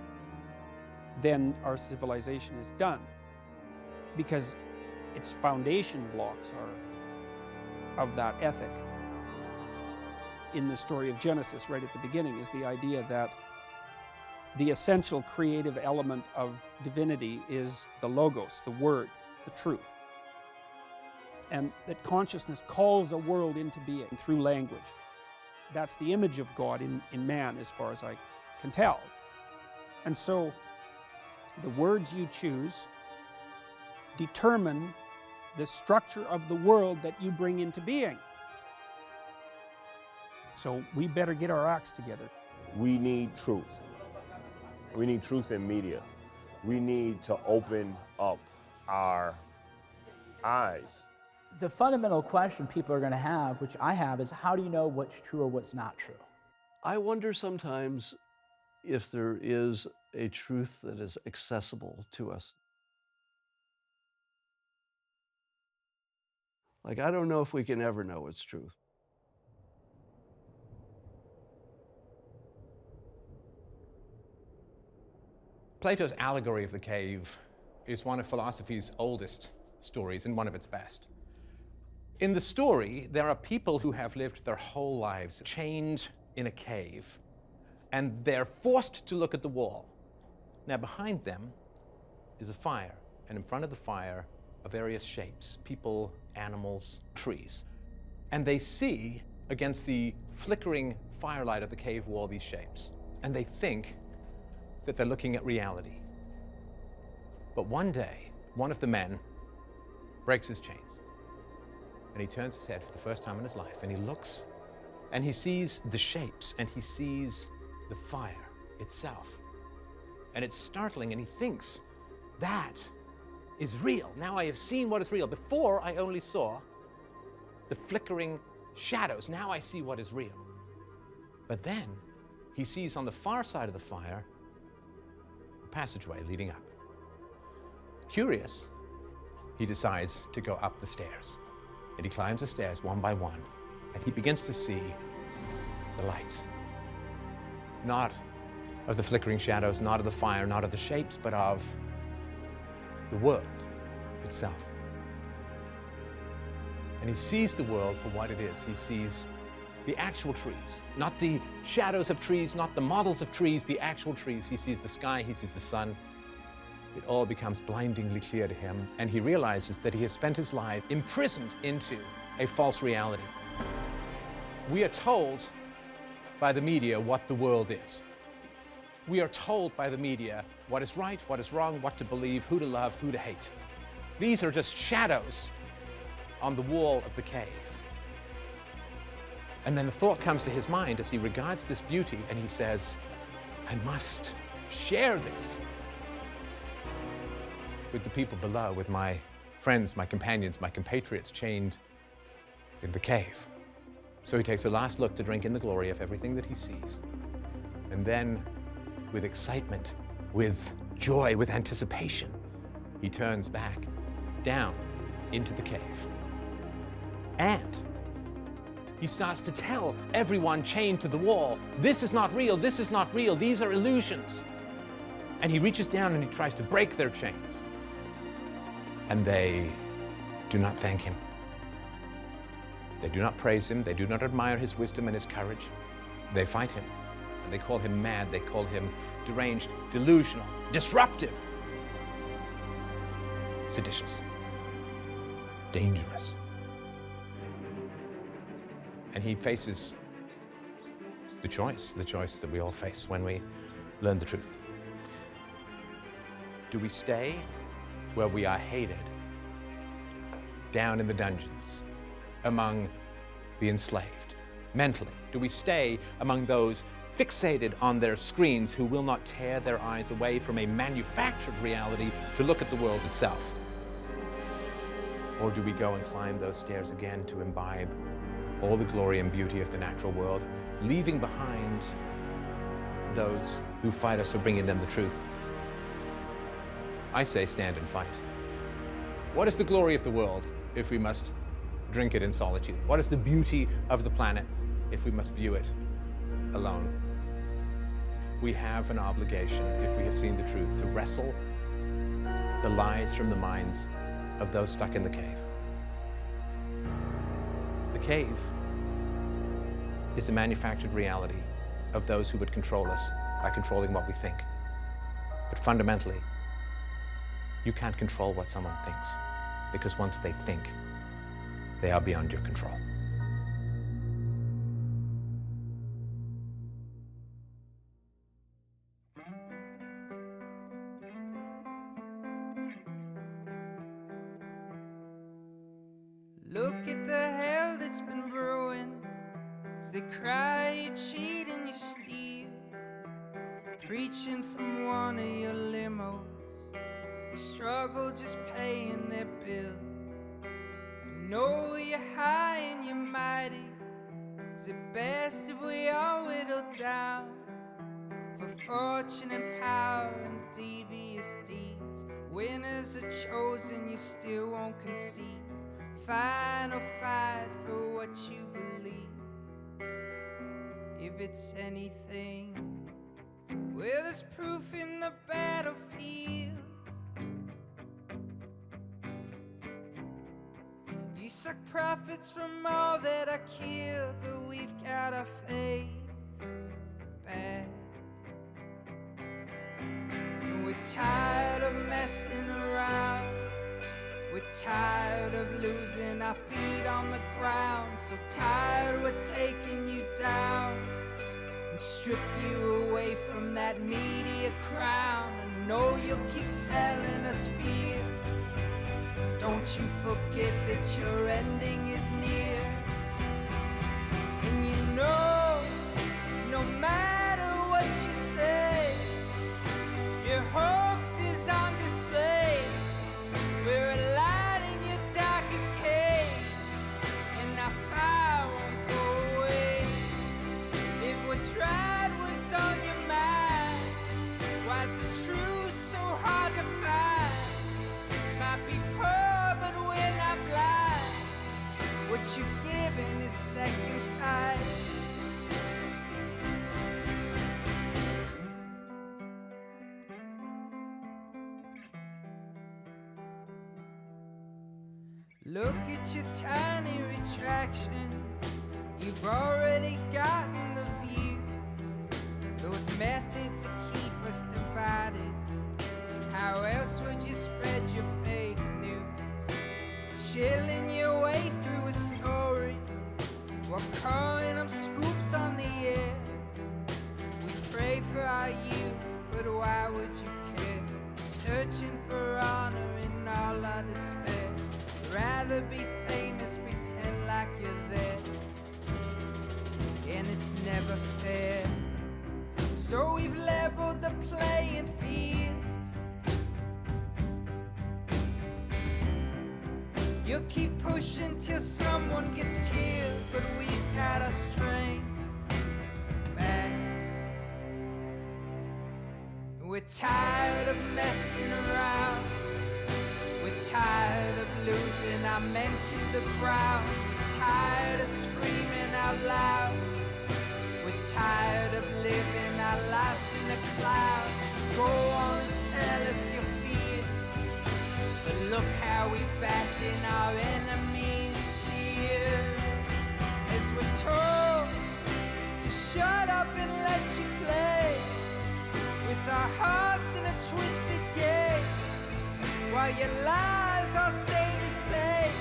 then our civilization is done, because its foundation blocks are of that ethic. In the story of Genesis, right at the beginning, is the idea that the essential creative element of divinity is the logos, the word, the truth. And that consciousness calls a world into being through language. That's the image of God in man, as far as I can tell. And so the words you choose determine the structure of the world that you bring into being. So we better get our acts together. We need truth. We need truth in media. We need to open up our eyes. The fundamental question people are going to have, which I have, is how do you know what's true or what's not true? I wonder sometimes if there is a truth that is accessible to us. Like, I don't know if we can ever know what's truth. Plato's allegory of the cave is one of philosophy's oldest stories and one of its best. In the story, there are people who have lived their whole lives chained in a cave, and they're forced to look at the wall. Now, behind them is a fire, and in front of the fire are various shapes, people, animals, trees. And they see, against the flickering firelight of the cave wall, these shapes, and they think that they're looking at reality. But one day, one of the men breaks his chains, and he turns his head for the first time in his life, and he looks, and he sees the shapes, and he sees the fire itself. And it's startling, and he thinks, that is real. Now I have seen what is real. Before, I only saw the flickering shadows. Now I see what is real. But then, he sees on the far side of the fire a passageway leading up. Curious, he decides to go up the stairs. And he climbs the stairs one by one, and he begins to see the lights. Not of the flickering shadows, not of the fire, not of the shapes, but of the world itself. And he sees the world for what it is. He sees the actual trees, not the shadows of trees, not the models of trees, the actual trees. He sees the sky, he sees the sun. It all becomes blindingly clear to him, and he realizes that he has spent his life imprisoned into a false reality. We are told by the media what the world is. We are told by the media what is right, what is wrong, what to believe, who to love, who to hate. These are just shadows on the wall of the cave. And then a thought comes to his mind as he regards this beauty, and he says, I must share this with the people below, with my friends, my companions, my compatriots chained in the cave. So he takes a last look to drink in the glory of everything that he sees. And then, with excitement, with joy, with anticipation, he turns back down into the cave. And he starts to tell everyone chained to the wall, this is not real, this is not real, these are illusions. And he reaches down and he tries to break their chains. And they do not thank him. They do not praise him. They do not admire his wisdom and his courage. They fight him. And they call him mad. They call him deranged, delusional, disruptive, seditious, dangerous. And he faces the choice that we all face when we learn the truth. Do we stay where we are hated, down in the dungeons, among the enslaved, mentally? Do we stay among those fixated on their screens who will not tear their eyes away from a manufactured reality to look at the world itself? Or do we go and climb those stairs again to imbibe all the glory and beauty of the natural world, leaving behind those who fight us for bringing them the truth? I say stand and fight. What is the glory of the world if we must drink it in solitude? What is the beauty of the planet if we must view it alone? We have an obligation, if we have seen the truth, to wrestle the lies from the minds of those stuck in the cave. The cave is the manufactured reality of those who would control us by controlling what we think. But fundamentally, you can't control what someone thinks, because once they think, they are beyond your control. Look at the hell that's been brewing, as they cry you cheat and you steal, preaching from one of your limos. You struggle just paying their bills. You know you're high and you're mighty. Is it best if we all whittle down for fortune and power and devious deeds? Winners are chosen, you still won't concede. final fight for what you believe. If it's anything, well, there's proof in the battlefield. You suck profits from all that I killed, but we've got our faith back. And we're tired of messing around. We're tired of losing our feet on the ground. So tired we're taking you down and strip you away from that media crown. I know you'll keep selling us fear. Don't you forget that your ending is near. And you know, no matter what you say, your hoax is on display. We're a light in your darkest cave, and our fire won't go away. If what's right was on your mind, why's the truth so hard to find? Might be poor, but we're not blind. What you've given is second sight. Look at your tiny retraction. You've already gotten the views. Those methods that keep us divided. How else would you spread your fake news? Shilling your way through a story, while calling them scoops on the air. We pray for our youth, but why would you care? Searching for honor in all our despair. Rather be famous, pretend like you're there. And it's never fair. So we've leveled the playing fields. You'll keep pushing till someone gets killed, but we've got our strength back. We're tired of messing around. We're tired of losing our men to the ground. We're tired of screaming out loud. We're tired of living our lives in a cloud. Go on and sell us your fears, but look how we bask in our enemies' tears. As we're told to shut up and let you play, with our hearts in a twisted game, while your lies all stay the same,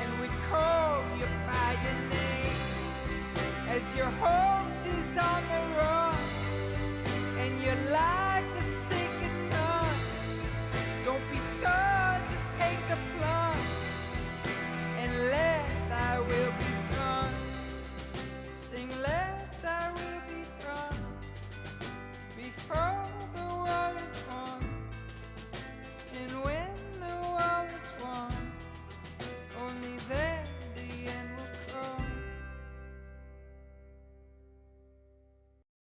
and we call you by your name. As your hoax is on the run, and your lies